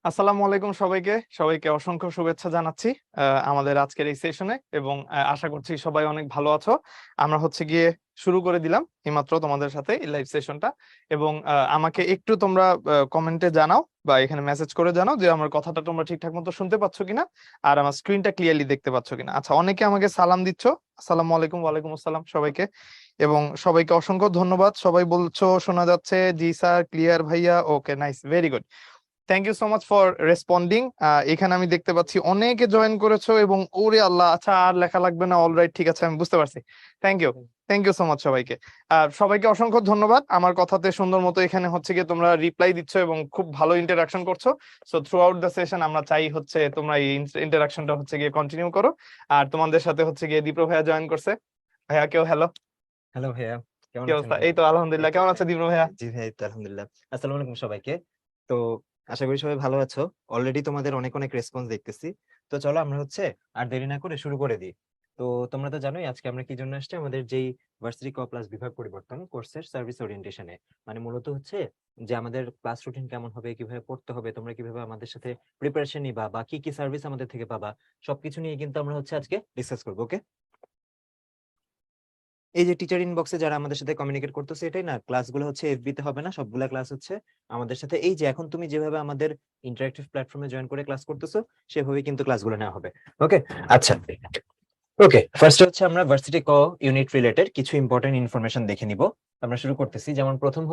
আসসালামু আলাইকুম সবাইকে সবাইকে অসংখ্য শুভেচ্ছা জানাচ্ছি আমাদের আজকের এই সেশনে এবং আশা করছি সবাই অনেক ভালো আছো। আমরা গিয়ে শুরু করে দিলাম এইমাত্র তোমাদের সাথে এই লাইভ সেশনটা। এবং আমাকে একটু তোমরা কমেন্টে জানাও বা এখানে মেসেজ করে জানাও যে আমার কথাটা তোমরা ঠিকঠাক মতো শুনতে পাচ্ছ কিনা আর আমার স্ক্রিনটা ক্লিয়ারলি দেখতে পাচ্ছ কিনা। আচ্ছা, অনেকে আমাকে সালাম দিচ্ছ। আসসালামু আলাইকুম, ওয়ালাইকুম আসসালাম সবাইকে। এবং সবাইকে অসংখ্য ধন্যবাদ, সবাই বলছো শোনা যাচ্ছে। জি স্যার, ক্লিয়ার ভাইয়া, okay nice, very good. Thank you so much for responding. এখানে আমি দেখতে পাচ্ছি অনেকে জয়েন করেছো এবং ওরে আল্লাহ, আচ্ছা আর লেখা লাগবে না, অলরাইট, ঠিক আছে, আমি বুঝতে পারছি। Thank you, thank you so much সবাইকে। আর সবাইকে অসংখ্য ধন্যবাদ, আমার কথাতে সুন্দর মতো এখানে গিয়ে তোমরা রিপ্লাই দিচ্ছ এবং খুব ভালো ইন্টারাকশন করছো। So through out the session আমরা চাই তোমরা এই ইন্টারাকশনটা গিয়ে কন্টিনিউ করো। আর তোমাদের সাথে গিয়ে দীপ্র ভাইয়া জয়েন করছে। ভাইয়া কেউ হ্যালো। হ্যালো ভাইয়া, কেমন কি আছেন অবস্থা? ভাইয়া? এই তো আলহামদুলিল্লাহ, কেমন আছে দীপ্র ভাইয়া? জি ভাই, তো আলহামদুলিল্লাহ। আসসালামু আলাইকুম সবাইকে। তো আশা করি সবাই ভালো আছো। অলরেডি তোমাদের অনেক অনেক রেসপন্স দেখতেছি। তো চলো আমরা আর দেরি না করে শুরু করে দিই। তো তোমরা তো জানোই আজকে আমরা কি জন্য আসছি, আমাদের যেই ভার্সিটি ক প্লাস বিভাগ পরিবর্তন কোর্সের সার্ভিস ওরিয়েন্টেশনে। মানে মূলত যে আমাদের ক্লাস রুটিন কেমন হবে, কিভাবে পড়তে হবে, তোমরা কিভাবে আমাদের সাথে প্রিপারেশন নিবা বা কি কি সার্ভিস আমাদের থেকে পাবা, সবকিছু নিয়ে কিন্তু আমরা আজকে ডিসকাস করবো। ওকে, এই যে টিচার ইনবক্সে যারা আমাদের সাথে কমিউনিকেট করতেছে, এটাই না, ক্লাসগুলো এফবি তে হবে না, সবগুলা ক্লাস আমাদের সাথে এই যে এখন তুমি যেভাবে আমাদের ইন্টারঅ্যাক্টিভ প্ল্যাটফর্মে জয়েন করে ক্লাস করতেছো সেভাবে কিন্তু ক্লাসগুলো নেওয়া হবে। ওকে, আচ্ছা, ওকে, ফার্স্ট আমরা ভার্সিটি ক ইউনিট রিলেটেড কিছু ইম্পর্টেন্ট ইনফরমেশন দেখে নিব। আমরা শুরু করতেছি। যেমন প্রথম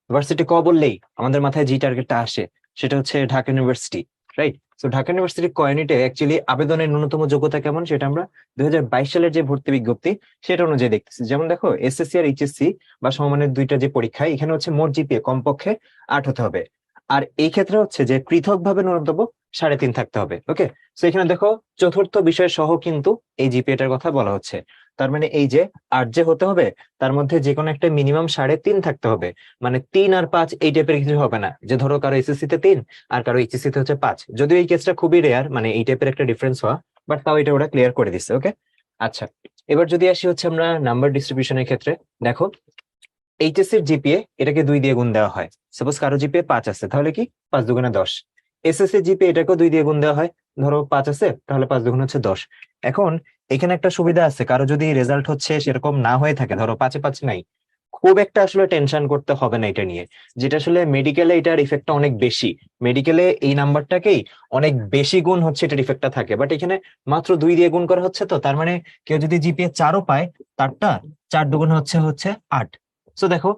ভার্সিটি ক বললেই আমাদের মাথায় যে টার্গেটটা আসে সেটা ঢাকা ইউনিভার্সিটি, রাইট? তো ঢাকা ইউনিভার্সিটি ক ইউনিটে অ্যাকচুয়ালি আবেদনের ন্যূনতম যোগ্যতা কেমন সেটা আমরা 2022 সালের যে ভর্তি বিজ্ঞপ্তি সেটা অনুযায়ী দেখতেছি। যেমন দেখো, এসএসসি আর এইচএসসি বা সমমানের দুইটা যে পরীক্ষা, এখানে মোট জিপিএ কমপক্ষে 8 হতে হবে। আর এই ক্ষেত্রে যে পৃথকভাবে ন্যূনতম 3.5 থাকতে হবে। ওকে, তো এখানে দেখো, চতুর্থ বিষয় সহ কিন্তু এই জিপিএটার কথা বলা হচ্ছে। তার মানে এই যে 8 যে হতে হবে, তার মধ্যে যে কোনো একটা মিনিমাম 3.5 থাকতে হবে। মানে 3 আর 5 এই টাইপের কিছু হবে না, যে ধরো কারো এসএসসি তে 3 আর কারো এইচএসসি তে 5। যদিও এই কেসটা খুবই রেয়ার, মানে এই টাইপের একটা ডিফারেন্স হওয়া, বাট তাও এটা ওরা ক্লিয়ার করে দিচ্ছে। ওকে, আচ্ছা, এবার যদি আসি আমরা নাম্বার ডিস্ট্রিবিউশনের ক্ষেত্রে। দেখো, এইচএসসি এর জিপিএ এটাকে 2 দিয়ে গুণ দেওয়া হয়। সাপোজ কারো জিপিএ 5 আছে, তাহলে কি 5 দুগুণে 10। এসএসসি জিপিএ এটাকেও 2 দিয়ে গুণ দেওয়া হয়। ধরো 5 আছে, তাহলে 5 দুগুণ 10। এখন এখানে একটা সুবিধা আছে, কারো যদি রেজাল্ট সেরকম না হয়ে থাকে, ধরো 5-এ 5 নাই, খুব একটা টেনশন করতে হবে না এটা নিয়ে। যেটা মেডিকেলে এটার ইফেক্টটা অনেক বেশি। মেডিকেলে এই নাম্বারটাকেই অনেক বেশি গুণ এটার ইফেক্টটা থাকে, বাট এখানে মাত্র 2 দিয়ে গুণ করা হচ্ছে। তো তার মানে কেউ যদি জিপিএ 4ও পায়, তারটা 4 দুগুণ 8। সো দেখো,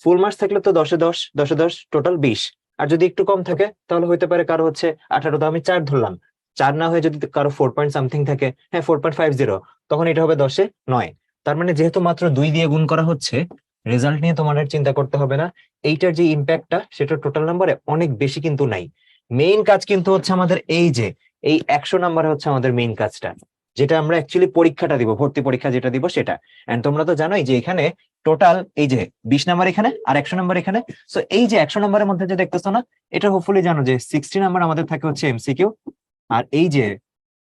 ফুল মার্কস থাকলে তো 10-এ 10, 10-এ 10, টোটাল 20। আর যদি একটু কম থাকে তাহলে হইতে পারে কারো 18, তো আমি 4 ধরলাম। 4 না হয়ে যদি কারো 4 পয়েন্ট সামথিং থাকে, হ্যাঁ 4.50, তখন এটা হবে 10-এ 9। তার মানে যেহেতু মাত্র 2 দিয়ে গুণ করা হচ্ছে, রেজাল্ট নিয়ে তোমার আর চিন্তা করতে হবে না। এইটার যে ইম্প্যাক্টটা সেটা টোটাল নাম্বারে অনেক বেশি কিন্তু নাই। মেইন কাজ কিন্তু আমাদের এই 100 নাম্বারে আমাদের মেইন কাজটা, যেটা আমরা অ্যাকচুয়ালি পরীক্ষাটা দিব, ভর্তি পরীক্ষা যেটা দিব সেটা। এন্ড তোমরা তো জানোই যে এখানে টোটাল এই যে 20 নাম্বার এখানে আর 100 নাম্বার এখানে। সো এই যে 100 নাম্বারের মধ্যে যে দেখতেছো না, এটা হোপফুলি জানো যে 60 নাম্বার আমাদের থাকে এমসিকিউ। আর এই যে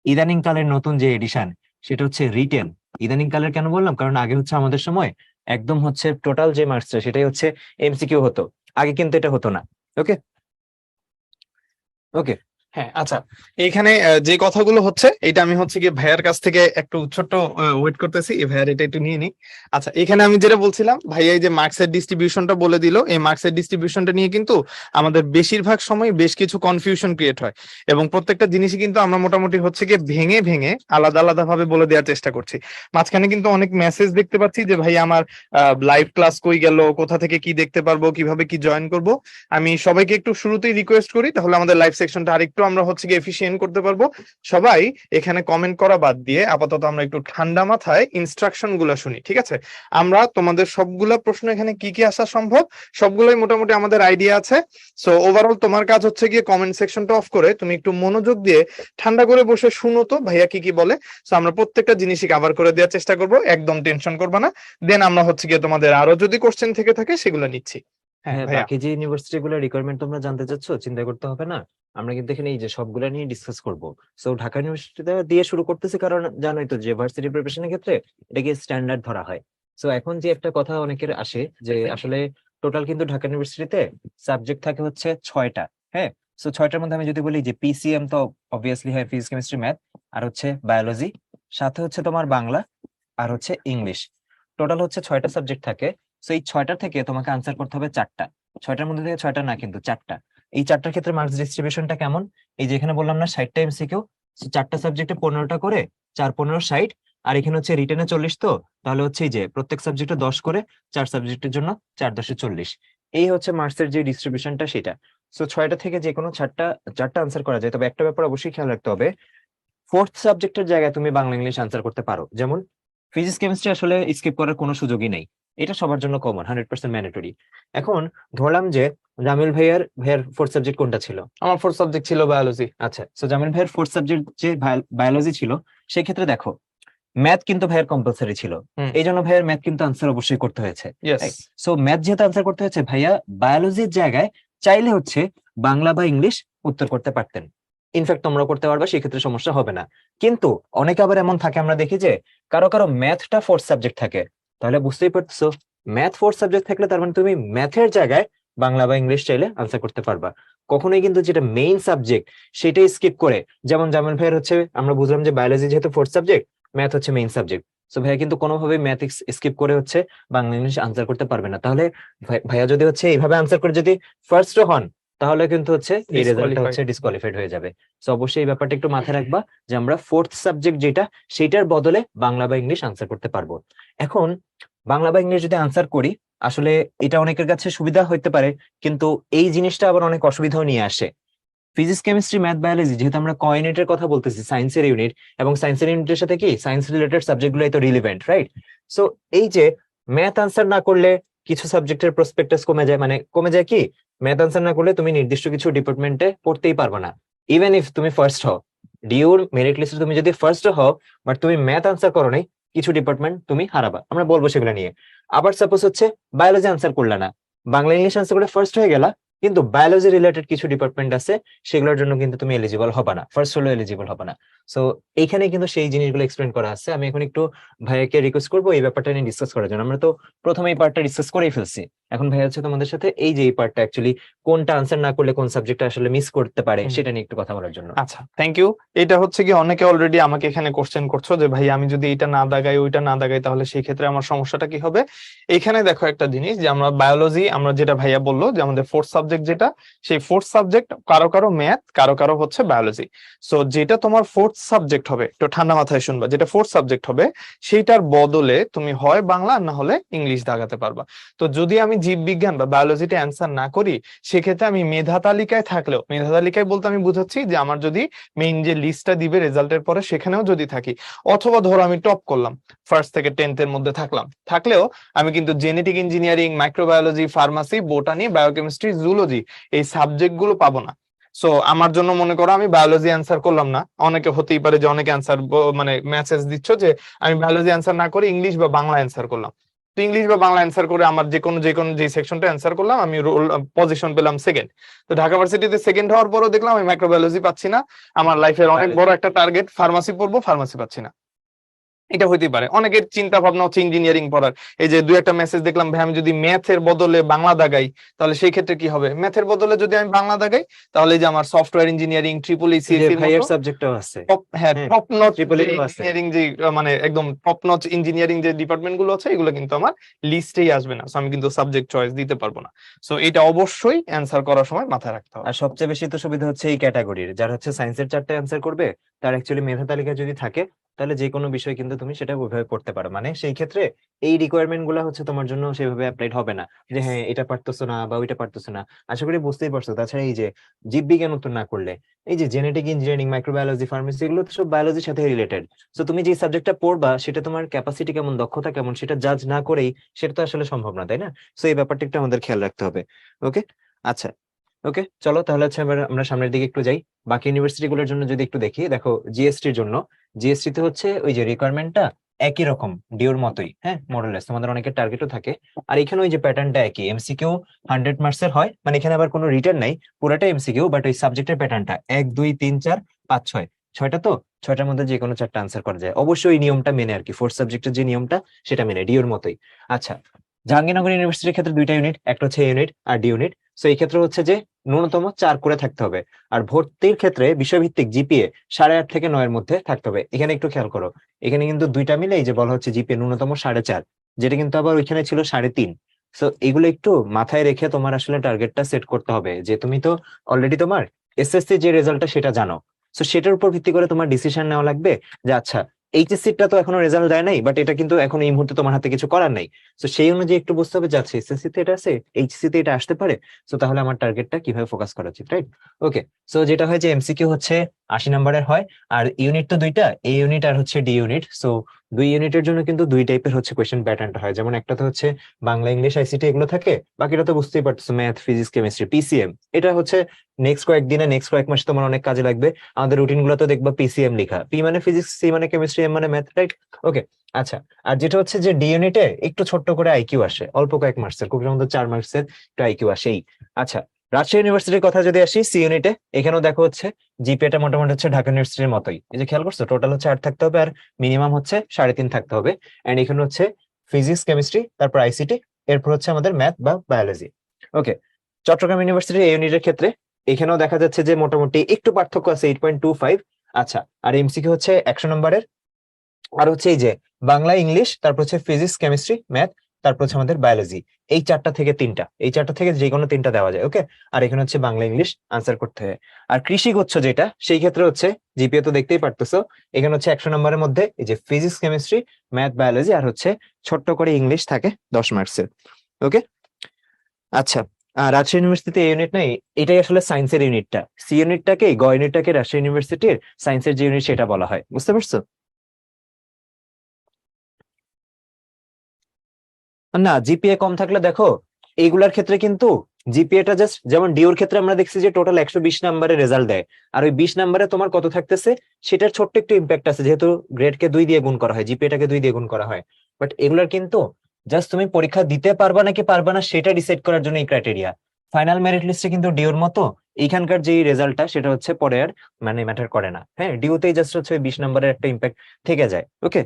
ইদানিং কালের নতুন যে এডিশন সেটা রিটেন। ইদানিং কালের কেন বললাম, কারণ আগে আমাদের সময় একদম টোটাল যে মার্কসটা সেটাই এমসিকিউ হতো, আগে কিন্তু এটা হতো না। ওকে, ওকে, হ্যাঁ, আচ্ছা, এইখানে যে কথাগুলো এটা আমি গিয়ে ভাইয়ার কাছ থেকে একটু ছোট্ট ওয়েট করতেছি, এই ভাইয়ার এটা একটু নিয়ে নিই। আচ্ছা, এখানে আমি যেটা বলছিলাম, ভাইয়া এই যে মার্কসের ডিস্ট্রিবিউশনটা বলে দিল, এই মার্কসের ডিস্ট্রিবিউশনটা নিয়ে কিন্তু আমাদের বেশিরভাগ সময় বেশ কিছু কনফিউশন ক্রিয়েট হয় এবং প্রত্যেকটা জিনিসই কিন্তু আমরা মোটামুটি গিয়ে ভেঙে ভেঙে আলাদা আলাদা ভাবে বলে দেওয়ার চেষ্টা করছি। মাঝখানে কিন্তু অনেক মেসেজ দেখতে পাচ্ছি যে ভাই আমার লাইভ ক্লাস কই গেল, কোথা থেকে কি দেখতে পারবো, কিভাবে কি জয়েন করব। আমি সবাইকে একটু শুরুতেই রিকোয়েস্ট করি, তাহলে আমাদের লাইভ সেকশনটা আরেকটু আমরা গিয়ে এফিশিয়েন্ট করতে পারবো। সবাই এখানে কমেন্ট করা বাদ দিয়ে আপাতত আমরা একটু ঠান্ডা মাথায় ইনস্ট্রাকশন গুলা শুনি, ঠিক আছে? আমরা তোমাদের সবগুলা প্রশ্ন এখানে কি কি আসা সম্ভব সবগুলোই মোটামুটি আমাদের আইডিয়া আছে। সো ওভারঅল তোমার কাজ গিয়ে কমেন্ট সেকশনটা অফ করে তুমি একটু মনোযোগ দিয়ে ঠান্ডা করে বসে শুনো তো ভাইয়া কি কি বলে। সো আমরা প্রত্যেকটা জিনিসই কভার করে দেওয়ার চেষ্টা করব, একদম টেনশন করবা না। দেন আমরা গিয়ে তোমাদের আরো যদি কোশ্চেন থেকে থাকে সেগুলো নিচ্ছি। হ্যাঁ হ্যাঁ, ভাইয়া। বাকি যে ইউনিভার্সিটি গুলোর রিকোয়ারমেন্ট তোমরা জানতে চাচ্ছ, চিন্তা করতে হবে না। আমরা কিন্তু এখানে এই যে সবগুলা নিয়ে ডিসকাস করব। সো ঢাকা ইউনিভার্সিটিতে দিয়ে শুরু করতেছি, কারণ জানোই তো যে ভার্সিটি প্রিপারেশনের ক্ষেত্রে এটাকে স্ট্যান্ডার্ড ধরা হয়। সো এখন যে একটা কথা অনেকের আসে, যে আসলে টোটাল কিন্তু ঢাকা ইউনিভার্সিটিতে সাবজেক্ট থাকে 6টা। হ্যাঁ, সো 6টার মধ্যে আমি যদি বলি যে পিসিএম, তো অবভিয়াসলি হয় ফিজিক্স কেমিস্ট্রি ম্যাথ, আর হচ্ছে বায়োলজি, সাথে হচ্ছে তোমার বাংলা, আর হচ্ছে ইংলিশ। টোটাল হচ্ছে 6টা সাবজেক্ট থাকে। সো এই 6টা থেকে তোমাকে আনসার করতে হবে 4টা। 6টার মধ্যে থেকে 6টা না, কিন্তু 4টা। এই 4টার ক্ষেত্রে মার্কস ডিস্ট্রিবিউশনটা কেমন? এই যে এখানে বললাম না 60টা এমসিকিউ, 4টা সাবজেক্টে 15টা করে, 4 15 60, আর এখানে হচ্ছে রিটেনে 40, তো তাহলে হচ্ছে এই যে প্রত্যেক সাবজেক্টে 10 করে, 4 সাবজেক্টের জন্য 4 10 40। এই হচ্ছে মার্কসের যে ডিস্ট্রিবিউশনটা সেটা। সো 6টা থেকে যে কোনো 4টা আনসার করা যায়, তবে একটা ব্যাপার অবশ্যই খেয়াল রাখতে হবে, ফোর্থ সাবজেক্টের জায়গায় তুমি বাংলা ইংলিশ আনসার করতে পারো। যেমন ফিজিক্স কেমিস্ট্রি আসলে স্কিপ করার কোনো সুযোগই নেই, এটা সবার জন্য কমন, 100% ম্যান্ডেটরি। এখন ধরলাম যে জামিল ভাইয়ার ফোর্থ সাবজেক্ট কোনটা ছিল? আমার ফোর্থ সাবজেক্ট ছিল বায়োলজি। আচ্ছা, সো জামিল ভাইয়ের ফোর্থ সাবজেক্ট যে বায়োলজি ছিল, সেই ক্ষেত্রে দেখো ম্যাথ কিন্তু ভাইয়ের কম্পালসারি ছিল, হুম। এই জন্য ভাইয়ের ম্যাথ কিন্তু আনসার অবশ্যই করতে হয়েছে। ইয়েস। সো ম্যাথ যেহেতু আনসার করতে হয়েছে, ভাইয়া বায়োলজির জায়গায় চাইলে হচ্ছে বাংলা বা ইংলিশ উত্তর করতে পারতেন। ইনফ্যাক্ট তোমরা করতে পারবা, সেক্ষেত্রে সমস্যা হবে না। কিন্তু অনেকে আবার এমন থাকে, আমরা দেখি যে কারো কারো ম্যাথটা ফোর্থ সাবজেক্ট থাকে। তাহলে বুঝতেই পারছো, ম্যাথ ফোর্থ সাবজেক্ট থাকলে তার মানে তুমি ম্যাথের জায়গায় বাংলা বা ইংলিশ চাইলে আনসার করতে পারবা। কখনোই কিন্তু যেটা মেইন সাবজেক্ট সেটাই স্কিপ করে, যেমন জামিল ভাইয়ের হচ্ছে, আমরা বুঝলাম যে বায়োলজি যেহেতু ফোর্থ সাবজেক্ট, ম্যাথ হচ্ছে মেইন সাবজেক্ট, সো ভাইয়া কিন্তু কোনোভাবে ম্যাথ স্কিপ করে হচ্ছে বাংলা ইংলিশ আনসার করতে পারবে না। তাহলে ভাইয়া যদি হচ্ছে এইভাবে আনসার করে যদি ফার্স্ট হন, তাহলে কিন্তু হচ্ছে এই রেজাল্টটা ডিসকোয়ালিফাইড। হচ্ছে ডিসকোয়ালিফাইড হয়ে যাবে। তো অবশ্যই এই ব্যাপারটা একটু মাথায় রাখবা, যে আমরা ফোর্থ সাবজেক্ট যেটা, সেটার বদলে বাংলা বা ইংলিশ আনসার করতে পারবো। এখন বাংলা বা ইংলিশ যদি আনসার করি, আসলে এটা অনেকের কাছে সুবিধা হইতে পারে, কিন্তু এই জিনিসটা আবার অনেক অসুবিধাও নিয়ে আসে। ফিজিক্স কেমিস্ট্রি ম্যাথ বায়োলজি যেহেতু আমরা কয়নিটের কথা বলতেছি, সায়েন্সের ইউনিট, এবং সায়েন্সের ইউনিটের সাথে কি সায়েন্স রিলেটেড সাবজেক্ট গুলো তো রিলিভেন্ট, রাইট? সো এই যে ম্যাথ আনসার না করলে কিছু সাবজেক্টের প্রসপেক্টাস কমে যায়, মানে কমে যায় কি, ম্যাথ আনসার না করলে তুমি নির্দিষ্ট কিছু ডিপার্টমেন্টে পড়তেই পারবে না। ইভেন ইফ তুমি ফার্স্ট হও, ডিউর মেরিট লিস্টে তুমি যদি ফার্স্ট হও, বাট তুমি ম্যাথ আনসার করো নাই, কিছু ডিপার্টমেন্ট তুমি হারাবা, আমরা বলবো সেগুলো নিয়ে। আবার সাপোজ হচ্ছে বায়োলজি আনসার করলে না, বাংলা ইংলিশ আনসার করে ফার্স্ট হয়ে গেলা, কিন্তু বায়োলজি রিলেটেড কিছু ডিপার্টমেন্ট আছে, সেগুলোর জন্য কিন্তু তুমি এলিজিবল হবে না, ফার্স্ট হলেও এলিজিবল হবে না। সো এইখানে কিন্তু সেই জিনিসগুলো এক্সপ্লেন করা আছে। আমি এখন একটু ভাইয়াকে রিকোয়েস্ট করবো এই ব্যাপারটা নিয়ে ডিসকাস করার জন্য। আমরা তো প্রথমে এই পার্টটা ডিসকাস করেই ফেলছি, এখন ভাইয়া হচ্ছে তোমাদের সাথে এই যে এই পার্টটা অ্যাকচুয়ালি কোনটা আনসার না করলে কোন সাবজেক্টটা আসলে মিস করতে পারে, হুম। সেটা নিয়ে একটু কথা বলার জন্য। আচ্ছা, থ্যাংক ইউ। এটা হচ্ছে কি, অনেকে অলরেডি আমাকে এখানে কোশ্চেন করছো যে ভাই আমি যদি এটা না দাগাই ওইটা না দাগাই তাহলে সেই ক্ষেত্রে আমার সমস্যাটা কি হবে। এখানে দেখো একটা জিনিস, যে আমরা বায়োলজি, আমরা যেটা ভাইয়া বললো যে আমাদের ফোর্থ সাবজেক্ট যেটা, সেই ফোর্থ সাবজেক্ট কারো কারো ম্যাথ, কারো কারো হচ্ছে বায়োলজি। সো যেটা তোমার ফোর্থ সাবজেক্ট হবে, একটু ঠান্ডা মাথায় শুনবা, যেটা ফোর্থ সাবজেক্ট হবে সেইটার বদলে তুমি হয় বাংলা না হলে ইংলিশ দাগাতে পারবা। তো যদি আমি জীববিজ্ঞান বা বায়োলজিতে অ্যান্সার না করি, সেক্ষেত্রে আমি মেধা তালিকায় থাকলেও, মেধা তালিকায় বলতে আমি বুঝাচ্ছি যে আমার যদি মেইন যে লিস্টটা দিবে রেজাল্টের পরে সেখানেও যদি থাকি, অথবা ধরো আমি টপ করলাম, ফার্স্ট থেকে 10th এর মধ্যে থাকলেও আমি কিন্তু genetic engineering, microbiology, pharmacy, botany, biochemistry, zoology এই সাবজেক্ট গুলো পাবো না। সো আমার জন্য মনে করো আমি বায়োলজি অ্যান্সার করলাম না, অনেকে হতেই পারে যে অনেকে অ্যান্সার মানে মেসেজ দিচ্ছ যে আমি বায়োলজি অ্যান্সার না করে ইংলিশ বা বাংলা অ্যান্সার করলাম। তো ইংলিশ বা বাংলা অ্যান্সার করে আমার যে কোনো যে সেকশনটা অ্যান্সার করলাম, আমি রোল পজিশন পেলাম সেকেন্ড। তো ঢাকা ভার্সিটিতে সেকেন্ড হওয়ার পরও দেখলাম আমি মাইক্রোবায়োলজি পাচ্ছি না, আমার লাইফের অনেক বড় একটা টার্গেট ফার্মাসি পড়বো, ফার্মাসি পাচ্ছি না। এটা হইতেই পারে, অনেকের চিন্তা ভাবনা হচ্ছে ইঞ্জিনিয়ারিং পড়ার। এই যে দুই একটা মেসেজ দেখলাম, ভাই আমি যদি ম্যাথের বদলে বাংলা দাগাই তাহলে সেই ক্ষেত্রে কি হবে, ম্যাথের বদলে যদি আমি বাংলা দাগাই তাহলে এই যে আমার সফটওয়্যার ইঞ্জিনিয়ারিং, ট্রিপল যে ইসিএসসি ভাইয়ের সাবজেক্টও আছে, হ্যাঁ হ্যাঁ, টপ নচ ট্রিপল ই আছে। ইঞ্জিনিয়ারিং যে মানে একদম টপ নচ ইঞ্জিনিয়ারিং যে ডিপার্টমেন্ট গুলো আছে এগুলো কিন্তু আমার লিস্টেই আসবে না। সো আমি কিন্তু সাবজেক্ট চয়েস দিতে পারবো না। সো এটা অবশ্যই অ্যান্সার করার সময় মাথায় রাখতে হবে। আর সবচেয়ে বেশি তো সুবিধা হচ্ছে এই ক্যাটাগরির, যারা হচ্ছে সায়েন্সের 4টা অ্যান্সার করবে, তার অ্যাকচুয়ালি মেধা তালিকা যদি থাকে, তাহলে যে কোনো বিষয় কিন্তু তুমি সেটা ওইভাবে পড়তে পারো। মানে সেই ক্ষেত্রে এই রিকোয়ারমেন্ট গুলো হচ্ছে তোমার জন্য সেভাবে অ্যাপ্লাইড হবে না, যে হ্যাঁ এটা পারতেছো না বা ওইটা পারতেছো না। আশা করি বুঝতেই পারছো। তাছাড়া এই যে জীববিজ্ঞান উত্তর না করলে, এই যে জেনেটিক ইঞ্জিনিয়ারিং, মাইক্রোবায়োলজি, ফার্মেসি, এগুলো তো সব বায়োলজির সাথে রিলেটেড। তো তুমি যে সাবজেক্টটা পড়বা সেটা তোমার ক্যাপাসিটি কেমন, দক্ষতা কেমন, সেটা জাজ না করেই সেটা তো আসলে সম্ভব না, তাই না? সো এই ব্যাপারটা একটু আমাদের খেয়াল রাখতে হবে। ওকে, আচ্ছা, ওকে, চলো তাহলে হচ্ছে আমরা সামনের দিকে একটু যাই। বাকি ইউনিভার্সিটি গুলোর জন্য যদি একটু দেখি, দেখো জিএসটির জন্য, জিএসটি তে হচ্ছে ওই যে রিকোয়ারমেন্টটা একই রকম, ডিউর মতোই, হ্যাঁ, মোরালেস তোমাদের অনেকের টার্গেটও থাকে। আর এখানে ওই যে প্যাটার্নটা একই, এমসিকিউ 100 মার্কসের হয়, মানে এখানে আবার কোনো রিটার্ন নাই, পুরাটা এমসিকিউ, বাট ওই সাবজেক্টের প্যাটার্নটা 1 2 3 4 5 6, ছয়টা, তো ছয়টার মধ্যে যে কোনো 4টা আনসার করা যায়, অবশ্যই ওই নিয়মটা মেনে আর কি, ফোর্থ সাবজেক্টের যে নিয়মটা সেটা মেনে, ডিউর মতোই। আচ্ছা, জাহাঙ্গীরনগর ইউনিভার্সিটির ক্ষেত্রে 2টা ইউনিট, একটা হচ্ছে ইউনিট আর ডি ইউনিট। সো এই ক্ষেত্রে হচ্ছে যে ন্যূনতম 4 করে থাকতে হবে। আর ভর্তির ক্ষেত্রে বিষয়ভিত্তিক জিপিএ 8.5 থেকে 9 মধ্যে থাকতে হবে। এখানে একটু খেয়াল করো, এখানে কিন্তু দুইটা মিলে এই যে বলা হচ্ছে জিপিএ ন্যূনতম 4.5, যেটা কিন্তু আবার ওইখানে ছিল 3.5। সো এগুলো একটু মাথায় রেখে তোমার আসলে টার্গেটটা সেট করতে হবে, যে তুমি তো অলরেডি তোমার এসএসসি যে রেজাল্টটা সেটা জানো। সো সেটার উপর ভিত্তি করে তোমার ডিসিশন নেওয়া লাগবে যে আচ্ছা এইচএসসি টা তো এখনো রেজাল্ট দেয় নাই, বাট এটা কিন্তু এখন এই মুহূর্তে তোমার হাতে কিছু করার নাই। তো সেই অনুযায়ী একটু বুঝতে হবে যে আচ্ছা এসএসসি তে এটা আছে, এইচএসসি তে এটা আসতে পারে। তো তাহলে আমার টার্গেটটা কিভাবে ফোকাস করা উচিত, রাইট? ওকে, সো যেটা হয় যে এমসিকিউ হচ্ছে 80 নম্বরের হয়, আর ইউনিট তো দুইটা, এ ইউনিট আর হচ্ছে ডি ইউনিট। সো 2 ইউনিটের জন্য কিন্তু 2 টাইপের হচ্ছে কোয়েশ্চেন প্যাটার্নটা হয়, যেমন একটা তো হচ্ছে বাংলা ইংলিশ আইসিটি এগুলো থাকে, বাকিটা তো বুঝতেই পারছো ম্যাথ ফিজিক্স কেমিস্ট্রি পিসিএম। এটা হচ্ছে নেক্সট কয়েকদিনে নেক্সট কয়েক মাসে তোমার অনেক কাজে লাগবে। আমাদের রুটিন গুলো তো দেখবা পিসিএম লেখা, পি মানে ফিজিক্স, সি মানে কেমিস্ট্রি, এম মানে ম্যাথ, রাইট? ওকে, আচ্ছা। আর যেটা হচ্ছে যে ডি ইউনিটে একটু ছোট্ট করে আইকিউ আসে, অল্প কয়েক মার্কসের, খুব সম্ভবত 4 মার্কসের একটা আইকিউ আসেই। আচ্ছা, রাজশাহী ইউনিভার্সিটির কথা যদি আসি, সি ইউনিটে এখানেও দেখো হচ্ছে জিপিএটা মোটামুটি হচ্ছে ঢাকা ইউনিভার্সিটির মতোই। এই যে খেয়াল করছো, টোটাল হচ্ছে 8 থাকতে হবে আর মিনিমাম হচ্ছে 3.5 থাকতে হবে। এন্ড এখানে হচ্ছে ফিজিক্স কেমিস্ট্রি, তারপর আইসিটি, এরপর হচ্ছে আমাদের ম্যাথ বা বায়োলজি। ওকে, চট্টগ্রাম ইউনিভার্সিটির এই ইউনিটের ক্ষেত্রে এখানেও দেখা যাচ্ছে যে মোটামুটি একটু পার্থক্য আছে, 8.25। আচ্ছা, আর এমসিকিউ হচ্ছে 100 নম্বরের। আর হচ্ছে এই যে বাংলা ইংলিশ, তারপর হচ্ছে ফিজিক্স কেমিস্ট্রি ম্যাথ, তারপর হচ্ছে আমাদের বায়োলজি। এই 4টা থেকে 3টা, এই 4টা থেকে যে কোনো 3টা দেওয়া যায়। ওকে, আর এখানে হচ্ছে বাংলা ইংলিশ আনসার করতে হয়। আর কৃষি গুচ্ছ যেটা, সেই ক্ষেত্রে হচ্ছে জিপিএ তো দেখতেই পারতেছো, এখানে হচ্ছে 100 নম্বরের মধ্যে এই যে ফিজিক্স কেমিস্ট্রি ম্যাথ বায়োলজি আর হচ্ছে ছোট্ট করে ইংলিশ থাকে 10 মার্কসের। ওকে, আচ্ছা। আর রাজশাহী ইউনিভার্সিটিতে এই ইউনিট নাই, এটাই আসলে সায়েন্সের ইউনিটটা। সি ইউনিটটাকে, গ ইউনিটটাকে রাজশাহী ইউনিভার্সিটির সায়েন্সের যে ইউনিট সেটা বলা হয়, বুঝতে পারছো? না, জিপিএ কম থাকলে দেখো এইগুলার ক্ষেত্রে কিন্তু জিপিএটা জাস্ট, যেমন ডিওর ক্ষেত্রে আমরা দেখছি যে টোটাল 120 নম্বরের রেজাল্ট দেয়, আর ওই 20 নম্বরে তোমার কত থাকতেছে সেটার ছোট্ট একটু ইম্প্যাক্ট আছে, যেহেতু গ্রেডকে 2 দিয়ে গুণ করা হয়, জিপিএটাকে 2 দিয়ে গুণ করা হয়। বাট এগুলার কিন্তু জাস্ট তুমি পরীক্ষা দিতে পারবা নাকি পারবা না সেটা ডিসাইড করার জন্য এই ক্রাইটেরিয়া। ফাইনাল মেরিট লিস্টে কিন্তু ডিওর মতো এইখানকার যে রেজাল্টটা সেটা হচ্ছে পরে আর মানে ম্যাটার করে না। হ্যাঁ, ডিওতেই জাস্ট হচ্ছে 20 নম্বরের একটা ইম্প্যাক্ট থেকে যায়। ওকে,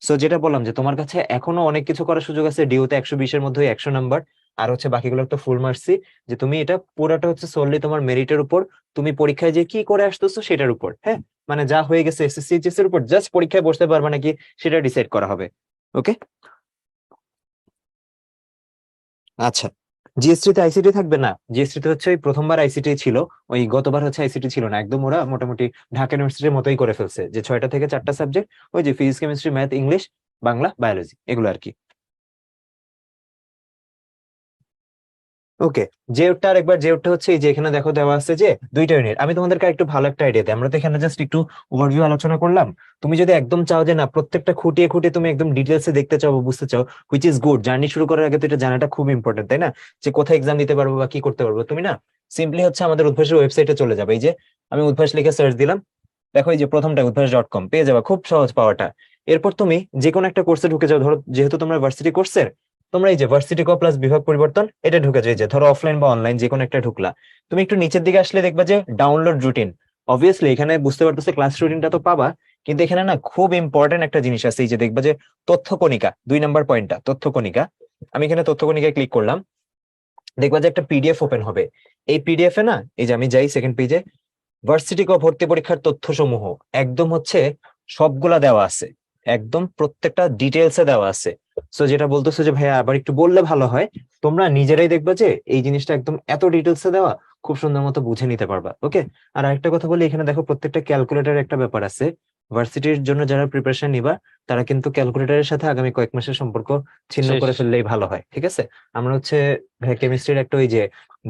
সো যেটা বললাম যে তোমার কাছে এখনো অনেক কিছু করার সুযোগ আছে, ডিওতে 120-এর মধ্যে 100 নম্বর, আর হচ্ছে বাকিগুলো তো ফুল মার্কসই। যে তুমি এটা পুরাটা হচ্ছে solely তোমার মেরিটের উপর, তুমি পরীক্ষায় যে কি করে আসতেছো সেটার উপর। হ্যাঁ, মানে যা হয়ে গেছে এসএসসি এইচএস এর উপর, জাস্ট পরীক্ষায় বসতে পারবে নাকি সেটা ডিসাইড করা হবে। ওকে, আচ্ছা। জিএসটি তে আইসিটি থাকবে না, জিএসটি তে হচ্ছে ওই প্রথমবার আইসিটি ছিল, ওই গতবার হচ্ছে আইসিটি ছিল না, একদম ওরা মোটামুটি ঢাকা ইউনিভার্সিটির মতোই করে ফেলছে, যে 6টা থেকে 4টা সাবজেক্ট, ওই যে physics chemistry math English Bangla biology এগুলো আর কি। ওকে, জেউটটা আরেকবার, জেউটটা হচ্ছে এই যে এখানে দেখো দেওয়া আছে যে 2টা ইউনিট। আমি তোমাদেরকে একটু ভালো একটা আইডিয়া দিই, আমরা তো এখানে জাস্ট একটু ওভারভিউ আলোচনা করলাম। তুমি যদি একদম চাও যে না প্রত্যেকটা খুঁটিয়ে খুঁটিয়ে তুমি একদম ডিটেলসে দেখতে চাও বা বুঝতে চাও, হুইচ ইজ গুড, জার্নি শুরু করার আগে তো এটা জানাটা খুব ইম্পর্টেন্ট, তাই না? যে কোথায় এক্সাম দিতে পারবো বা কি করতে পারবো, তুমি না সিম্পলি হচ্ছে আমাদের উদ্ভাসের ওয়েবসাইটে চলে যাবে। এই যে আমি উদ্ভাস লিখে সার্চ দিলাম, দেখো এই যে প্রথমটা উদ্ভাস.com পেয়ে যাবে, খুব সহজ পাওয়াটা। এরপর তুমি যে কোনো একটা কোর্সে ঢুকে যাও, ধরো যেহেতু তোমরা ভার্সিটি কোর্সের, তোমরা এই যে ভার্সিটি কো প্লাস বিভাগ পরিবর্তন এটা ঢুকে যায়, যে ধরো অফলাইন বা অনলাইন যে কোনো একটা ঢুকলা, তুমি একটু নিচের দিকে আসলে দেখবা যে ডাউনলোড রুটিন। অবভিয়াসলি এখানে বুঝতে পারতেছে ক্লাস রুটিনটা তো পাবা, কিন্তু এখানে না খুব ইম্পর্টেন্ট একটা জিনিস আছে, এই যে দেখবা যে তথ্য কণিকা, 2 নম্বর পয়েন্টটা তথ্য কণিকা। আমি এখানে তথ্য কণিকায় ক্লিক করলাম, দেখবা যে একটা পিডিএফ ওপেন হবে। এই পিডিএফ এ না, এই যে আমি যাই সেকেন্ড পেজে, ভার্সিটি ক ভর্তি পরীক্ষার তথ্য সমূহ একদম হচ্ছে সবগুলা দেওয়া আছে, একদম প্রত্যেকটা ডিটেলসে দেওয়া আছে। সো যেটা বলতেছো যে ভাইয়া আবার একটু বললে ভালো হয়, তোমরা নিজেরাই দেখবা যে এই জিনিসটা একদম এত ডিটেলসে দেওয়া, খুব সুন্দর মতো বুঝে নিতে পারবা। ওকে, আর আরেকটা কথা বলি, এখানে দেখো প্রত্যেকটা ক্যালকুলেটরের একটা ব্যাপার আছে। ভার্সিটির জন্য যারা প্রিপারেশন নিবা, তারা কিন্তু ক্যালকুলেটরের সাথে আগামী কয়েক মাসের সম্পর্ক ছিন্ন শেষ। করে ফেললেই ভালো হয়, ঠিক আছে? আমরা হচ্ছে কেমিস্ট্রির একটা ওই যে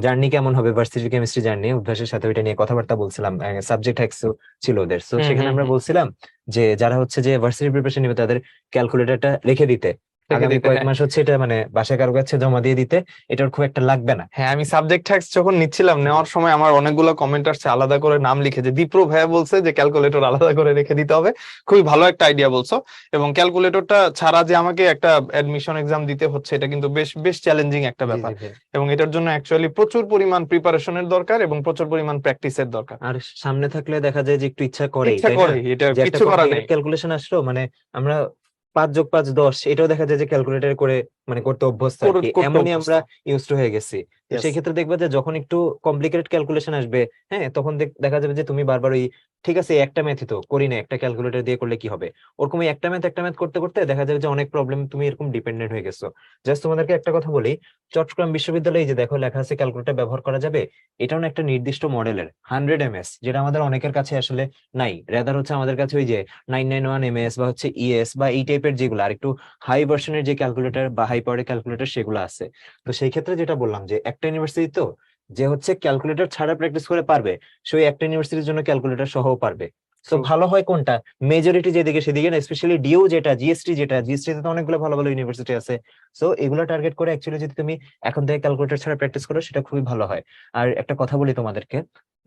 জার্নি কেমন হবে, ভার্সিটি কেমিস্ট্রি জার্নি, উদ্ভাসের সাথে ওইটা নিয়ে কথাবার্তা বলছিলাম, সাবজেক্ট এক্সও ছিল ওদের। সো হুম সেখানে হুম আমরা হুম। বলছিলাম যে যারা হচ্ছে যে ভার্সিটি প্রিপারেশন নিবে তাদের ক্যালকুলেটরটা রেখে দিতে, রেখে আগামী দিতে, কয়েক হ্যাঁ। মাস হচ্ছে এটা মানে বাসায় কারো কাছে জমা দিয়ে দিতে, এটার খুব একটা লাগবে না। হ্যাঁ, আমি সাবজেক্ট ট্যাক্স যখন নিচ্ছিলাম, নেওয়ার সময় আমার অনেকগুলো কমেন্ট আসছে, আলাদা করে নাম লিখে, যে দীপ্র ভাইয়া বলছে যে ক্যালকুলেটর আলাদা করে রেখে দিতে হবে। খুবই ভালো একটা আইডিয়া বলছো। এবং ক্যালকুলেটরটা ছাড়া যে আমাকে একটা অ্যাডমিশন এক্সাম দিতে হচ্ছে, এটা কিন্তু বেশ বেশ চ্যালেঞ্জিং একটা জি ব্যাপার। জি ভাই। এবং এটার জন্য অ্যাকচুয়ালি প্রচুর পরিমাণ প্রিপারেশনের দরকার এবং প্রচুর পরিমাণ প্র্যাকটিসের দরকার। আর সামনে থাকলে দেখা যায় যে একটু ইচ্ছা করেই, ইচ্ছা তাই না? করে, এটা যে একটা কিছু করার নেই। কমপ্লিকেটেড ক্যালকুলেশন আসলো, মানে আমরা 5+5 10 এটাও দেখা যায় যে ক্যালকুলেটর করে মানে করতে অভ্যস্ত আর কি, করতে এমনই অভ্যস্ত। আমরা ইউজ টু হয়ে গেছি। তো Yes. সেই ক্ষেত্রে দেখবা যে যখন একটু কমপ্লিকেটেড ক্যালকুলেশন আসবে, হ্যাঁ, তখন দেখা যাবে যে তুমি বারবার ওই ঠিক আছে এই একটা ম্যাথই তো করি না, একটা ক্যালকুলেটর দিয়ে করলে কি হবে, ওরকম ওই একটা ম্যাথ করতে করতে দেখা যাবে যে অনেক প্রবলেম তুমি এরকম ডিপেন্ডেন্ট হয়ে গেছো। জাস্ট তোমাদেরকে একটা কথা বলি, চট্টগ্রাম বিশ্ববিদ্যালয়ে এই যে দেখো লেখা আছে ক্যালকুলেটর ব্যবহার করা যাবে, এটাও না একটা নির্দিষ্ট মডেলের 100 ms, যেটা আমাদের অনেকের কাছে আসলে নাই। রেদার হচ্ছে আমাদের কাছে ওই যে 991 ms বা হচ্ছে ইএস বা এই টাইপের যেগুলো আর একটু হাই ভার্সনের যে ক্যালকুলেটর বা হাই পাওয়ারের ক্যালকুলেটর সেগুলো আছে। তো সেই ক্ষেত্রে যেটা বললাম যে একটা ইউনিভার্সিটি তো যে হচ্ছে ক্যালকুলেটর ছাড়া প্র্যাকটিস করে পারবে, সেই একটা ইউনিভার্সিটির জন্য ক্যালকুলেটর সহও পারবে। তো True. ভালো হয় কোনটা, মেজরিটি যেদিকে সেদিকে না, স্পেশালি ডিউ যেটা, জিএসটি তে তো অনেকগুলো ভালো ভালো ইউনিভার্সিটি আছে। সো এগুলো টার্গেট করে অ্যাকচুয়ালি যদি তুমি এখন থেকে ক্যালকুলেটর ছাড়া প্র্যাকটিস করো সেটা খুবই ভালো হয়। আর একটা কথা বলি তোমাদেরকে,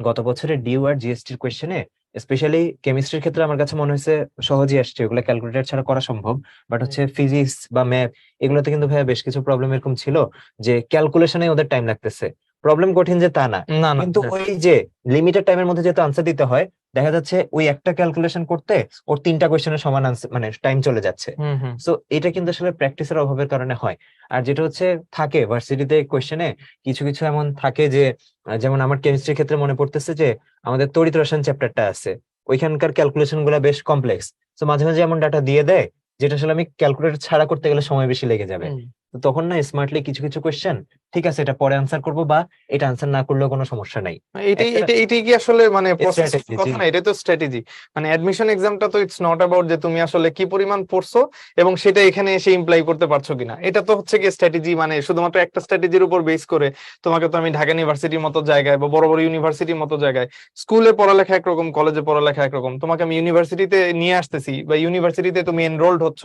গত বছরের ডিউ আর জিএসটির কোয়েশ্চেনে স্পেশালি কেমিস্ট্রির ক্ষেত্রে আমার কাছে মনে হয়েছে সহজেই আসছে, ওগুলো ক্যালকুলেটর ছাড়া করা সম্ভব। বাট হচ্ছে ফিজিক্স বা ম্যাথ এগুলোতে কিন্তু ভাইয়া বেশ কিছু প্রবলেম এরকম ছিল যে ক্যালকুলেশনে ওদের টাইম লাগতেছে। প্রবলেম কঠিন যে তা না, না না, কিন্তু হ্যাঁ। ওই যে লিমিটেড টাইমের মধ্যে যেহেতু আনসার দিতে হয়, দেখা যাচ্ছে ওই একটা ক্যালকুলেশন করতে ওর 3টা কোয়েশ্চেনের সমান আনসার মানে টাইম চলে যাচ্ছে। হুম হুম। সো এটা কিন্তু আসলে প্র্যাকটিসের অভাবের কারণে হয়। আর যেটা হচ্ছে থাকে ভার্সিটিতে কোয়েশ্চেনে কিছু কিছু এমন থাকে যে যেমন আমার কেমিস্ট্রির ক্ষেত্রে মনে পড়তেছে যে আমাদের তড়িৎ রসায়ন চ্যাপ্টারটা আছে, ওইখানকার ক্যালকুলেশন গুলা বেশ কমপ্লেক্স। তো মাঝে মাঝে এমন ডাটা দিয়ে দেয় যেটা আসলে আমি ক্যালকুলেটর ছাড়া করতে গেলে সময় বেশি লেগে যাবে। হুম। তো তখন না স্মার্টলি কিছু কিছু কোয়েশ্চেন ঠিক আছে এটা পরে আনসার করবো, বা এটা আনসার না করলেও কোনো সমস্যা নাই। এটাই একটা এটাই এটাই কি আসলে মানে প্রসেস স্ট্র্যাটেজি, জি। কথা না, এটাই তো স্ট্র্যাটেজি। মানে অ্যাডমিশন এক্সামটা তো ইটস নট অ্যাবাউট যে তুমি আসলে কি পরিমাণ পড়ছো এবং সেটা এখানে এসে ইমপ্লাই করতে পারছো কিনা, এটা তো হচ্ছে কি স্ট্র্যাটেজি, মানে শুধুমাত্র একটা স্ট্র্যাটেজির উপর বেস করে তোমাকে তো আমি ঢাকা ইউনিভার্সিটির মতো জায়গায় বা বড় বড় ইউনিভার্সিটির মতো জায়গায়, স্কুলে পড়ালেখা একরকম, কলেজে পড়ালেখা একরকম, তোমাকে আমি ইউনিভার্সিটিতে নিয়ে আসতেছি বা ইউনিভার্সিটিতে তুমি এনরোলড হচ্ছ,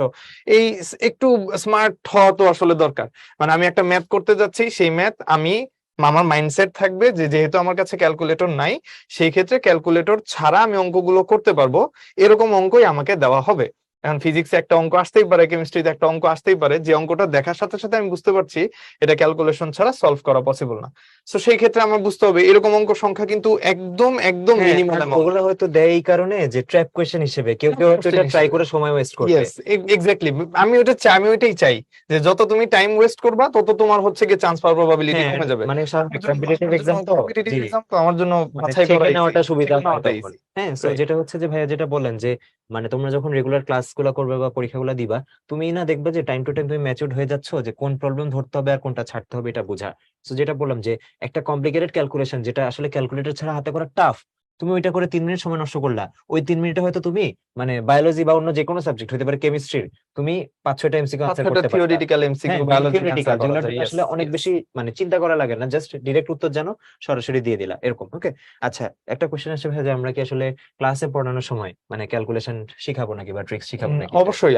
এই একটু স্মার্ট হওয়া তো আসলে দরকার। মানে আমি একটা ম্যাথ করতে যাচ্ছি, সেই ম্যাথ আমি আমার মাইন্ডসেট থাকবে যে যেহেতু আমার কাছে ক্যালকুলেটর নাই, সেই ক্ষেত্রে ক্যালকুলেটর ছাড়া আমি অঙ্কগুলো করতে পারবো, এরকম অঙ্কই আমাকে দেওয়া হবে। এখন ফিজিক্সে একটা অঙ্ক আসতেই পারে, কেমিস্ট্রিতে একটা অঙ্ক আসতেই পারে, যে অঙ্কটা দেখার সাথে সাথে আমি বুঝতে পারছি এটা ক্যালকুলেশন ছাড়া সলভ করা পসিবল না। তো সেই ক্ষেত্রে আমার বুঝতে হবে এরকম অঙ্ক সংখ্যা কিন্তু একদম একদম হ্যাঁ, মিনিমাল আর অ্যামাউন্ট। ওগুলো হয়তো দেয় এই কারণে যে ট্র্যাপ কোয়েশ্চেন হিসেবে কেউ কেউ হয়তো এটা ট্রাই করে সময় ওয়েস্ট করবে। Yes, exactly. আমি ওটা চাই, আমি ওইটাই চাই যে যত তুমি টাইম ওয়েস্ট করবা তত তোমার হচ্ছে কি চান্স পাওয়ার প্রবাবিলিটি হ্যাঁ, কমে যাবে। মানে আমার স্বাভাবিক জন্য কম্পিটিটিভ আমার জন্য এক্সাম তো, কম্পিটিটিভ জি, এক্সাম তো আমার জন্য মানে বাছাই করা ছেঁকে ইজি, নেওয়াটা সুবিধা ছেঁকে হয় নেওয়াটা তখন। ইজি। হ্যাঁ, সো রাইট। যেটা হচ্ছে যে ভাইয়া যেটা বললেন যে মানে তোমরা যখন রেগুলার ক্লাসগুলো করবে বা পরীক্ষাগুলো দিবা, তুমি না দেখবে যে টাইম টু টাইম তুমি ম্যাচিউরড হয়ে যাচ্ছ যে কোন প্রবলেম ধরতে হবে আর কোনটা ছাড়তে হবে এটা বোঝা। সো যেটা বললাম যে একটা কমপ্লিকেটেড ক্যালকুলেশন যেটা আসলে ক্যালকুলেটর ছাড়া হাতে করা টাফ, তুমি ওইটা করে 3 মিনিট সময় নষ্ট করলা। ওই 3 মিনিটে হয়তো তুমি মানে বায়োলজি বা অন্য যে কোনো সাবজেক্ট হতে পারে কেমিস্ট্রির, তুমি 5-6টা এমসিকিউ পাঁচ আনসার ছয়টা করতে পারতা। থিওরিটিক্যাল হ্যাঁ, MCQ main biology answer theoretical করা যেগুলোর যায়। জন্য ইয়েস আসলে অনেক ইয়েস। বেশি মানে চিন্তা করা লাগে না, জাস্ট ডিরেক্ট উত্তর জানো, সরাসরি দিয়ে দিলা এরকম। ওকে, আচ্ছা, একটা কোশ্চেন আসছে ভাই যে আমরা কি আসলে ক্লাসে পড়ানোর সময় মানে ক্যালকুলেশন শিখাবো নাকি বা ট্রিক্স শিখাবো নাকি এটা? অবশ্যই,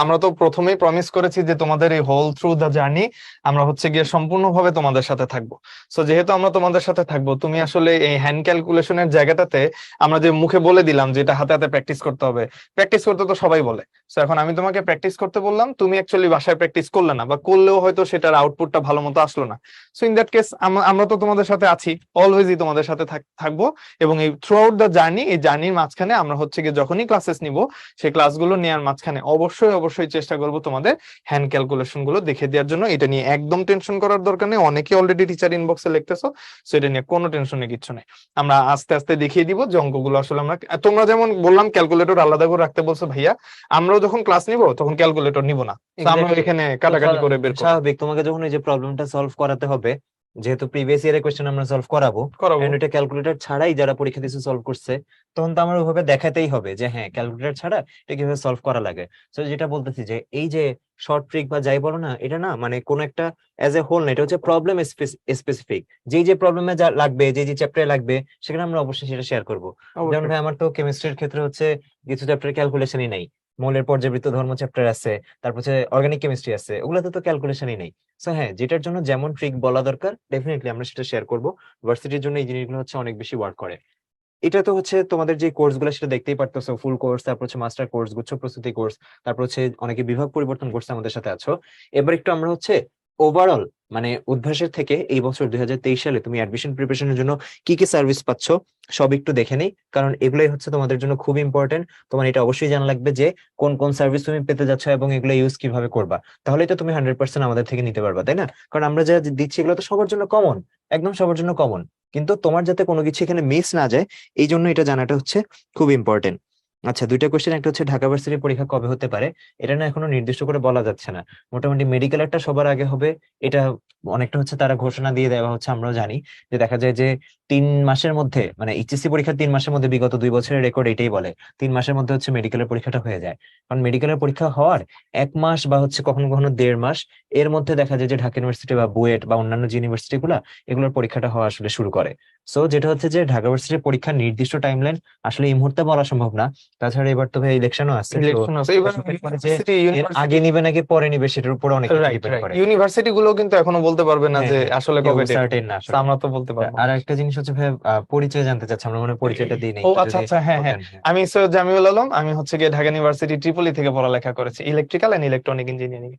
আমরা তো প্রথমেই প্রমিস করেছি যে তোমাদের এই হোল থ্রু দা জার্নি আমরা হচ্ছে গিয়ে সম্পূর্ণভাবে তোমাদের সাথে থাকবো। সো যেহেতু আমরা তোমাদের সাথে থাকবো, তুমি আসলে এই হ্যান্ড ক্যালকুলেশনের জায়গাটাতে আমরা যে মুখে বলে দিলাম যে এটা হাতে হাতে প্র্যাকটিস করতে হবে, প্র্যাকটিস করতে তো সবাই বলে। সো এখন আমি তোমাকে প্র্যাকটিস করতে বললাম, তুমি অ্যাকচুয়ালি বাসায় প্র্যাকটিস করলে না, বা করলেও হয়তো সেটার আউটপুটটা ভালো মতো আসলো না। সো ইন দ্যাট কেস আমরা তো তোমাদের সাথে আছি, অলওয়েজই তোমাদের সাথে থাকবো। এবং এই থ্রু আউট দ্য জার্নি, এই জার্নির মাঝখানে আমরা হচ্ছে গিয়ে যখনই ক্লাসেস নিব, সেই ক্লাসগুলো নেওয়ার মাঝখানে অবশ্যই অবশ্যই চেষ্টা করব তোমাদের হ্যান্ড ক্যালকুলেশন গুলো দেখে দেওয়ার জন্য। এটা নিয়ে একদম টেনশন করার দরকার নেই, অনেকে অলরেডি টিচার ইনবক্সে লিখতেছো, সো এটা নিয়ে কোনো টেনশনের কিছু নেই। আমরা আস্তে আস্তে দেখিয়ে দিব যে অঙ্কগুলো আসলে আমরা, তোমরা যেমন বললাম ক্যালকুলেটর আলাদা করে রাখতে বলছো ভাইয়া, আমরাও যখন ক্লাস নিব তখন ক্যালকুলেটর নিব না। তো আমরা এক্স্যাক্টলি। এখানে তো কাটাকাটি করে বের করবো। স্বাভাবিক তোমাকে যখন এই যে প্রবলেমটা সলভ করাতে হবে, যেহেতু প্রিভিয়াস ইয়ারের কোশ্চেন আমরা সলভ করাবো, করাবো। এন্ড এটা ক্যালকুলেটর ছাড়াই যারা পরীক্ষা দিয়েছে সলভ করছে, তখন তো আমার ওইভাবে দেখাতেই হবে যে হ্যাঁ ক্যালকুলেটর ছাড়া এটা কিভাবে সলভ করা লাগে। তো যেটা বলতেছি যে এই যে শর্ট ট্রিক বা যাই বলো না, এটা না মানে কোন একটা অ্যাজ এ হোল না, এটা হচ্ছে প্রবলেম স্পেসিফিক। যেই যে প্রবলেমে যা লাগবে, যে যে চ্যাপ্টারে লাগবে, সেখানে আমরা অবশ্যই সেটা শেয়ার করবো। যেমন অবশ্যই। ভাই আমার তো কেমিস্ট্রির ক্ষেত্রে হচ্ছে কিছু চ্যাপ্টার ক্যালকুলেশনই নাই, মৌলের পর্যাবৃত্ত ধর্ম চ্যাপ্টার আছে, তারপর হচ্ছে অর্গানিক কেমিস্ট্রি আছে, ওগুলোতে তো ক্যালকুলেশনই নেই। সো হ্যাঁ, যেটার জন্য যেমন ট্রিক বলা দরকার ডেফিনেটলি আমরা সেটা শেয়ার করব। ভার্সিটির জন্য এই জিনিসগুলো হচ্ছে অনেক বেশি ওয়ার্ক করে। এটা তো হচ্ছে তোমাদের যে কোর্স গুলো সেটা দেখতেই পারতেছো, ফুল কোর্স, তারপর হচ্ছে মাস্টার কোর্স, গুচ্ছ প্রস্তুতি কোর্স, তারপর হচ্ছে অনেকে বিভাগ পরিবর্তন করছে আমাদের সাথে আছো। এবার একটু আমরা হচ্ছে ওভারঅল মানে উদ্ভাসের থেকে এই বছর 2023 সালে তুমি অ্যাডমিশন প্রিপারেশনের জন্য কি কি সার্ভিস পাচ্ছ সব একটু দেখে নেই, কারণ এগুলাই হচ্ছে তোমাদের জন্য খুব ইম্পর্টেন্ট। তোমার এটা অবশ্যই জানা লাগবে যে কোন কোন সার্ভিস তুমি পেতে যাচ্ছ এবং এগুলো ইউজ কিভাবে করবা, তাহলেই তো তুমি 100% আমাদের থেকে নিতে পারবা, তাই না? কারণ আমরা যা দিচ্ছি এগুলো তো সবার জন্য কমন, একদম সবার জন্য কমন, কিন্তু তোমার যাতে কোনো কিছু এখানে মিস না যায় এই জন্য এটা জানাটা হচ্ছে খুব ইম্পর্টেন্ট। আচ্ছা, দুইটা কোশ্চেন, একটা হচ্ছে ঢাকা ভার্সিটির পরীক্ষা কবে হতে পারে, এটা না এখনো নির্দিষ্ট করে বলা যাচ্ছে না। মোটামুটি মেডিকেল একটা সবার আগে হবে, এটা অনেকটা হচ্ছে তারা ঘোষণা দিয়ে দেওয়া হচ্ছে, আমরাও জানি যে দেখা যায় যে 3 মাসের মধ্যে, মানে এইচএসসি পরীক্ষার 3 মাসের মধ্যে, বিগত 2 বছরের রেকর্ড এটাই বলে 3 মাসের মধ্যে হচ্ছে মেডিকেলের পরীক্ষাটা হয়ে যায়। কারণ মেডিকেলের পরীক্ষা হওয়ার 1 মাস বা হচ্ছে কখনো কখনো 1.5 মাস এর মধ্যে দেখা যায় যে ঢাকা ইউনিভার্সিটি বা বুয়েট বা অন্যান্য যে ইউনিভার্সিটি গুলা এগুলোর পরীক্ষাটা হওয়া আসলে শুরু করে। সো যেটা হচ্ছে যে ঢাকা ইউনিভার্সিটির পরীক্ষার নির্দিষ্ট টাইমলাইন আসলে এই মুহূর্তে বলা সম্ভব না। তাছাড়া এবার তো ভাই ইলেকশনও আছে, তো ইলেকশন আছে এবার যে ইউনিভার্সিটি এর আগে নিবে নাকি পরে নিবে সেটার উপর অনেক কিছু রাইট ডিপেন্ড রাইট করে। ইউনিভার্সিটি গুলো কিন্তু এখনো বলতে পারবে না হ্যাঁ যে হ্যাঁ, আসলে কেউ কবে ডেট। সার্টেন না আসলে। আমরা তো বলতে পারবো না। আর একটা জিনিস হচ্ছে ভাই, পরিচয় জানতে চাচ্ছি, আমরা মানে পরিচয়টা দিই নাই, ও একটু আচ্ছা যদি আচ্ছা, হ্যাঁ হ্যাঁ, বলতেন। হ্যাঁ। আমি সৈয়দ জামিউল আলম, আমি হচ্ছে গিয়ে ঢাকা ইউনিভার্সিটি ট্রিপলি থেকে পড়ালেখা করেছি ইলেকট্রিক্যাল এন্ড ইলেকট্রনিক ইঞ্জিনিয়ারিং।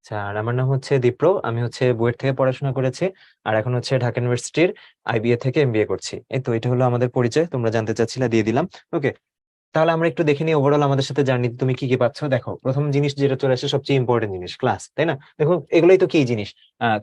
আচ্ছা, আর আমার নাম হচ্ছে দীপ্র, আমি হচ্ছে বুয়েট থেকে পড়াশোনা করেছি, আর এখন হচ্ছে ঢাকা ইউনিভার্সিটির আইবিএ থেকে এমবিএ করছি। এই তো এটা হলো আমাদের পরিচয়, তোমরা জানতে চাচ্ছিলে, দিয়ে দিলাম। ওকে, তাহলে আমরা একটু দেখে নিই ওভারঅল আমাদের সাথে জার্নি তুমি কি কি পাচ্ছ। দেখো, প্রথম জিনিস যেটা চলে আসে, সবচেয়ে ইম্পর্টেন্ট জিনিস, ক্লাস, তাই না? দেখো এগুলোই তো কি জিনিস,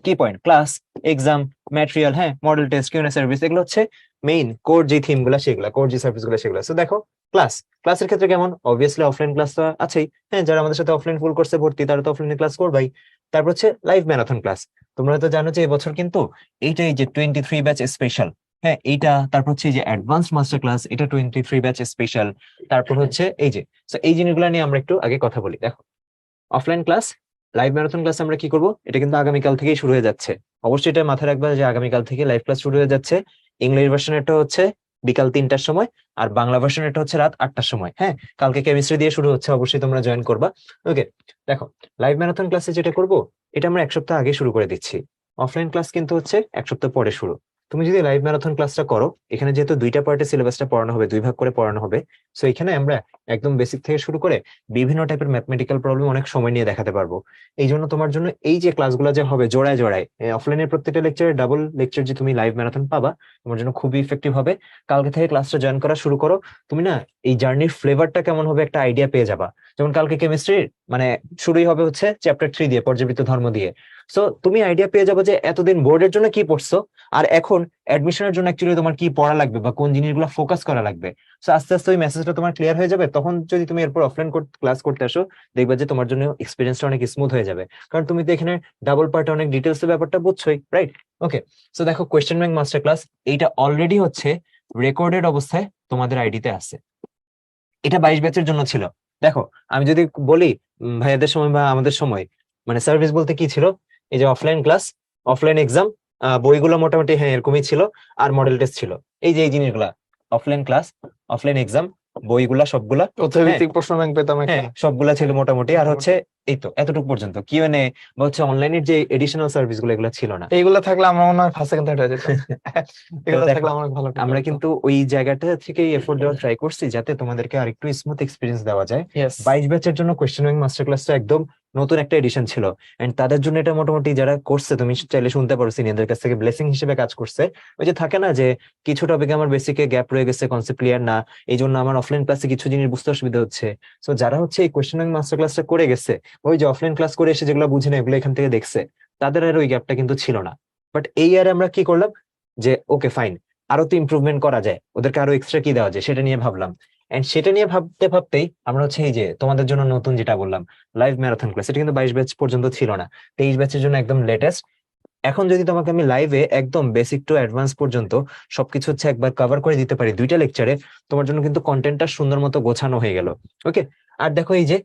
কি পয়েন্ট, ক্লাস, এক্সাম, ম্যাটেরিয়াল, হ্যাঁ, মডেল টেস্ট, কিউএনএ সার্ভিস, এগুলো হচ্ছে মেইন কোর যে থিম গুলা সেগুলা, কোর যে সার্ভিস গুলা সেগুলো। তো দেখো ক্লাস, ক্লাসের ক্ষেত্রে কেমন, অবভিয়াসলি অফলাইন ক্লাস তো আছেই, হ্যাঁ, যারা আমাদের সাথে অফলাইন ফুল কোর্সে ভর্তি তারা তো অফলাইনে ক্লাস করবাই। তারপর হচ্ছে লাইভ ম্যারাথন ক্লাস। তোমরা তো জানো যে এবছর কিন্তু এইটাই যে 23 ব্যাচ স্পেশাল, হ্যাঁ এইটা, তারপর হচ্ছে এই যে অ্যাডভান্স মাস্টার ক্লাস, এটা 23 ব্যাচ স্পেশাল। তারপর হচ্ছে এই যে, তো এই জিনিসগুলো নিয়ে আমরা একটু আগে কথা বলি। দেখো, offline class, live marathon class আমরা কি করব, এটা কিন্তু আগামীকাল থেকেই শুরু হয়ে যাচ্ছে। অবশ্যই এটা মাথায় রাখবা যে আগামীকাল থেকে লাইভ ক্লাস শুরু হয়ে যাচ্ছে। ইংলিশ ভার্সনেরটা হচ্ছে বিকাল 3টার সময়, আর বাংলা ভার্সনেরটা হচ্ছে রাত 8টার সময়। হ্যাঁ, কালকে কেমিস্ট্রি দিয়ে শুরু হচ্ছে, অবশ্যই তোমরা জয়েন করবা। ওকে, দেখো, লাইভ ম্যারাথন ক্লাসে যেটা করব, এটা আমরা 1 সপ্তাহ আগে শুরু করে দিচ্ছি। অফলাইন ক্লাস কিন্তু হচ্ছে 1 সপ্তাহ পরে শুরু। তুমি যদি লাইভ ম্যারাথন ক্লাসটা করো, এখানে যেহেতু 2টা পার্টে সিলেবাসটা পড়ানো হবে, 2 ভাগ করে পড়ানো হবে, সো এখানে আমরা একদম বেসিক থেকে শুরু করে বিভিন্ন টাইপের ম্যাথমেটিক্যাল প্রবলেম অনেক সময় নিয়ে দেখাতে পারবো। এই জন্য তোমার জন্য এই যে ক্লাসগুলো যে হবে জোড়ায় জোড়ায়, অফলাইনের প্রত্যেকটা লেকচারে ডাবল লেকচার যে তুমি লাইভ ম্যারাথন পাবা, তোমার জন্য খুবই ইফেক্টিভ হবে। কালকে থেকে ক্লাসটা জয়েন করা শুরু করো, তুমি না এই জার্নির ফ্লেভারটা কেমন হবে একটা আইডিয়া পেয়ে যাবা। যেমন কালকে কেমিস্ট্রির মানে শুরুই হবে হচ্ছে চ্যাপ্টার 3 দিয়ে, পর্যাবৃত্ত ধর্ম দিয়ে। সো তুমি আইডিয়া পেয়ে যাবে যে এতদিন বোর্ডের জন্য কি পড়ছো, আর এখন অ্যাডমিশনের জন্য অ্যাকচুয়ালি তোমার কি পড়া লাগবে বা কোন জিনিসগুলো ফোকাস করা লাগবে। সো আস্তে আস্তে ওই মেসেজটা তোমার ক্লিয়ার হয়ে যাবে, তখন যদি তুমি এরপর অফলাইন ক্লাস করতে আসো, দেখবে যে তোমার জন্য এক্সপিরিয়েন্সটা অনেক স্মুথ হয়ে যাবে, কারণ তুমি তো এখানে ডাবল পার্টে অনেক ডিটেলস এর ব্যাপারটা বুঝছোই, রাইট? ওকে, সো দেখো, কোয়েশ্চেন ব্যাংক মাস্টার ক্লাস এইটা অলরেডি হচ্ছে রেকর্ডেড অবস্থায় তোমাদের আইডিতে আছে। এটা 22 ব্যাচের জন্য ছিল। দেখো, আমি যদি বলি ভাইয়াদের সময় বা আমাদের সময়, মানে সার্ভিস বলতে কি ছিল, এই যে অফলাইন ক্লাস, অফলাইন এক্সাম, বইগুলো মোটামুটি হ্যাঁ এরকমই ছিল, আর মডেল টেস্ট ছিল। এই যে এই জিনিসগুলা, অফলাইন ক্লাস, অফলাইন এক্সাম, বইগুলা সবগুলা, হ্যাঁ তথ্যভিত্তিক প্রশ্ন ব্যাংক পেতাম একটা। হ্যাঁ সবগুলা ছিল মোটামুটি। আর হচ্ছে এই তো এতটুকু পর্যন্ত কিউএনএ বা হচ্ছে অনলাইনের যে এডিশনাল সার্ভিস গুলো এগুলো ছিল না। এইগুলা থাকলে আমার মনে হয় ফার্স্ট সেকেন্ড থার্ড হয়ে যেত। তো এগুলো দেখো, থাকলে আমার ভালো আমরা হতো। কিন্তু ওই জায়গাটা থেকে এফোর্ট দেওয়ার ট্রাই করছি যাতে তোমাদেরকে আরেকটু স্মুথ এক্সপিরিয়েন্স দেওয়া যায়। ইয়েস। 22 ব্যাচের জন্য কোয়েশ্চেন ব্যাংক মাস্টার ক্লাসটা একদম নতুন একটা এডিশন ছিল, এন্ড তাদের জন্য এটা মোটামুটি যারা করছে তুমি চাইলে শুনতে পারো, সিনিয়রদের কাছ থেকে ব্লেসিং হিসেবে কাজ করছে। ওই যে থাকে না যে কিছু টপিকে আমার বেসিকে গ্যাপ রয়ে গেছে, কনসেপ্ট ক্লিয়ার না, এই জন্য আমার অফলাইন ক্লাসে কিছু জিনিস বুঝতে অসুবিধা হচ্ছে। সো যারা হচ্ছে এই কোয়েশ্চেন ব্যাংক মাস্টার ক্লাসটা করে গেছে, ওই যে অফলাইন ক্লাস করে এসে যেগুলো বুঝে না এগুলো এখান থেকে দেখছে, তাদের আর ওই গ্যাপটা কিন্তু ছিল না। বাট এই ইয়ারে আমরা কি করলাম, যে ওকে ফাইন, আরো তো ইমপ্রুভমেন্ট করা যায়, ওদেরকে আরো এক্সট্রা কি দেওয়া যায় সেটা নিয়ে ভাবলাম। এন্ড সেটা নিয়ে ভাবতে ভাবতেই আমরা হচ্ছে এই যে তোমাদের জন্য নতুন যেটা বললাম লাইভ ম্যারাথন ক্লাস, এটা কিন্তু 22 ব্যাচ পর্যন্ত ছিল না, 23 ব্যাচের জন্য একদম লেটেস্ট। এখন যদি তোমাকে আমি লাইভে একদম বেসিক টু অ্যাডভান্স পর্যন্ত সবকিছু হচ্ছে একবার কভার করে দিতে পারি 2টা লেকচারে, তোমার জন্য কিন্তু কন্টেন্টটা সুন্দর মতো গোছানো হয়ে গেল। ওকে, আর দেখো এই যে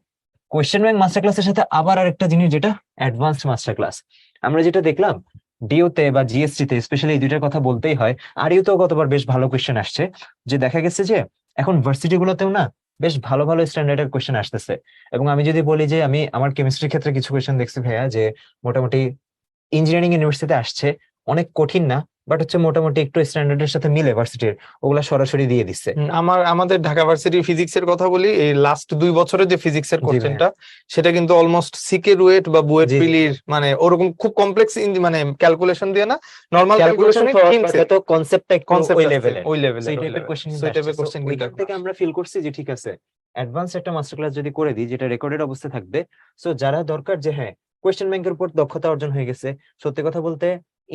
কোয়েশ্চেন ব্যাংক মাস্টার ক্লাসের সাথে আবার আরেকটা জিনিস যেটা অ্যাডভান্সড মাস্টার ক্লাস, আমরা যেটা দেখলাম ডিওতে বা জিএসটি তে, স্পেশালি এই দুইটার কথা বলতেই হয়। আর ইউতেও গতবার বেশ ভালো কোয়েশ্চেন আসছে, যে দেখা গেছে যে এখন ভার্সিটি গুলোতেও না বেশ ভালো ভালো স্ট্যান্ডার্ডের কোয়েশ্চেন আসতেছে। এবং আমি যদি বলি যে আমি আমার কেমিস্ট্রির ক্ষেত্রে কিছু কোয়েশ্চেন দেখছি ভাইয়া, যে মোটামুটি ইঞ্জিনিয়ারিং ইউনিভার্সিটিতে আসছে, অনেক কঠিন না, বাট হচ্ছে মোটামুটি একটু স্ট্যান্ডার্ডের সাথে মিলে ভার্সিটির, ওগুলা সরাসরি দিয়ে দিচ্ছে। আমাদের ঢাকা ভার্সিটি ফিজিক্সের কথা বলি, এই লাস্ট 2 বছরে যে ফিজিক্সের জি ভাইয়া, কোশ্চেনটা, সেটা কিন্তু অলমোস্ট সিকে রুয়েট বা বুয়েট জি জি, প্রিলির মানে ওরকম খুব কমপ্লেক্স মানে ক্যালকুলেশন দিয়ে না, নর্মাল ক্যালকুলেশন ক্যালকুলেশনে সহজ বাট থিমসে হয়তো কনসেপ্টটা একটু কনসেপ্ট ওই আসছে লেভেলের। ওই সো লেভেলের এই ওই টাইপের লেভেল, কোশ্চেন সো কিন্তু এই আসছে। টাইপের সো কোশ্চেন কিন্তু ওইখান এখন থেকে আমরা ফিল করছি যে ঠিক আছে, অ্যাডভান্স একটা মাস্টার ক্লাস যদি করে দিই যেটা রেকর্ডেড অবস্থা থাকবে, সো যারা দরকার যে হ্যাঁ কোয়েশ্চেন ব্যাংকের উপর দক্ষতা অর্জন হয়ে গেছে। সত্যি কথা বলতে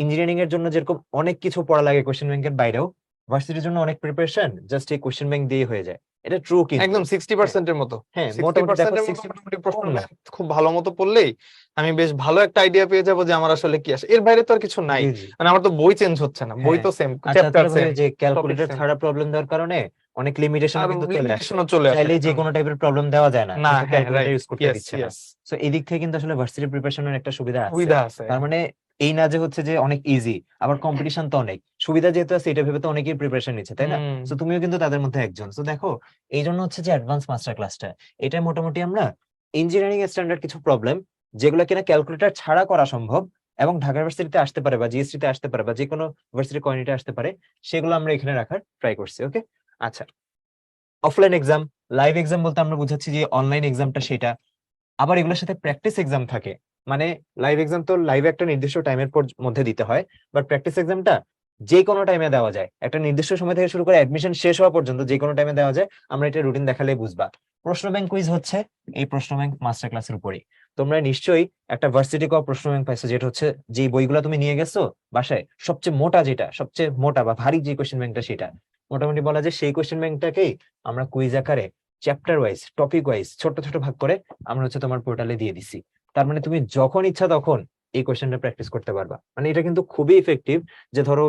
ইঞ্জিনিয়ারিং এর জন্য যেরকম অনেক কিছু পড়া লাগে কোয়েশ্চেন ব্যাংকের বাইরেও, ভার্সিটির জন্য অনেক প্রিপারেশন জাস্ট এই কোয়েশ্চেন ব্যাংক দিয়ে হয়ে যায়। এটা ট্রু কিন্তু। একদম 60% মতো, হ্যাঁ 60% মোটামুটি দেখো মতো 60 মোটামুটি প্রশ্ন কম না। খুব ভালো মতো পড়লেই আমি বেশ ভালো একটা আইডিয়া পেয়ে যাবো যে আমার আসলে কি আসে, এর বাইরে তো আর কিছু নাই। জি জি, মানে আমার তো বই চেঞ্জ হচ্ছে না, বই হ্যাঁ। তো সেম, আর চ্যাপ্টার তাছাড়া ভাই সেম, ওই যে টপিক ক্যালকুলেটর সেম, ছাড়া প্রবলেম দেওয়ার কারণে অনেক লিমিটেশনও আর কিন্তু চলে আসে। লিমিটেশনও চলে আসে। চাইলেই যে কোনো টাইপের প্রবলেম দেওয়া যায় না, না, কিন্তু হ্যাঁ, ক্যালকুলেটর রাইট, ইউজ করতে ইয়েস দিচ্ছে না। ইয়েস, সো এই দিক থেকে কিন্তু আসলে ভার্সিটি প্রিপারেশনের একটা সুবিধা আছে। সুবিধা আছে। তার মানে এই না যে হচ্ছে যে অনেক ইজি, আবার কম্পিটিশন তো অনেক, সুবিধা যেহেতু আছে এটা ভেবে তো অনেকেই প্রিপারেশন নিচ্ছে, তাই না? হুম, সো তুমিও কিন্তু তাদের মধ্যে একজন। সো দেখো, এই জন্য হচ্ছে যে অ্যাডভান্স মাস্টার ক্লাসটা, এটা মোটামুটি আমরা ইঞ্জিনিয়ারিং স্ট্যান্ডার্ড কিছু প্রবলেম যেগুলো কিনা ক্যালকুলেটর ছাড়া করা সম্ভব এবং ঢাকা ভার্সিটিতে আসতে পারে বা জিএসটি তে আসতে পারে বা যে কোনো ভার্সিটি কমিউনিটি আসতে পারে, সেগুলো আমরা এখানে রাখার ট্রাই করছি। ওকে, আচ্ছা। অফলাইন এক্সাম, লাইভ এক্সাম বলতে আমরা বুঝাচ্ছি যে অনলাইন এক্সামটা সেটা। আবার এগুলোর সাথে প্র্যাকটিস এক্সাম থাকে। মানে লাইভ এক্সাম তো লাইভে একটা নির্দিষ্ট টাইমের মধ্যে দিতে হয়, বাট প্র্যাকটিস এক্সামটা যে কোনো টাইমে দেওয়া যায়, একটা নির্দিষ্ট সময় থেকে শুরু করে অ্যাডমিশন শেষ হওয়া পর্যন্ত যে কোনো টাইমে দেওয়া যায়। আমরা এটা রুটিন দেখালেই বুঝবা। প্রশ্ন ব্যাংক কুইজ হচ্ছে এই প্রশ্ন ব্যাংক মাস্টার ক্লাসের উপরই। তোমরা নিশ্চয়ই একটা ভার্সিটি ক প্রশ্ন ব্যাংক পাইছো, যেটা হচ্ছে যে বইগুলো তুমি নিয়ে গেছো বাসায়, সবচেয়ে মোটা যেটা, সবচেয়ে মোটা বা ভারী যে কোয়েশ্চেন ব্যাংকটা, সেটা মোটামুটি বলা যায় সেই কোয়েশ্চেন ব্যাংকটাকেই আমরা কুইজ আকারে চ্যাপ্টার ওয়াইজ, টপিক ওয়াইজ ছোট ছোট ভাগ করে আমরা হচ্ছে তোমার পোর্টালে দিয়ে দিছি। তার মানে তুমি যখন ইচ্ছা তখন এই কোয়েশ্চেনটা প্র্যাকটিস করতে পারবা। মানে এটা কিন্তু খুবই ইফেক্টিভ। যে ধরো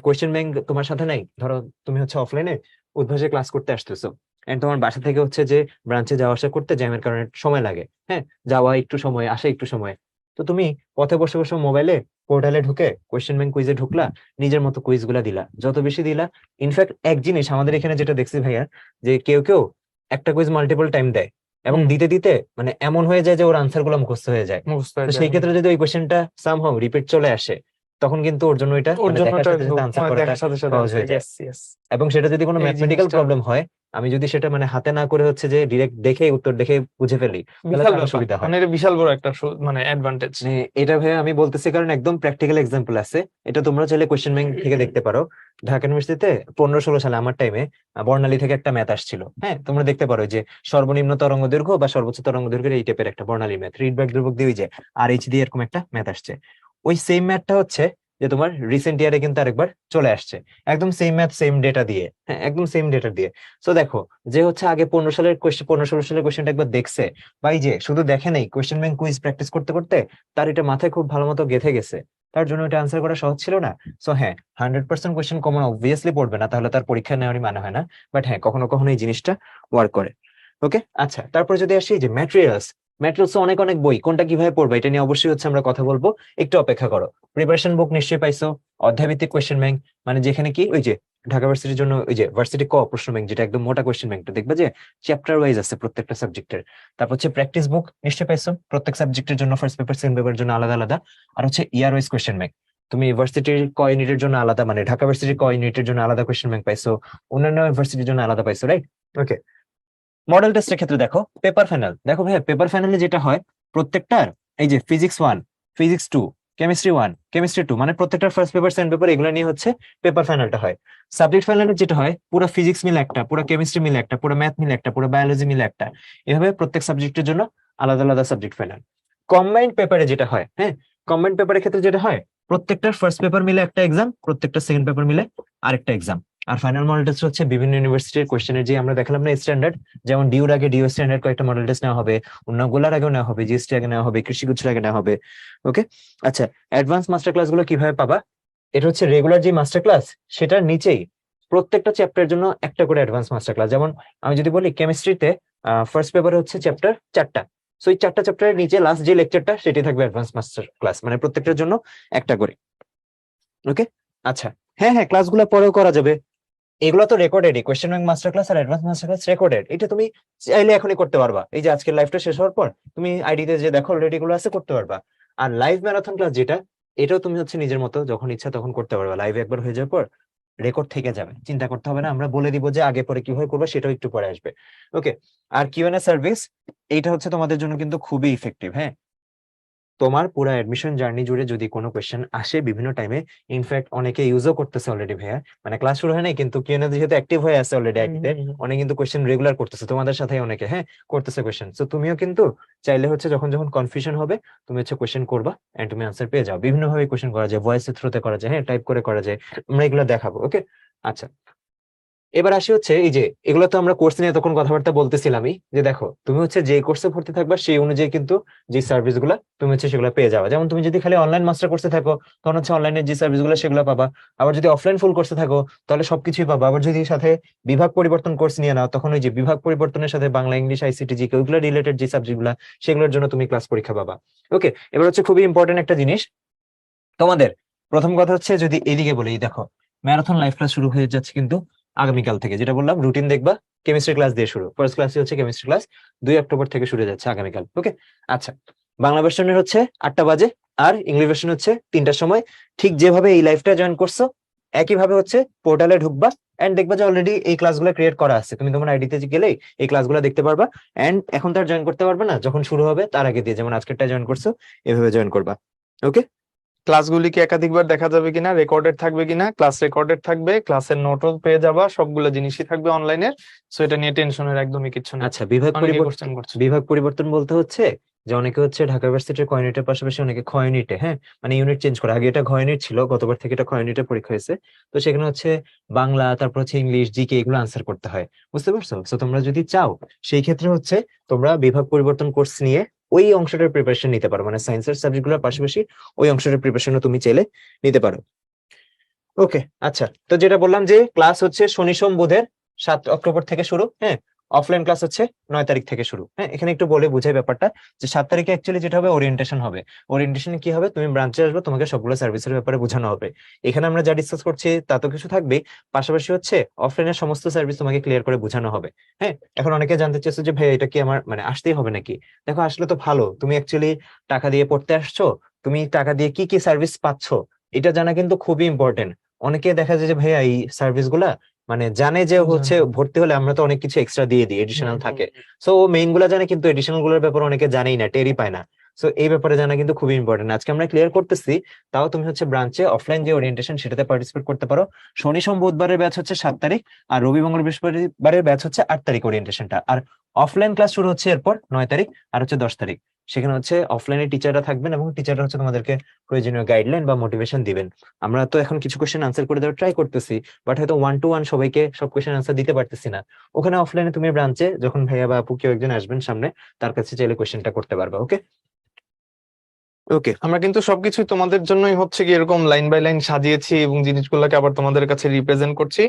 কোয়েশ্চেন ব্যাংক তোমার সাথে নাই, ধরো তুমি হচ্ছে অফলাইনে উদ্ভাসে ক্লাস করতে আসতেছো, এন্ড তোমার বাসা থেকে হচ্ছে যে ব্রাঞ্চে যাওয়া আসা করতে জ্যামের কারণে সময় লাগে, হ্যাঁ, যাওয়া একটু সময়, আসা একটু সময়। তো তুমি পথে বসে বসে মোবাইলে পোর্টালে ঢুকে কোয়েশ্চেন ব্যাংক কুইজে ঢুকলা, নিজের মতো কুইজ গুলা দিলা, যত বেশি দিলা। ইনফ্যাক্ট এক জিনিস আমাদের এখানে যেটা দেখছি ভাইয়া, যে কেউ কেউ একটা কুইজ মাল্টিপল টাইম দেয় এবং হুম, দিতে দিতে মানে এমন হয়ে যায় যে ওর আনসার গুলো মুখস্থ হয়ে যায়। মুখস্থ হয়ে তো যায়। সেই ক্ষেত্রে যদি ওই কোয়েশ্চেনটা সামহাউ রিপিট চলে আসে, তখন কিন্তু ওর জন্য এটা ওর মানে জন্য দেখার ওটা সাথে সাথে আনসার মানে করাটা দেখার সাথে সাথে সহজ আছে, হয়ে যায়। Yes yes. এবং সেটা যদি কোনো এই ম্যাথমেটিক্যাল জিনিসটা প্রবলেম হয়, আমি যদি সেটা মানে হাতে না করে হচ্ছে যে ডিরেক্ট দেখে উত্তর দেখে বুঝে ফেলি, তাহলে তো বিশাল আরো ব্যাপার, সুবিধা হয়। মানে এটা বিশাল বড় একটা মানে অ্যাডভান্টেজ। মানে এটা ভাই আমি বলতেছি কারণ একদম প্র্যাকটিক্যাল এক্সাম্পল আছে। এটা তোমরা চাইলে কোয়েশ্চেন ব্যাংক থেকে দেখতে পারো। ঢাকা ইউনিভার্সিটিতে 15-16 সালে আমার টাইমে বর্ণালী থেকে একটা ম্যাথ আসছিল, হ্যাঁ, তোমরা দেখতে পারো যে সর্বনিম্ন তরঙ্গ দৈর্ঘ্য বা সর্বোচ্চ তরঙ্গ দৈর্ঘ্যের এই টাইপের একটা বর্ণালী ম্যাথ, রিডব্যাক ধ্রুবক দিয়ে ওই যে আর এইচ দিয়ে এরকম একটা ম্যাথ আসছে। ওই সেম ম্যাথটা হচ্ছে যে তোমার রিসেন্ট ইয়ারে কিন্তু আরেকবার চলে আসছে, একদম সেম ম্যাথ সেম ডেটা দিয়ে, হ্যাঁ, একদম সেম ডেটা দিয়ে। তো দেখো, যে হচ্ছে আগে 15 সালের কোয়েশ্চেন, 15-16 সালের কোয়েশ্চেনটা একবার দেখছে, বা এই যে শুধু দেখে নেই, কোয়েশ্চেন ব্যাংক কুইজ প্র্যাকটিস করতে করতে তার এটা মাথায় খুব ভালো মতো গেঁথে গেছে, তার জন্য এটা আনসার করা সহজ ছিল না। সো হ্যাঁ, 100% কোয়েশ্চেন কমন অবভিয়াসলি পড়বে না, তাহলে তার পরীক্ষা নেওয়ারই মানে হয় না। বাট হ্যাঁ, কখনো কখনো এই জিনিসটা ওয়ার্ক করে। ওকে, আচ্ছা। তারপরে যদি আসি যে ম্যাটেরিয়ালস, ম্যাটেরিয়ালস অনেক অনেক বই, কোনটা কিভাবে পড়বে এটা নিয়ে অবশ্যই হচ্ছে আমরা কথা বলবো। একটু অপেক্ষা করো। প্রিপারেশন বুক নিশ্চয়ই পাইছো, অধ্যায়ভিত্তিক কোয়েশ্চেন ব্যাংক, মানে যেখানে কি ওই যে ঢাকা ভার্সিটির জন্য ওই যে ভার্সিটি ক প্রশ্ন ব্যাংক, যেটা একদম মোটা কোয়েশ্চেন ব্যাংকটা দেখবে যে চ্যাপ্টার ওয়াইজ আছে প্রত্যেকটা সাবজেক্টের। তারপর হচ্ছে প্র্যাকটিস বুক নিশ্চয়ই পাইছো, প্রত্যেক সাবজেক্টের জন্য ফার্স্ট পেপার সেকেন্ড পেপারের জন্য আলাদা আলাদা। আর হচ্ছে ইয়ার ওয়াইজ কোয়েশ্চেন ব্যাংক, তুমি ইউনিভার্সিটির ক ইউনিটের জন্য আলাদা, মানে ঢাকা ভার্সিটির ক ইউনিটের জন্য আলাদা কোয়েশ্চেন ব্যাংক পাইছো, অন্যান্য ইউনিভার্সিটির জন্য আলাদা পাইছো, রাইট? ওকে। মডেল টেস্টের ক্ষেত্রে দেখো পেপার ফাইনাল, দেখো ভাইয়া পেপার ফাইনালে যেটা হয় প্রত্যেকটার, এই যে ফিজিক্স 1, ফিজিক্স 2, কেমিস্ট্রি 1, কেমিস্ট্রি 2, মানে প্রত্যেকটার ফার্স্ট পেপার সেকেন্ড পেপার এগুলো নিয়ে হচ্ছে পেপার ফাইনালটা হয়। সাবজেক্ট ফাইনালে যেটা হয় পুরো ফিজিক্স মিলে একটা, পুরো কেমিস্ট্রি মিলে একটা, পুরো ম্যাথ মিলে একটা, পুরো বায়োলজি মিলে একটা, এভাবে প্রত্যেক সাবজেক্টের জন্য আলাদা আলাদা সাবজেক্ট ফাইনাল। কম্বাইন্ড পেপারে যেটা হয়, হ্যাঁ, কম্বাইন্ড পেপারের ক্ষেত্রে যেটা হয় প্রত্যেকটার ফার্স্ট পেপার মিলে একটা এক্সাম, প্রত্যেকটা সেকেন্ড পেপার মিলে আরেকটা এক্সাম। আর ফাইনাল মডেল টেস্ট হচ্ছে বিভিন্ন ইউনিভার্সিটির কোয়েশ্চেনের যে আমরা দেখালাম না স্ট্যান্ডার্ড, যেমন ডিউর আগে ডিউ স্ট্যান্ডার্ড কয়েকটা মডেল টেস্ট নেওয়া হবে, অন্যগুলোর আগেও নেওয়া হবে, জিএসটি আগে নেওয়া হবে, কৃষি গুচ্ছের আগে নেওয়া হবে। ওকে, আচ্ছা। অ্যাডভান্স মাস্টার ক্লাস গুলো কিভাবে পাবা? এটা হচ্ছে রেগুলার যে মাস্টার ক্লাস সেটার নিচেই প্রত্যেকটা চ্যাপ্টারের জন্য একটা করে অ্যাডভান্স মাস্টার ক্লাস। যেমন আমি যদি বলি কেমিস্ট্রিতে ফার্স্ট পেপারে হচ্ছে চ্যাপ্টার 4টা, সো এই 4টা চ্যাপ্টারের নিচে লাস্ট যে লেকচারটা সেটি থাকবে অ্যাডভান্স মাস্টার ক্লাস, মানে প্রত্যেকটার জন্য একটা করে। ওকে, আচ্ছা। হ্যাঁ হ্যাঁ, ক্লাসগুলো পরেও করা যাবে, এগুলো তো recorded, question bank master class আর অ্যাডভান্স মাস্টার ক্লাস রেকর্ডেড, এটা তুমি চাইলে এখনই করতে পারবা। এই যে আজকের লাইভটা শেষ হওয়ার পর তুমি আইডিতে যে দেখো অলরেডি এগুলো আছে, করতে পারবা। আর লাইভ ম্যারাথন ক্লাস যেটা, এটাও তুমি হচ্ছে নিজের মতো যখন ইচ্ছা তখন করতে পারবে, লাইভ একবার হয়ে যাওয়ার পর রেকর্ড থেকে যাবে, চিন্তা করতে হবে না, আমরা বলে দিব যে আগে পরে কিভাবে করবে, সেটাও একটু পরে আসবে। ওকে, আর কিউএনএ সার্ভিস, এইটা হচ্ছে তোমাদের জন্য কিন্তু খুবই ইফেক্টিভ। হ্যাঁ, তোমার পুরো অ্যাডমিশন জার্নি জুড়ে যদি কোনো কোয়েশ্চেন আসে বিভিন্ন টাইমে, ইনফ্যাক্ট অনেকে ইউজও করতেছে অলরেডি ভাইয়া, মানে ক্লাস শুরু হয় নাই কিন্তু কিউএনএ যেহেতু অ্যাক্টিভ হয়ে আছে অলরেডি একতে, অনেকে কিন্তু কোয়েশ্চেন রেগুলার করতেছে তোমাদের সাথে, অনেকে হ্যাঁ করতেছে কোয়েশ্চেন। তো তুমিও কিন্তু চাইলে হচ্ছে যখন যখন কনফিউশন হবে তুমি হচ্ছে কোয়েশ্চেন করবা এন্ড তুমি আনসার পেয়ে যাও। বিভিন্ন ভাবে কোয়েশ্চেন করা যায়, ভয়েসের থ্রুতে করা যায়, হ্যাঁ টাইপ করে করা যায়, আমরা এগুলো দেখাবো। ওকে, আচ্ছা এবার আসি হচ্ছে এই যে এগুলো তো আমরা কোর্স নিয়ে তখন কথাবার্তা বলতেছিলামই, যে দেখো তুমি হচ্ছে যে কোর্সে ভর্তি থাকবা সেই অনুযায়ী কিন্তু যে সার্ভিস গুলা তুমি হচ্ছে সেগুলো পেয়ে যাবে। যেমন তুমি যদি খালি অনলাইন মাস্টার কোর্সে থাকো তখন হচ্ছে অনলাইনের যে সার্ভিস গুলো সেগুলো পাবা, আবার যদি অফলাইন ফুল কোর্সে থাকো তাহলে সবকিছুই পাবা। আবার যদি সাথে বিভাগ পরিবর্তন কোর্স নিয়ে নাও তখন ওই যে বিভাগ পরিবর্তনের সাথে বাংলা, ইংলিশ, আইসিটি, জিকে ওইগুলো রিলেটেড যে সাবজেক্ট গুলা সেগুলোর জন্য তুমি ক্লাস পরীক্ষা পাবা। ওকে, এবার হচ্ছে খুবই ইম্পর্টেন্ট একটা জিনিস তোমাদের, প্রথম কথা হচ্ছে যদি এদিকে বলি, দেখো ম্যারাথন লাইভ ক্লাস শুরু হয়ে যাচ্ছে কিন্তু আগামীকাল থেকে, যেটা বললাম রুটিন দেখবা, কেমিস্ট্রি ক্লাস দিয়ে শুরু, ফার্স্ট ক্লাসই হচ্ছে কেমিস্ট্রি ক্লাস, 2 অক্টোবর থেকে শুরু হয়ে যাচ্ছে আগামীকাল। ওকে, আচ্ছা বাংলা ভার্সনের হচ্ছে 8টা বাজে আর ইংলিশ ভার্সন হচ্ছে 3টার সময়। ঠিক যেভাবে এই লাইভটা জয়েন করছো একইভাবে হচ্ছে পোর্টালে ঢুকবা এন্ড দেখবা যে অলরেডি এই ক্লাসগুলো ক্রিয়েট করা আছে, তুমি তোমার আইডিতে গেলেই এই ক্লাসগুলো দেখতে পারবা। এন্ড এখন তার জয়েন করতে পারবে না, যখন শুরু হবে তার আগে দিয়ে, যেমন আজকেরটা জয়েন করছো এভাবে জয়েন করবা। ওকে, ক্লাসগুলি কি একাধিকবার দেখা যাবে কিনা, রেকর্ডেড থাকবে কিনা? ক্লাস রেকর্ডেড থাকবে, ক্লাসের নোটও পেয়ে যাবা, সবগুলো জিনিসই থাকবে অনলাইনে। সো এটা নিয়ে টেনশনের একদমই কিছু নেই। আচ্ছা বিভাগ অনেকে পরিবর্তন, কোশ্চেন করছে। বিভাগ পরিবর্তন বলতে হচ্ছে যে অনেকে হচ্ছে ঢাকা ইউনিভার্সিটির ক ইউনিটের পাশাপাশি অনেকে খ ইউনিটে, হ্যাঁ মানে ইউনিট চেঞ্জ করে, আগে এটা ঘ ইউনিট ছিল, গতবার থেকে এটা খ ইউনিটে পরীক্ষা হয়েছে। তো সেখানে হচ্ছে বাংলা, তারপর হচ্ছে ইংলিশ, জিকে এগুলো আনসার করতে হয়, বুঝতে পারছো? তো তোমরা যদি চাও সেই ক্ষেত্রে হচ্ছে তোমরা বিভাগ পরিবর্তন কোর্স নিয়ে ওই অংশটার প্রিপারেশন নিতে পারো, মানে সায়েন্সের সাবজেক্ট গুলোর পাশাপাশি ওই অংশটার প্রিপারেশনও তুমি চাইলে নিতে পারো। ওকে, আচ্ছা তো যেটা বললাম যে ক্লাস হচ্ছে শনি সোম বুধের 7 অক্টোবর থেকে শুরু, হ্যাঁ অফলাইন ক্লাস হচ্ছে 9 তারিখ থেকে শুরু। হ্যাঁ এখানে একটু বলে বুঝাই ব্যাপারটা, যে 7 তারিখে অ্যাকচুয়ালি যেটা হবে ওরিয়েন্টেশন হবে। ওরিয়েন্টেশনে কি হবে, তুমি ব্রাঞ্চে আসবে, তোমাকে সবগুলো সার্ভিসের ব্যাপারে বোঝানো হবে। এখানে আমরা যা ডিসকাস করছি তা তো কিছু থাকবেই, পাশাপাশি হচ্ছে অফলাইনের সমস্ত সার্ভিস তোমাকে ক্লিয়ার করে বোঝানো হবে। হ্যাঁ, এখন অনেকে জানতে চাইছে যে ভাই এটা কি আমার মানে আসতেই হবে নাকি? দেখো আসলে তো ভালো, তুমি অ্যাকচুয়ালি টাকা দিয়ে পড়তে আসছো, তুমি টাকা দিয়ে কি কি সার্ভিস পাচ্ছ এটা জানা কিন্তু খুবই ইম্পর্টেন্ট। অনেকে দেখা যায় যে ভাইয়া এই সার্ভিস গুলা মানে জানে যে হচ্ছে ভর্তি হলে আমরা তো অনেক কিছু এক্সট্রা দিয়ে দিই, এডিশনাল থাকে, সো ও মেইন গুলা জানে কিন্তু এডিশনাল গুলোর ব্যাপারে অনেকে জানেই না, টেরই পায় না। সো এই ব্যাপারে জানা কিন্তু খুবই ইম্পর্টেন্ট, আজকে আমরা ক্লিয়ার করতেছি। তাও তুমি হচ্ছে ব্রাঞ্চে অফলাইন যে ওরিয়েন্টেশন সেটাতে পার্টিসিপেট করতে পারো। শনি সোম বুধবারের ব্যাচ হচ্ছে 7 তারিখ, আর রবি মঙ্গল বৃহস্পতিবারের ব্যাচ হচ্ছে 8 তারিখ ওরিয়েন্টেশনটা, আর অফলাইন ক্লাস শুরু হচ্ছে এরপর 9 তারিখ আর হচ্ছে 10 তারিখ। সেখানে হচ্ছে অফলাইনে টিচাররা থাকবেন এবং টিচাররা হচ্ছে তোমাদেরকে প্রয়োজনীয় গাইডলাইন বা মোটিভেশন দিবেন। আমরা তো এখন কিছু কোশ্চেন আনসার করে দেওয়ার ট্রাই করতেছি, বাট হয়তো 1 to 1 সবাইকে সব কোশ্চেন আনসার দিতে পারতেছি না। ওখানে অফলাইনে তুমি ব্রাঞ্চে যখন ভাইয়া বা আপু কেউ একজন আসবেন সামনে, তার কাছে চাইলে কোশ্চেনটা করতে পারবা। ওকে, ওকে, আমরা কিন্তু সবকিছুই তোমাদের জন্যই হচ্ছে কি এরকম লাইন বাই লাইন সাজিয়েছি এবং জিনিসগুলোকে আবার তোমাদের কাছে রিপ্রেজেন্ট করছি।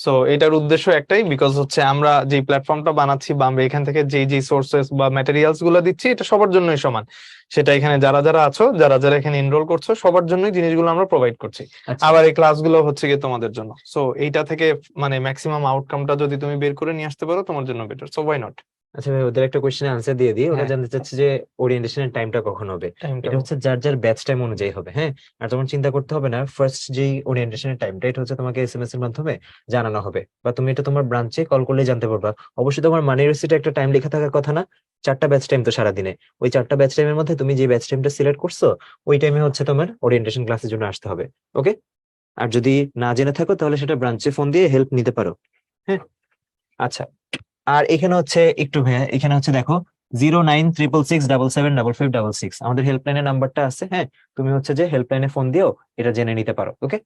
সো এটার উদ্দেশ্য একটাই, বিকজ হচ্ছে আমরা যে প্ল্যাটফর্মটা বানাচ্ছি বা আমরা এখান থেকে যে সোর্সেস বা ম্যাটেরিয়ালস গুলো দিচ্ছি এটা সবার জন্যই সমান। সেটা এখানে যারা যারা আছো, যারা যারা এখানে এনরোল করছো, সবার জন্যই জিনিসগুলো আমরা প্রোভাইড করছি। আচ্ছা আবার এই ক্লাসগুলো হচ্ছে কি তোমাদের জন্য। সো এইটা থেকে মানে ম্যাক্সিমাম আউটকামটা যদি তুমি বের করে নিয়ে আসতে পারো তোমার জন্য বেটার। So why not? আচ্ছা ভাই, ওদের একটা কোশ্চেন আনসার দিয়ে দিই, ওরা হ্যাঁ, জানতে চাচ্ছে যে ওরিয়েন্টেশনের টাইমটা কখন হবে। টাইমটা এটা হচ্ছে যার যার ব্যাচ টাইম অনুযায়ী হবে, হ্যাঁ। আর তোমার চিন্তা করতে হবে না, ফার্স্ট যেই ওরিয়েন্টেশনের টাইমটা এটা হচ্ছে তোমাকে এসএমএস এর মাধ্যমে জানানো হবে, বা তুমি এটা তোমার ব্রাঞ্চে কল করলে জানতে পারবা। অবশ্যই তোমার মানি রিসিটে একটা টাইম লেখা থাকার কথা না? 4টা ব্যাচ টাইম তো সারাদিনে, ওই 4টা ব্যাচ টাইমের মধ্যে তুমি যে ব্যাচ টাইমটা সিলেক্ট করছো ওই টাইমে হচ্ছে তোমার ওরিয়েন্টেশন ক্লাসের জন্য আসতে হবে। ওকে, আর যদি না জেনে থাকো তাহলে সেটা ব্রাঞ্চে ফোন দিয়ে হেল্প নিতে পারো। হ্যাঁ, আচ্ছা আর এখানে হচ্ছে একটু ভাইয়া, এখানে হচ্ছে দেখো 09666775566 আমাদের হেল্পলাইনের নাম্বারটা আছে, হ্যাঁ তুমি হচ্ছে যে হেল্পলাইনে ফোন দিয়েও এটা জেনে নিতে পারো। ওকে,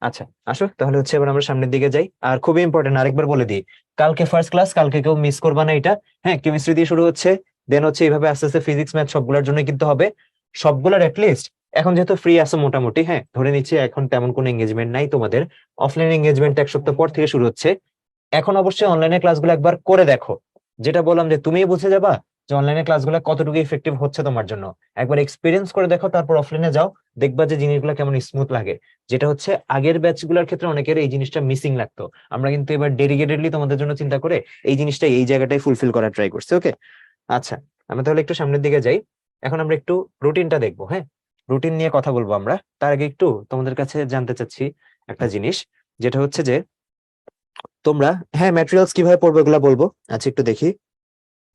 আচ্ছা আসো তাহলে হচ্ছে এবার আমরা সামনের দিকে যাই। আর খুবই ইম্পর্টেন্ট আরেকবার বলে দিই, কালকে ফার্স্ট ক্লাস, কালকে কেউ মিস করবা না এটা। হ্যাঁ, কেমিস্ট্রি দিয়ে শুরু হচ্ছে, দেন হচ্ছে এইভাবে আস্তে আস্তে ফিজিক্স ম্যাথ সবগুলোর জন্য কিন্তু হবে, সবগুলোর লিস্ট। এখন যেহেতু ফ্রি আছে মোটামুটি, হ্যাঁ ধরে নিচ্ছি এখন তেমন কোনো এঙ্গেজমেন্ট নাই তোমাদের, অফলাইন এঙ্গেজমেন্ট 1 সপ্তাহ পর থেকে শুরু হচ্ছে। এখন অবশ্যই অনলাইনে ক্লাসগুলো একবার করে দেখো, যেটা বললাম যে তুমি বুঝে যাবা যে অনলাইনে ক্লাসগুলো কতটুকু ইফেক্টিভ হচ্ছে তোমার জন্য। একবার এক্সপিরিয়েন্স করে দেখো, তারপর অফলাইনে যাও, দেখবা যে জিনিসগুলো কেমন স্মুথ লাগে। যেটা হচ্ছে আগের ব্যাচগুলোর ক্ষেত্রে অনেকের এই জিনিসটা মিসিং লাগতো, আমরা কিন্তু এবার ডেডিকেটেডলি তোমাদের জন্য চিন্তা করে এই জিনিসটা এই জায়গাটায় ফুলফিল করার ট্রাই করছি। ওকে, আচ্ছা আমরা তাহলে একটু সামনের দিকে যাই। এখন আমরা একটু রুটিনটা দেখবো। হ্যাঁ, রুটিন নিয়ে কথা বলবো আমরা, তার আগে একটু তোমাদের কাছে জানতে চাচ্ছি একটা জিনিস, যেটা হচ্ছে যে তোমরা, হ্যাঁ ম্যাটেরিয়ালস কিভাবে পড়বে ওগুলা বলবো। আচ্ছা একটু দেখি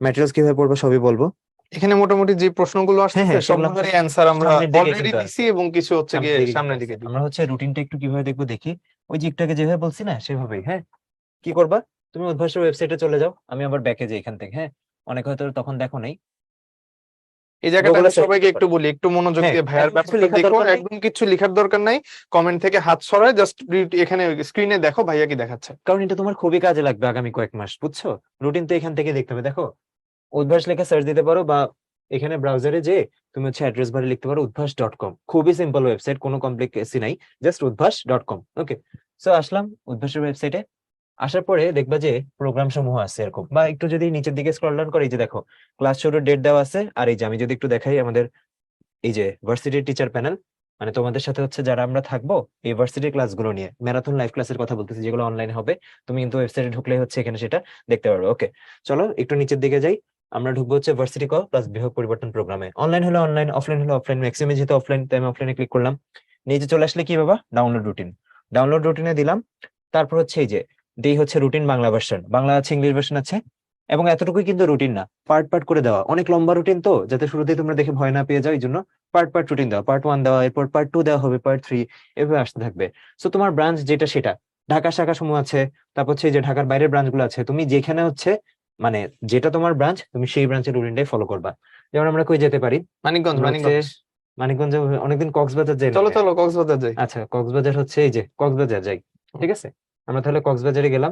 ম্যাটেরিয়ালস কিভাবে পড়বে সবই বলবো। এখানে মোটামুটি যে প্রশ্নগুলো হ্যাঁ আসতেছে হ্যাঁ সেগুলো আমরা সবগুলোরই অ্যান্সার আমরা সামনের দিকে অলরেডি কিন্তু দিছি আছে, এবং কিছু হচ্ছে সামনের গিয়ে দিকে কিন্তু সামনের আছে। দিকে দিব। আমরা হচ্ছে রুটিনটা একটু কিভাবে দেখবো দেখি। ওই যে একটু আগে যেভাবে বলছি না সেভাবেই, হ্যাঁ। কি করবা, তুমি উদ্ভাসের ওয়েবসাইটে চলে যাও, আমি আবার ব্যাকে যাই এখান থেকে, হ্যাঁ। অনেক হয়তো তখন দেখো নাই, এই জায়গাটা গুগলে আমি সার্চ সবাইকে করতে একটু পারো। বলি, একটু মনোযোগ হ্যাঁ দিয়ে ভাইয়ার এখন কিছু ব্যাপারটা লেখা দেখো, দরকার নেই, একদম কিছু লেখার দরকার নাই। কমেন্ট থেকে হাত সরায় জাস্ট এখানে স্ক্রিনে দেখো ভাইয়া কি দেখাচ্ছে। কারণ এটা তোমার খুবই কাজে লাগবে আগামী কয়েক মাস, বুঝছো। রুটিন তো এখান থেকে দেখতে হবে, দেখো উদ্ভাস লেখা সার্চ দিতে পারো, বা এখানে ব্রাউজারে যে তুমি হচ্ছে অ্যাড্রেস বারে লিখতে পারো উদ্ভাস.com, খুবই সিম্পল ওয়েবসাইট, কোনো কমপ্লেক্সি নাই, জাস্ট উদ্ভাস.com। ওকে, সো আসলাম উদ্ভাসের ওয়েবসাইটে। আসার পরে দেখবা যে প্রোগ্রাম সমূহ আছে এরকম, বা একটু যদি নিচের দিকে স্ক্রল ডাউন করি, এই যে দেখো ক্লাস শুরুর ডেট দেওয়া আছে। আর এই যে আমি যদি একটু দেখাই আমাদের এই যে ভার্সিটির টিচার প্যানেল, মানে তোমাদের সাথে হচ্ছে যারা আমরা থাকবো এই ভার্সিটির ক্লাসগুলো নিয়ে, ম্যারাথন লাইভ ক্লাসের কথা বলতেছি, যেগুলো অনলাইনে হবে। তুমি কিন্তু ওয়েবসাইটে ঢুকলে হচ্ছে এখানে সেটা দেখতে পারবে। ওকে, চলো একটু নিচের দিকে যাই। আমরা ঢুকবো হচ্ছে ভার্সিটি ক প্লাস বিভাগ পরিবর্তন প্রোগ্রামে। অনলাইন হলে অনলাইন, অফলাইন হলে অফলাইন, ম্যাক্সিমাম যেহেতু অফলাইন তাই আমি অফলাইনে ক্লিক করলাম। নিচে চলে আসলে কি বাবা, ডাউনলোড রুটিন, ডাউনলোড রুটিনে দিলাম। তারপর হচ্ছে এই যে দেই হচ্ছে রুটিন বাংলা ভার্সন, বাংলা আছে ইংলিশ ভার্সন আছে। এবং এতটুকুই কিন্তু রুটিন না, পার্ট পার্ট করে দেওয়া, অনেক লম্বা রুটিন তো, যাতে শুরুতেই তোমরা দেখে ভয় না পেয়ে যাও, এই জন্য পার্ট পার্ট রুটিন দেওয়া, পার্ট 1 দেওয়া, এরপর পার্ট 2 দেওয়া হবে, পার্ট 3 এভাবে আসতে থাকবে। সো তোমার ব্রাঞ্চ যেটা সেটা, ঢাকা শাখা সমূহ আছে, তারপর হচ্ছে এই যে ঢাকার বাইরের ব্রাঞ্চ গুলো আছে, তুমি যেখানে হচ্ছে মানে যেটা তোমার ব্রাঞ্চ তুমি সেই ব্রাঞ্চের রুটিনটাই ফলো করবা। যেমন আমরা কই যেতে পারি, মানিকগঞ্জ, আমরা হচ্ছে মানিকগঞ্জ। মানিকগঞ্জে, অনেকদিন কক্সবাজার যাই না চলো ভাইয়া। চলো কক্সবাজার যাই। আচ্ছা কক্সবাজার হচ্ছে এই যে কক্সবাজার যাই, ঠিক আছে। আমরা তাহলে কক্সবাজারে গেলাম,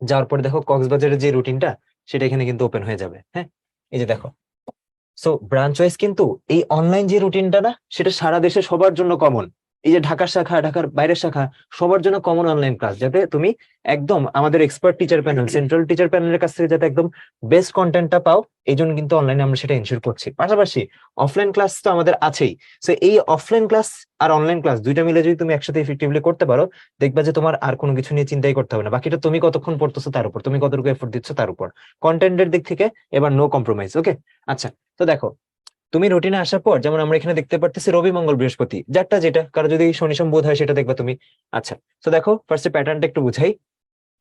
যাওয়ার পরে দেখো কক্সবাজারের যে রুটিনটা সেটা এখানে কিন্তু ওপেন হয়ে যাবে, হ্যাঁ। এই যে দেখো, সো ব্রাঞ্চ ওয়াইজ কিন্তু এই অনলাইন যে রুটিনটা না, সেটা সারা দেশে সবার জন্য কমন। এই যে ঢাকার শাখা, ঢাকার বাইরের শাখা, সবার জন্য কমন অনলাইন ক্লাস, যাতে তুমি একদম আমাদের expert teacher panel, central teacher প্যানেলের কাছ থেকে যাতে একদম বেস্ট কন্টেন্টটা পাও, এই জন্য কিন্তু অনলাইনে আমরা সেটা এনশিওর করছি। পাশাপাশি অফলাইন ক্লাস তো আমাদের আছেই। সো এই অফলাইন ক্লাস আর অনলাইন ক্লাস দুইটা মিলে যদি তুমি একসাথে ইফেক্টিভলি করতে পারো, দেখবা যে তোমার আর কোনো কিছু নিয়ে চিন্তাই করতে হবে না। বাকিটা তুমি কতক্ষণ পড়তেছো তার উপর, তুমি কতটুকু এফোর্ট দিচ্ছ তার উপর। কন্টেন্টের দিক থেকে এবার নো কম্প্রোমাইজ। ওকে, আচ্ছা। তো দেখো তুমি রুটিনে আসার পর, যেমন আমরা এখানে দেখতে পারতেছি রবি মঙ্গল বৃহস্পতি, যারটা যেটা, কারো যদি শনি সোম বুধ হয় সেটা দেখবা তুমি। আচ্ছা, তো দেখো ফার্স্টে প্যাটার্নটা একটু বুঝাই।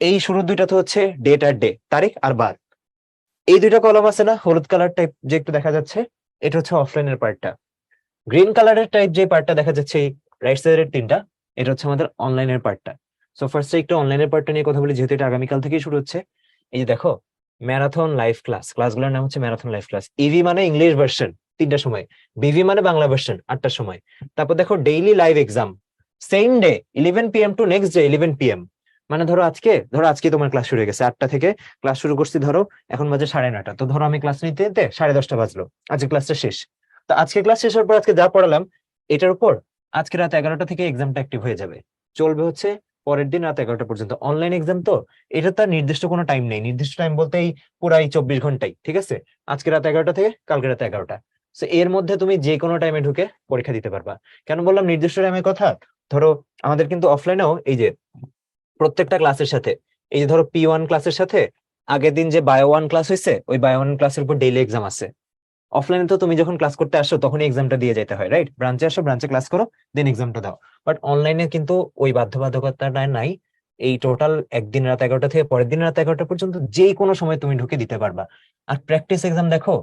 এই শুরুর দুইটা তো হচ্ছে ডেট আর ডে, তারিখ আর বার। এই দুইটা কলম আছে না হলুদ কালার টাইপ যে একটু দেখা যাচ্ছে, এটা হচ্ছে অফলাইনের পার্টটা। গ্রিন কালারের টাইপ যে পার্টটা দেখা যাচ্ছে এই রাইট সাইডের তিনটা, এটা হচ্ছে আমাদের অনলাইনের পার্টটা। সো ফার্স্টে একটু অনলাইনের পার্টটা নিয়ে কথা বলি, যেহেতু এটা আগামীকাল থেকেই শুরু হচ্ছে। এই যে দেখো ম্যারাথন লাইভ ক্লাস, ক্লাসগুলোর নাম হচ্ছে ম্যারাথন লাইভ ক্লাস। ইভি মানে ইংলিশ ভার্সন 3টার সময়, বিভি মানে বাংলা ভার্সন 8টার সময়। তারপর দেখো daily live exam, same day 11 PM to next day 11 PM। মানে ধরো আজকে তোমার ক্লাস শুরু হয়ে গেছে 8টা থেকে, ক্লাস শুরু করছি ধরো এখন বাজে 9:30, তো ধরো আমি ক্লাস নিতে নিতে 10:30 বাজলো, আজকে ক্লাসটা শেষ। তো আজকে ক্লাস শেষ হওয়ার পর আজকে যা পড়ালাম এটার উপর আজকে রাত 11টা থেকে এক্সামটা অ্যাক্টিভ হয়ে যাবে, চলবে হচ্ছে পরের দিন রাত 11টা পর্যন্ত। অনলাইন এক্সাম তো, এটা তার নির্দিষ্ট কোনো টাইম নেই, নির্দিষ্ট টাইম বলতে এই পুরাই 24 ঘন্টাই, ঠিক আছে। আজকে রাত 11টা থেকে কালকে রাত 11টা, তো এর মধ্যে তুমি যে কোনো টাইমে ঢুকে পরীক্ষা দিতে পারবা। কেন বললাম নির্দিষ্ট টাইমের কথা, ধরো আমাদের কিন্তু অফলাইনেও এই যে প্রত্যেকটা ক্লাসের সাথে, এই যে ধরো P1 ক্লাসের সাথে আগের দিন যে বায়ো 1 ক্লাস হয়েছে ওই বায়ো 1 ক্লাসের উপর ডেইলি এক্সাম আছে। অফলাইনে তো তুমি যখন ক্লাস করতে আসো তখনই এক্সামটা দিয়ে যেতে হয়, রাইট? ব্রাঞ্চে আসো, ব্রাঞ্চে ক্লাস করো, দেন এক্সামটা দাও। বাট অনলাইনে কিন্তু ওই বাধ্যবাধকতাটা নাই। এই টোটাল একদিন রাত 11টা থেকে পরের দিন রাত 11টা পর্যন্ত যে কোনো সময় তুমি ঢুকে দিতে পারবা। আর প্র্যাকটিস এক্সাম দেখো,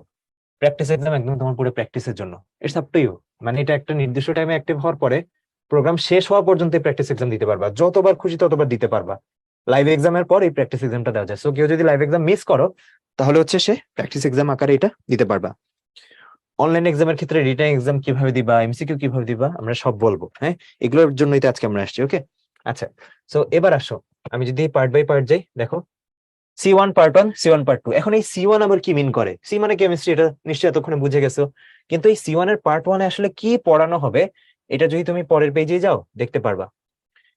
প্র্যাকটিস এক্সাম একদম তোমার পুরো প্র্যাকটিসের জন্য, ইটস আপ টু ইউ। মানে এটা একটা নির্দিষ্ট টাইমে অ্যাক্টিভ হওয়ার পরে প্রোগ্রাম শেষ হওয়া পর্যন্ত প্র্যাকটিস এক্সাম দিতে পারবা, যতবার খুশি ততবার দিতে পারবা। লাইভ এক্সামের পর এই প্র্যাকটিস এক্সামটা দেওয়া যায়। সো কেউ যদি লাইভ এক্সাম মিস করো তাহলে হচ্ছে সে প্র্যাকটিস এক্সাম আকারে এটা দিতে পারবা। অনলাইন এক্সামের ক্ষেত্রে রিটেন এক্সাম কিভাবে দিবা, এমসিকিউ কিভাবে দিবা, আমরা সব বলবো, হ্যাঁ। এগুলোর জন্যই তো আজকে আমরা আসছি। ওকে, আচ্ছা। সো এবার আসো, আমি যদি পার্ট বাই পার্ট যাই, দেখো C1 পার্ট 1, C1 পার্ট 2। এখন এই C1 আবার কি মিন করে? সি মানে কেমিস্ট্রি, এটা নিশ্চয়ই এতক্ষণে বুঝে গেছো। কিন্তু এই C1 এর পার্ট 1 এ আসলে কি পড়ানো হবে, এটা যদি তুমি পরের পেজে যাও দেখতে পারবা।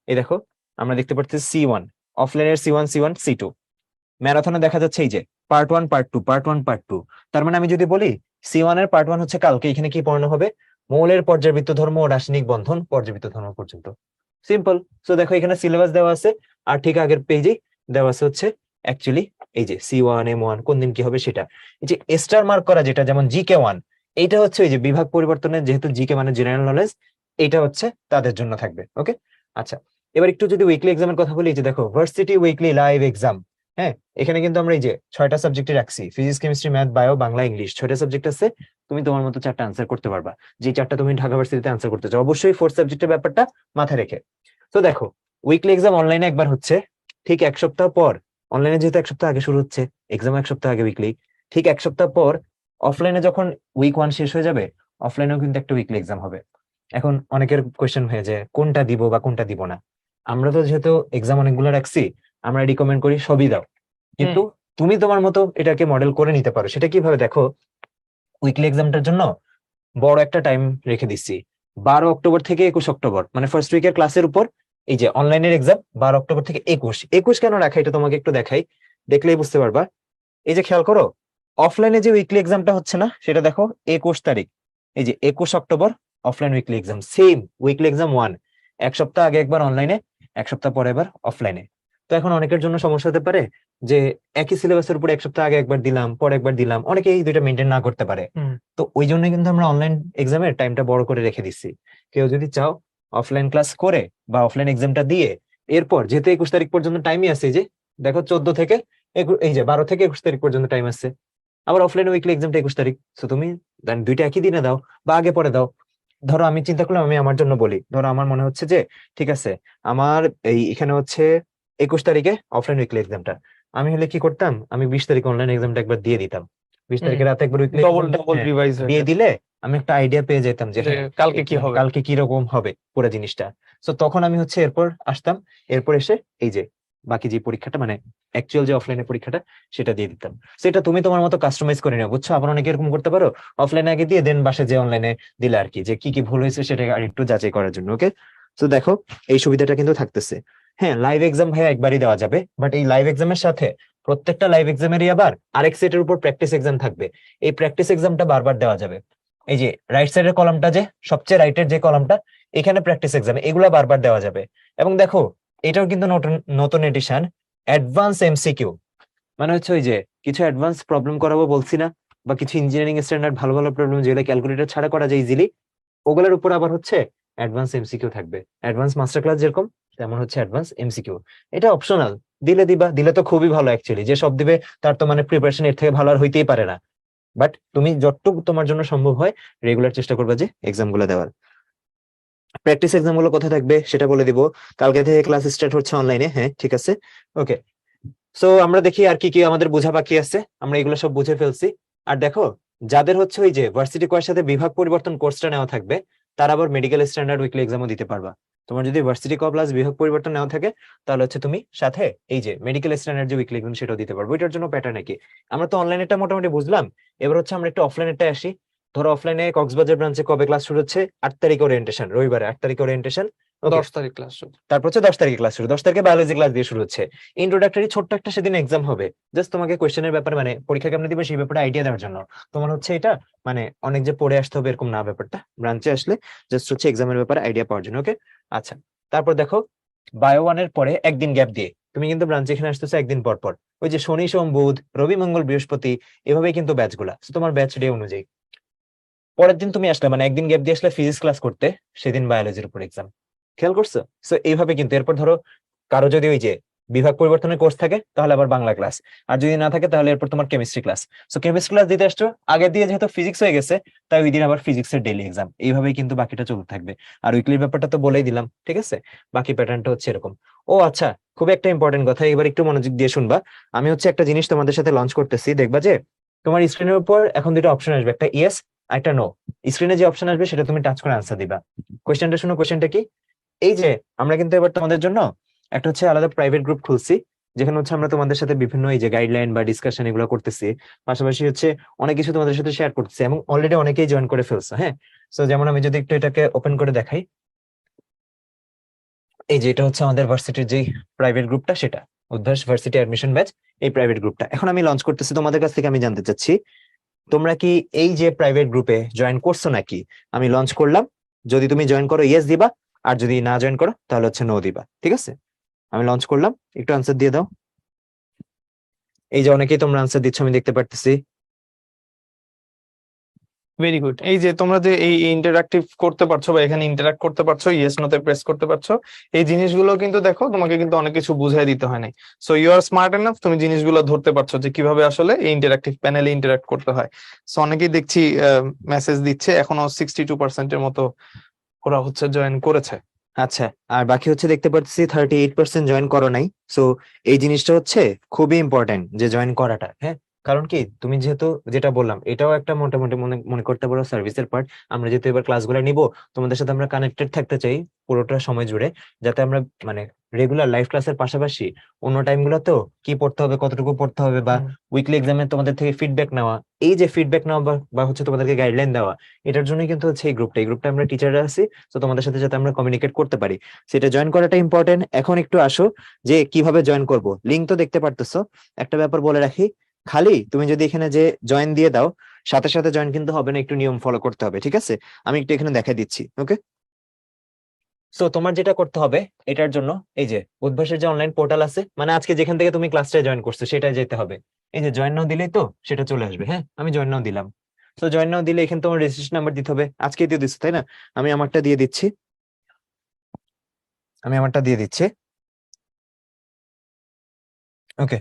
এই দেখো আমরা দেখতে পাচ্ছি C1, অফলাইনের C1, C1, C2। ম্যারাথনে দেখা যাচ্ছে এই যে পার্ট 1 পার্ট 2, পার্ট 1 পার্ট 2। তার মানে আমি যদি বলি C1 এর পার্ট 1 হচ্ছে কালকে, এখানে কি পড়ানো হবে? মৌলের পর্যাবৃত্ত ধর্ম ও রাসায়নিক বন্ধন পর্যাবৃত্ত ধর্ম পর্যন্ত। সিম্পল। সো দেখো এখানে সিলেবাস দেওয়া আছে, আর ঠিক আগের পেজেই দেওয়া আছে হচ্ছে অ্যাকচুয়ালি এই যে C1 M1 কোন দিন কি হবে সেটা। এই যে স্টার মার্ক করা যেটা, যেমন GK1, এইটা হচ্ছে ওই যে বিভাগ পরিবর্তনের, যেহেতু জিকে মানে জেনারেল নলেজ, এটা হচ্ছে তাদের জন্য থাকবে। ওকে, আচ্ছা, এবার একটু যদি উইকলি এক্সামের কথা বলি, যে দেখো ভার্সিটি উইকলি লাইভ এক্সাম। হ্যাঁ, এখানে কিন্তু আমরা এই যে 6টা সাবজেক্টে রাখছি, physics, chemistry, math, bio, Bangla, English, 6টা সাবজেক্ট আছে। তুমি তোমার মতো 4টা আনসার করতে পারবা, যে 4টা তুমি ঢাকা ভার্সিটিতে আনসার করতে চাও, অবশ্যই ফোর্থ সাবজেক্টের ব্যাপারটা মাথায় রেখে। তো দেখো, উইকলি এক্সাম অনলাইনে একবার হচ্ছে, ঠিক 1 সপ্তাহ পর। অনলাইনে যেহেতু 1 সপ্তাহ আগে শুরু হচ্ছে, এক্সাম 1 সপ্তাহ আগে উইকলি, ঠিক 1 সপ্তাহ পর অফলাইনে যখন উইক 1 শেষ হয়ে যাবে, অফলাইনেও কিন্তু একটা উইকলি এক্সাম হবে। এখন অনেকের কোয়েশ্চেন হয়ে যায় কোনটা দিব বা কোনটা দিব না। আমরা তো যেহেতু এক্সাম অনেকগুলো রাখছি, আমরা রিকমেন্ড করি সবই দাও, কিন্তু তুমি তোমার মতো এটাকে মডেল করে নিতে পারো। সেটা কিভাবে দেখো, উইকলি এক্সামটার জন্য বড় একটা টাইম রেখে দিচ্ছি, 12 অক্টোবর থেকে 21 অক্টোবর, মানে ফার্স্ট উইকের ক্লাসের উপর। এই যে অনলাইনের এক্সাম 12 অক্টোবর থেকে 21 কেন রাখা, এটা তোমাকে একটু দেখাই, দেখলেই বুঝতে পারবা। এই যে খেয়াল করো, অফলাইনে যে উইকলি এক্সামটা হচ্ছে না, সেটা দেখো 21 তারিখ, এই যে 21 October, offline weekly exam same weekly exam 1। 1 সপ্তাহ আগে একবার অনলাইনে, 1 সপ্তাহ পরে এবার অফলাইনে। তো এখন অনেকের জন্য সমস্যা হতে পারে যে একই সিলেবাসের উপর 1 সপ্তাহ আগে একবার দিলাম, পরে একবার দিলাম, অনেকে এই দুইটা মেনটেন না করতে পারে। তো ওই জন্য কিন্তু আমরা অনলাইন এক্সামের টাইমটা বড় করে রেখে দিচ্ছি। কেউ যদি চাও অফলাইন ক্লাস করে বা অফলাইন এক্সামটা দিয়ে, এরপর যেহেতু 21 তারিখ পর্যন্ত টাইমই আছে, এই যে দেখো 14 থেকে এই যে 12 থেকে 21 তারিখ পর্যন্ত টাইম আছে। আবার অফলাইন উইকলি এক্সামটা 21 তারিখ, তো তুমি দুইটা একই দিনে দাও বা আগে পরে দাও। ধরো আমি চিন্তা করলাম, আমি আমার জন্য বলি, ধরো আমার মনে হচ্ছে যে ঠিক আছে, আমার এই এখানে হচ্ছে 21 তারিখে অফলাইন উইকলি এক্সামটা, আমি হলে কি করতাম, আমি 20 তারিখে অনলাইন এক্সামটা একবার দিয়ে দিতাম। 20 তারিখে রাতে একবার উইকলি ডবল ডবল রিভাইজ হয়ে দিয়ে যায় দিলে আমি একটা আইডিয়া পেয়ে যেতাম যে যে হ্যাঁ, কালকে কি হবে। কালকে কি রকম হবে পুরো জিনিসটা। তো তখন আমি হচ্ছে এরপর আসতাম, এরপর এসে এই যে বাকি যে পরীক্ষাটা, মানে অ্যাকচুয়াল যে অফলাইনের পরীক্ষাটা, সেটা দিয়ে দিতাম। সেটা তুমি তোমার মতো কাস্টমাইজ করে নাও, বুঝছো? আবার অনেকে এরকম করতে পারো, অফলাইনে আগে দিয়ে দেন বাসে যে অনলাইনে দিলে আর কি, যে কি কি ভুল হয়েছে সেটা আর একটু যাচাই করার জন্য। ওকে, তো দেখো এই সুবিধাটা কিন্তু থাকতেছে। হ্যাঁ, লাইভ এক্সাম ভাইয়া একবারই দেওয়া যাবে, বাট এই লাইভ এক্সামের সাথে প্রত্যেকটা লাইভ এক্সামেরই আবার আরেক সেটের উপর প্র্যাকটিস এক্সাম থাকবে। এই প্র্যাকটিস এক্সামটা বারবার দেওয়া যাবে। এই যে রাইট সাইডের কলামটা, যে সবচেয়ে রাইটের যে কলামটা, এখানে প্র্যাকটিস এক্সাম, এগুলা বারবার দেওয়া যাবে। এবং দেখো, এটাও কিন্তু নতুন নতুন এডিশন, অ্যাডভান্স এমসিকিউ। মানে হচ্ছে ওই যে কিছু অ্যাডভান্স প্রবলেম করাবো বলছি না, বা কিছু ইঞ্জিনিয়ারিং স্ট্যান্ডার্ড ভালো ভালো প্রবলেম যেগুলো ক্যালকুলেটর ছাড়া করা যায় ইজিলি, ওগুলোর উপর আবার হচ্ছে অ্যাডভান্স এমসিকিউ থাকবে। অ্যাডভান্স মাস্টার ক্লাস যেরকম, তেমন হচ্ছে অ্যাডভান্স এমসিকিউ। এটা অপশনাল, দিলে দিবা, দিলে তো খুবই ভালো অ্যাকচুয়ালি, যে সব দিবে তার তো মানে প্রিপারেশন এর থেকে ভালো আর হইতেই পারে না। বাট তুমি যতটুকু তোমার জন্য সম্ভব হয় রেগুলার চেষ্টা করবে যে এক্সাম গুলো দেওয়ার। প্র্যাকটিস এক্সাম গুলো কোথায় থাকবে সেটা বলে দিব। কালকে থেকে ক্লাস স্টার্ট হচ্ছে অনলাইনে, হ্যাঁ ঠিক আছে। ওকে, সো আমরা দেখি আর কি কি আমাদের বোঝা বাকি আছে, আমরা এগুলো সব বুঝে ফেলছি। আর দেখো, যাদের হচ্ছে ওই যে ভার্সিটি কোর্সের সাথে বিভাগ পরিবর্তন কোর্সটা নেওয়া থাকবে, তারা আবার মেডিকেল স্ট্যান্ডার্ড উইকলি এক্সামও দিতে পারবা। তোমার যদি ভার্সিটি ক প্লাস বিভাগ পরিবর্তন নেওয়া থাকে, তাহলে হচ্ছে তুমি সাথে এই যে মেডিকেল স্ট্যান্ডার্ড যে উইকলি এক্সাম সেটাও দিতে পারবো। এটার জন্য প্যাটার্ন কি, আমরা তো অনলাইনেটা মোটামুটি বুঝলাম, এবার হচ্ছে আমরা একটু অফলাইনেরটা আসি। ধরো অফলাইনে কক্সবাজার ব্রাঞ্চে কবে ক্লাস শুরু হচ্ছে? 8 তারিখে ওরিয়েন্টেশন, রবিবারে 8 তারিখে ওরিয়েন্টেশন। ওকে, 10 তারিখ ক্লাস শুরু। তারপর হচ্ছে 10 তারিখে ক্লাস শুরু, 10 তারিখে বায়োলজি ক্লাস দিয়ে শুরু হচ্ছে। ইন্ট্রোডাক্টরি ছোট্ট একটা সেদিন এক্সাম হবে, জাস্ট তোমাকে কোয়েশ্চেনের ব্যাপারে, মানে পরীক্ষা কেমন দিবে সেই ব্যাপারে আইডিয়া দেওয়ার জন্য। তোমার হচ্ছে এটা মানে অনেক যে পড়ে আসতে হবে এরকম না ব্যাপারটা, ব্রাঞ্চে আসলে জাস্ট হচ্ছে এক্সামের ব্যাপারে আইডিয়া পাওয়ার জন্য। ওকে, আচ্ছা, তারপর দেখো, বায়ো 1 এর পরে একদিন গ্যাপ দিয়ে তুমি কিন্তু ব্রাঞ্চে এখানে আসতেছো একদিন পর পর। ওই যে শনি সোম বুধ রবি মঙ্গল বৃহস্পতি, এভাবেই কিন্তু ব্যাচ গুলা, So তোমার ব্যাচ ডে অনুযায়ী পরের দিন তুমি আসলে, মানে একদিন গ্যাপ দিয়ে আসলে ফিজিক্স ক্লাস করতে, সেদিন বায়োলজির উপর এক্সাম। খেয়াল করছো? সো এইভাবে কিন্তু এরপর ধরো কারো যদি ওই যে বিভাগ পরিবর্তনের কোর্স থাকে, তাহলে আবার বাংলা ক্লাস। আর যদি না থাকে, তাহলে এরপর তোমার chemistry class. So chemistry class দিতে আসছো, আগে দিয়ে যেহেতু ফিজিক্স হয়ে গেছে, তাই ওই দিন আবার ফিজিক্সের ডেইলি এক্সাম। এইভাবেই কিন্তু বাকিটা চলতে থাকবে। আর উইকলির ব্যাপারটা তো বলেই দিলাম, ঠিক আছে? বাকি প্যাটার্নটা হচ্ছে এরকম। ও আচ্ছা, খুব একটা ইম্পর্টেন্ট কথা, এবার একটু মনোযোগ দিয়ে শুনবা। আমি হচ্ছে একটা জিনিস তোমাদের সাথে লঞ্চ করতেছি, দেখবা যে তোমার স্ক্রিনের উপর এখন দুটো অপশন আসবে, একটা ইয়েস আর একটা নো। স্ক্রিনে যে অপশন আসবে সেটা তুমি টাচ করে আনসার দিবা। কোয়েশ্চেনটা শুনো, কোয়েশ্চেনটা কি, এই যে আমরা কিন্তু এবার তোমাদের জন্য একটা হচ্ছে আলাদা প্রাইভেট গ্রুপ খুলছি, যেখানে হচ্ছে আমরা তোমাদের সাথে বিভিন্ন এই যে গাইডলাইন বা ডিসকাশন এগুলো করতেছি, পাশাপাশি হচ্ছে অনেক কিছু তোমাদের সাথে শেয়ার করতেছি, এবং অলরেডি অনেকেই জয়েন করে ফেলছো। হ্যাঁ, সো যেমন আমি যদি একটু এটাকে ওপেন করে দেখাই, এই যে এটা হচ্ছে আমাদের ভার্সিটির যে প্রাইভেট গ্রুপটা, সেটা উদ্ভাস ভার্সিটি অ্যাডমিশন ব্যাচ। এই প্রাইভেট গ্রুপটা এখন আমি লঞ্চ করতেছি, তোমাদের কাছ থেকে আমি জানতে চাচ্ছি, তোমরা কি এই যে প্রাইভেট গ্রুপে জয়েন করছো নাকি? আমি লঞ্চ করলাম, যদি তুমি জয়েন করো ইয়েস দিবা, আর যদি না জয়েন করো তাহলে হচ্ছে নো দিবা, ঠিক আছে? আমি লঞ্চ করলাম, একটু আনসার দিয়ে দাও। এই যে অনেকেই তোমরা আনসার দিচ্ছ, আমি দেখতে পারতেছি। Very good. এই যে তোমরা যে এই ইন্টারাক্টিভ করতে পারছো বা এখানে ইন্টারাক্ট করতে পারছো, ইয়েস নোতে প্রেস করতে পারছো, এই জিনিসগুলো কিন্তু দেখো তোমাকে কিন্তু অনেক কিছু বুঝাই দিতে হয় নাই। So you are smart enough, তুমি জিনিসগুলো ধরতে পারছো যে কিভাবে আসলে এই ইন্টারাক্টিভ প্যানেলে ইন্টারাক্ট করতে হয়। সো অনেকেই দেখছি মেসেজ দিচ্ছে, এখনো 62% মতো ওরা হচ্ছে জয়েন করেছে। আচ্ছা, আর বাকি হচ্ছে দেখতে পাচ্ছি 38% জয়েন করো নাই। সো এই জিনিসটা হচ্ছে খুবই ইম্পর্টেন্ট যে জয়েন করাটা, হ্যাঁ। কারণ কি, তুমি যেহেতু যেটা বললাম এটাও একটা মোটামুটি মনে মনে করতে পারো সার্ভিসের পার্ট। আমরা যেহেতু এবার ক্লাসগুলো নিব, তোমাদের সাথে আমরা কানেক্টেড থাকতে চাই পুরোটা সময় জুড়ে, যাতে আমরা মানে রেগুলার লাইভ ক্লাসের পাশাপাশি অন্য টাইম গুলোতেও কি পড়তে হবে, কতটুকু পড়তে হবে, বা হুম। উইকলি এক্সামে তোমাদের থেকে ফিডব্যাক নেওয়া, এই যে ফিডব্যাক নেওয়া বা হচ্ছে তোমাদেরকে গাইডলাইন দেওয়া, এটার জন্য কিন্তু হচ্ছে এই গ্রুপটা আমরা টিচাররা আছি। তো তোমাদের সাথে যাতে আমরা কমিউনিকেট করতে পারি, সেটা জয়েন করাটা ইম্পর্টেন্ট। এখন একটু আসো যে কিভাবে জয়েন করব। লিঙ্ক তো দেখতে পারতেছো। একটা ব্যাপার বলে রাখি, খালি তুমি যদি এখানে যে জয়েন দিয়ে দাও, সাথে সাথে জয়েন কিন্তু হবে না, একটু নিয়ম ফলো করতে হবে, ঠিক আছে? আমি একটু এখানে দেখাই দিচ্ছি, ওকে? সো তোমার যেটা করতে হবে এটার জন্য, এই যে উদ্ভাসের যে অনলাইন পোর্টাল আছে, মানে আজকে যেখান থেকে তুমি ক্লাসটা জয়েন করছো সেটাই যেতে হবে। এই যে জয়েন নাও দিলেই তো সেটা চলে আসবে। হ্যাঁ, আমি জয়েন নাও দিলাম। তো জয়েন নাও দিলে এখানে তোমার রেজিস্ট্রেশন নাম্বার দিতে হবে। আজকেই দিয়ে দিচ্ছ তাই না? আমি আমারটা দিয়ে দিচ্ছি। আমি আমারটা দিয়ে দিচ্ছি। ওকে,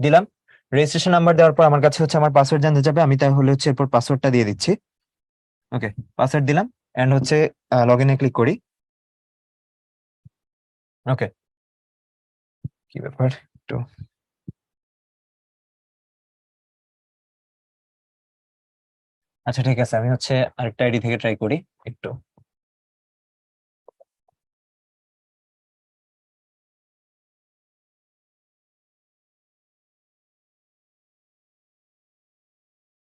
দিলাম। রেজিস্ট্রেশন নাম্বার দেওয়ার পর আমার কাছে হচ্ছে আমার পাসওয়ার্ড জানতে যাবে, আমি তাহলে হচ্ছে এরপর পাসওয়ার্ডটা দিয়ে দিচ্ছি। ওকে, পাসওয়ার্ড দিলাম এন্ড হচ্ছে লগ ইনে ক্লিক করি। ওকে, কি ব্যাপার একটু, আচ্ছা ঠিক আছে, আমি হচ্ছে আরেকটা আইডি থেকে ট্রাই করি একটু।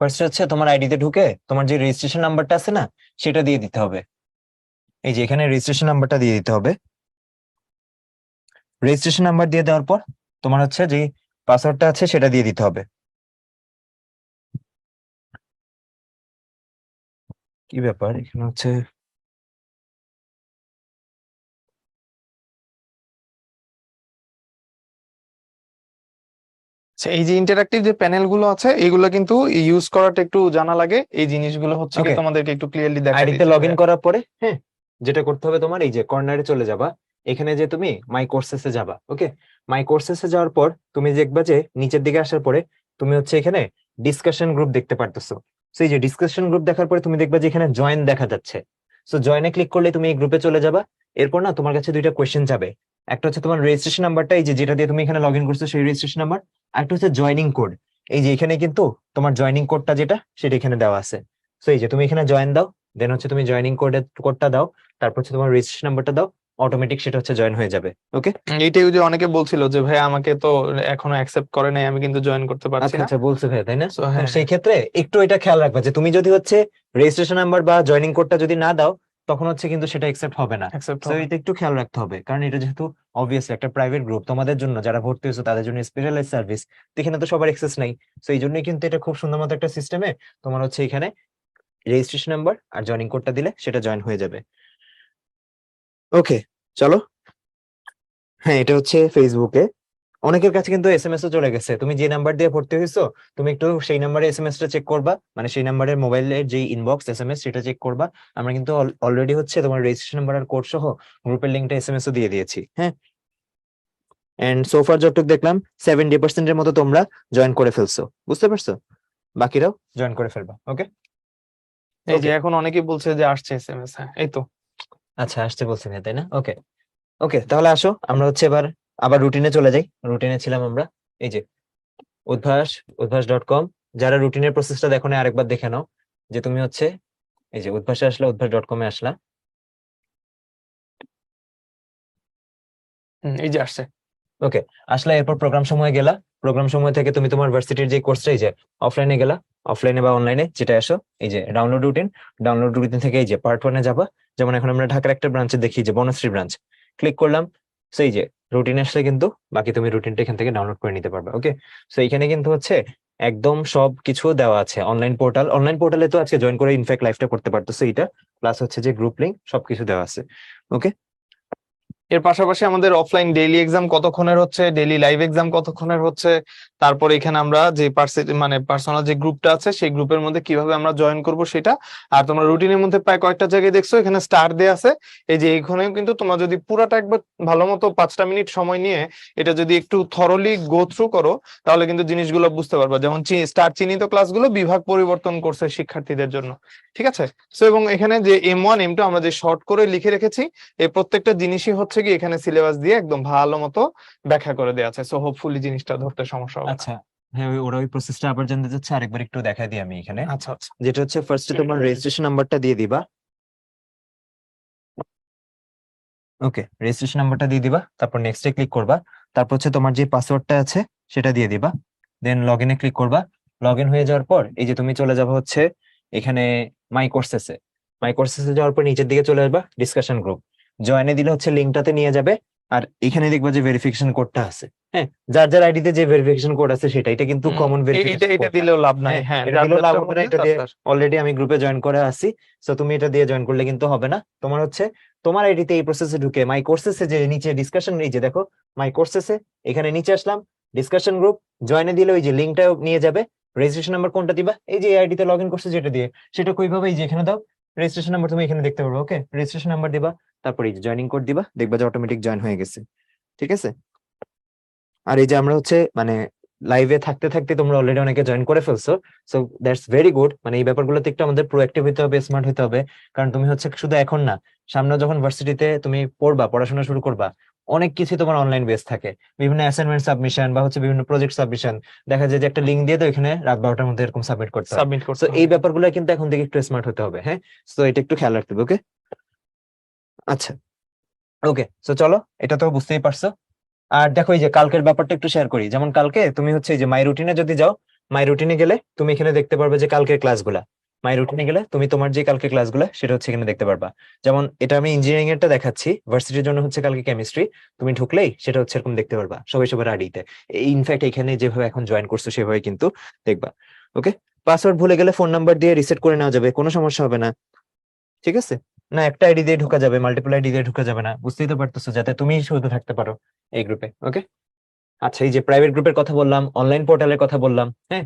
ফার্স্ট হচ্ছে তোমার আইডিতে ঢুকে তোমার যে রেজিস্ট্রেশন নাম্বারটা আছে না, সেটা দিয়ে দিতে হবে। এই যে এখানে রেজিস্ট্রেশন নাম্বারটা দিয়ে দিতে হবে। রেজিস্ট্রেশন নাম্বার দিয়ে দেওয়ার পর তোমার হচ্ছে যে পাসওয়ার্ডটা আছে সেটা দিয়ে দিতে হবে। কি ব্যাপার এখানে হচ্ছে, আচ্ছা, এই যে ইন্টারাক্টিভ যে প্যানেল গুলো আছে এগুলো কিন্তু ইউজ করাটা একটু জানা লাগে। এই জিনিসগুলো হচ্ছে কি ওকে, তোমাদেরকে একটু ক্লিয়ারলি দেখা আইডিতে দিচ্ছে লগ ইন ভাইয়া। করার পরে, হ্যাঁ, যেটা করতে হবে তোমার, এই যে কর্নারে চলে যাবা। এখানে যে তুমি মাই কোর্সেসে যাবা। ওকে, মাই কোর্সেসে যাওয়ার পর তুমি দেখবা যে নিচের দিকে আসার পরে তুমি হচ্ছে এখানে ডিসকাশন গ্রুপ দেখতে পারতেছো। সেই যে ডিসকাশন গ্রুপ দেখার পরে তুমি দেখবা যে এখানে জয়েন দেখা যাচ্ছে। সো জয়েনে ক্লিক করলে তুমি এই গ্রুপে চলে যাবা। এরপর না তোমার কাছে দুইটা কোয়েশ্চেন যাবে। একটা হচ্ছে তোমার রেজিস্ট্রেশন নাম্বারটা, এই যে যেটা দিয়ে তুমি এখানে লগ ইন করছো সেই রেজিস্ট্রেশন নাম্বার। একটা হচ্ছে জয়নিং কোড। এই যে এখানে কিন্তু তোমার জয়নিং কোডটা যেটা সেটা এখানে দেওয়া আছে। সো এই যে তুমি এখানে জয়েন দাও, দেন হচ্ছে তুমি জয়েনিং কোডটা দাও, তারপর হচ্ছে তোমার রেজিস্ট্রেশন নাম্বারটা দাও, অটোমেটিক সেটা হচ্ছে জয়েন হয়ে যাবে। ওকে, এইটাই যে অনেকে বলছিল যে ভাই আমাকে তো এখনো অ্যাকসেপ্ট করে নাই, আমি কিন্তু জয়েন করতে পারছি আচ্ছা না। আচ্ছা, বলছে ভাই তাই না? সো তো হ্যাঁ, সেই ক্ষেত্রে একটু এটা খেয়াল রাখবা যে তুমি যদি হচ্ছে রেজিস্ট্রেশন নাম্বার বা জয়েনিং কোডটা যদি না দাও, তখন হচ্ছে কিন্তু সেটা একসেপ্ট হবে না। অ্যাকসেপ্ট সো হবে। এটা একটু খেয়াল রাখতে হবে, কারণ এটা যেহেতু অবভিয়াসলি একটা প্রাইভেট গ্রুপ, তোমাদের জন্য যারা ভর্তি হয়েছে তাদের জন্য স্পেশালাইজ সার্ভিস, এখানে তো সবার অ্যাক্সেস নাই। সো এই জন্যই কিন্তু এটা খুব সুন্দর মতো একটা সিস্টেমে তোমার হচ্ছে এখানে রেজিস্ট্রেশন নাম্বার আর জয়েনিং কোডটা দিলে সেটা জয়েন হয়ে যাবে। ওকে, চলো। হ্যাঁ, এটা হচ্ছে ফেসবুকে। অনেকের কাছে কিন্তু এসএমএস ও চলে গেছে। তুমি যে নাম্বার দিয়ে ভর্তি হয়েছো, তুমি একটু সেই নাম্বারে এসএমএস টা চেক করবা, মানে সেই নাম্বারের মোবাইলের যে ইনবক্স এসএমএস সেটা চেক করবা। আমরা কিন্তু অলরেডি হচ্ছে তোমার রেজিস্ট্রেশন নাম্বার আর কোড সহ গ্রুপের লিঙ্কটা এসএমএস ও দিয়ে দিয়েছি, হ্যাঁ। এন্ড সোফার যতটুকু দেখলাম 70% এর মতো তোমরা জয়েন করে ফেলছো, বুঝতে পারছো? বাকিরাও জয়েন করে ফেলবা। ওকে এই যে ওকে, এখন অনেকেই বলছে যে আসছে এসএমএস। হ্যাঁ, এই তো। আচ্ছা, আসতে বলছি না তাই না? ওকে ওকে, তাহলে আসো আমরা হচ্ছে এবার আবার রুটিনে চলে যাই। রুটিনে ছিলাম আমরা। এই যে উদ্ভাস, উদ্ভাস.com। যারা রুটিনের প্রসেসটা দেখো না, আরেকবার দেখে নাও যে তুমি হচ্ছে এই যে উদ্ভাসে আসলা, উদ্ভাস.com এ আসলা। এই যে আসছে। ওকে, আসলে এরপর প্রোগ্রাম সময় গেলা। প্রোগ্রাম সময় থেকে তুমি তোমার ভার্সিটির যে কোর্সটা, এই যে অফলাইনে গেলা, অফলাইনে বা অনলাইনে যেটা আসো, এই যে ডাউনলোড রুটিন। ডাউনলোড রুটিন থেকে এই যে পার্ট ওয়ানে যাবা। যেমন এখন আমরা ঢাকার একটা ব্রাঞ্চে দেখি, যে বনশ্রী ব্রাঞ্চ, ক্লিক করলাম। সেই যে রুটিন আসলে কিন্তু বাকি তুমি রুটিনটা এখান থেকে ডাউনলোড করে নিতে পারবে। ওকে, সো এখানে কিন্তু হচ্ছে একদম সব কিছু দেওয়া আছে। অনলাইন পোর্টালে তো আজকে জয়েন করে ইনফ্যাক্ট লাইভটা করতে পারতেছে এটা, প্লাস হচ্ছে যে গ্রুপ লিঙ্ক সবকিছু দেওয়া আছে। ওকে, এর পাশাপাশি আমাদের অফলাইন ডেইলি এক্সাম কতক্ষণের হচ্ছে, ডেইলি লাইভ এক্সাম কতক্ষণের হচ্ছে, তারপর এখানে আমরা যে মানে পার্সোনাল যে গ্রুপটা আছে সেই গ্রুপের মধ্যে কিভাবে আমরা জয়েন করব সেটা। আর তোমরা রুটিনের মধ্যে প্রায় কয়েকটা জায়গায় দেখছো এখানে স্টার দেয়া আছে, এই যে এইখানেও কিন্তু তোমরা যদি পুরাটা একবার ভালো মতো 5টা মিনিট সময় নিয়ে এটা যদি একটু থরলি গো থ্রু করো তাহলে কিন্তু জিনিসগুলো বুঝতে পারবা। যেমন স্টার চিহ্নিত ক্লাসগুলো বিভাগ পরিবর্তন করছে শিক্ষার্থীদের জন্য, ঠিক আছে। সো এবং এখানে যে M1 M2 আমরা যে শর্ট করে লিখে রেখেছি এই প্রত্যেকটা জিনিসই হচ্ছে কি এখানে সিলেবাস দিয়ে একদম ভালো মতো ব্যাখ্যা করে দেওয়া আছে। সো হোপফুলি জিনিসটা ধরতে সমস্যা হবে না। আচ্ছা, হ্যাঁ, ওরা ওই প্রসেসটা আবার জানতে চাচ্ছে, আরেকবার একটু দেখা দিই আমি এখানে। আচ্ছা আচ্ছা যেটা হচ্ছে ফার্স্টে তোমার রেজিস্ট্রেশন নাম্বারটা দিয়ে দিবা। ওকে, রেজিস্ট্রেশন নাম্বারটা দিয়ে দিবা, তারপর নেক্সটে ক্লিক করবা, তারপর হচ্ছে তোমার যে পাসওয়ার্ডটা আছে সেটা দিয়ে দিবা, দেন লগ ইনে ক্লিক করবা। লগ ইন হয়ে যাওয়ার পর এই যে তুমি চলে যাবে হচ্ছে এখানে মাই কোর্সেসে। মাই কোর্সেসে যাওয়ার পর নিচের দিকে চলে আসবা ডিসকাশন গ্রুপ, জয়েনে দিলে হচ্ছে লিঙ্কটাতে নিয়ে যাবে। আর এখানে দেখবা যে ভেরিফিকেশন কোডটা আছে, হ্যাঁ, যার যার আইডিতে যে ভেরিফিকেশন কোড আছে সেটা, এটা কিন্তু কমন এটা ভেরিফিকেশন এটা কোড। দিলেও লাভ নাই, হ্যাঁ এটা যার দিলেও লাভ যারটার হবে না, মধ্যে এটা তার দিয়ে তার। অলরেডি আমি গ্রুপে জয়েন করে আসি। সো তুমি এটা দিয়ে জয়েন করলে কিন্তু হবে না, তোমার হচ্ছে তোমার আইডিতে এই প্রসেসে ঢুকে মাই কোর্সেসে যে নিচে ডিসকাশন, এই যে দেখো মাই কোর্সেসে, এখানে নিচে আসলাম, ডিসকাশন গ্রুপ, জয়েনে দিলে ওই যে লিঙ্কটা নিয়ে যাবে। রেজিস্ট্রেশন নাম্বার কোনটা দিবা, এই যে আইডিতে লগ ইন করছে যেটা দিয়ে, সেটা কইভাবে এই যে এখানে দাও, রেজিস্ট্রেশন নাম্বার তুমি এখানে দেখতে পারবে। ওকে, রেজিস্ট্রেশন নাম্বার দিবা, তারপর এই যে জয়েনিং কোড দিবা, দেখবা যে অটোমেটিক জয়েন হয়ে গেছে, ঠিক আছে। আর এই যে আমরা হচ্ছে মানে লাইভে থাকতে থাকতে তোমরা অলরেডি অনেকে জয়েন করে ফেলছো, সো দ্যাটস ভেরি গুড। মানে এই ব্যাপারগুলোতে একটু আমাদের প্রোঅ্যাক্টিভ হতে হবে, স্মার্ট হতে হবে। কারণ তুমি হচ্ছে শুধু এখন না, সামনে যখন ভার্সিটিতে তুমি পড়বা, পড়াশোনা শুরু করবা, অনেক কিছু তোমার অনলাইন বেস থাকে, বিভিন্ন অ্যাসাইনমেন্ট সাবমিশন বা হচ্ছে বিভিন্ন প্রজেক্ট সাবমিশন, দেখা যায় যে একটা লিঙ্ক দিয়ে তো এখানে রাত 12টার মধ্যে এরকম সাবমিট করতে হয়। সাবমিট তো করতে এই হবে। ব্যাপারগুলো কিন্তু এখন থেকে একটু স্মার্ট হতে হবে, হ্যাঁ। তো এটা একটু খেয়াল রাখতে হবে, ওকে। আচ্ছা, ওকে, তো চলো, এটা তো বুঝতেই পারছো। আর দেখো এই যে কালকের ব্যাপারটা একটু শেয়ার করি। যেমন কালকে তুমি হচ্ছে এই যে মাই রুটিনে যদি যাও, মাই রুটিনে গেলে তুমি এখানে দেখতে পারবে যে কালকের ক্লাসগুলা। মাই রুটিনে গেলে তুমি তোমার যে কালকে ক্লাসগুলা সেটা হচ্ছে এখানে দেখতে পারবা। যেমন এটা আমি ইঞ্জিনিয়ারিং এরটা দেখাচ্ছি, ভার্সিটির জন্য হচ্ছে কালকে কেমিস্ট্রি। তুমি ঢুকলেই সেটা হচ্ছে এরকম দেখতে পারবা, সবাই সবার আইডিতে। ইনফ্যাক্ট এখানে যেভাবে এখন জয়েন করছো সেভাবে কিন্তু দেখবা। ওকে, পাসওয়ার্ড ভুলে গেলে ফোন নাম্বার দিয়ে রিসেট করে নেওয়া যাবে, কোনো সমস্যা হবে না, ঠিক আছে। না, একটা আইডি দিয়ে ঢোকা যাবে, মাল্টিপল আইডি দিয়ে ঢোকা যাবে না, বুঝতেই তো পারতেছো, যাতে তুমি শুধু থাকতে পারো এই গ্রুপে। ওকে, আচ্ছা, এই যে প্রাইভেট গ্রুপের কথা বললাম, অনলাইন পোর্টালের কথা বললাম, হ্যাঁ।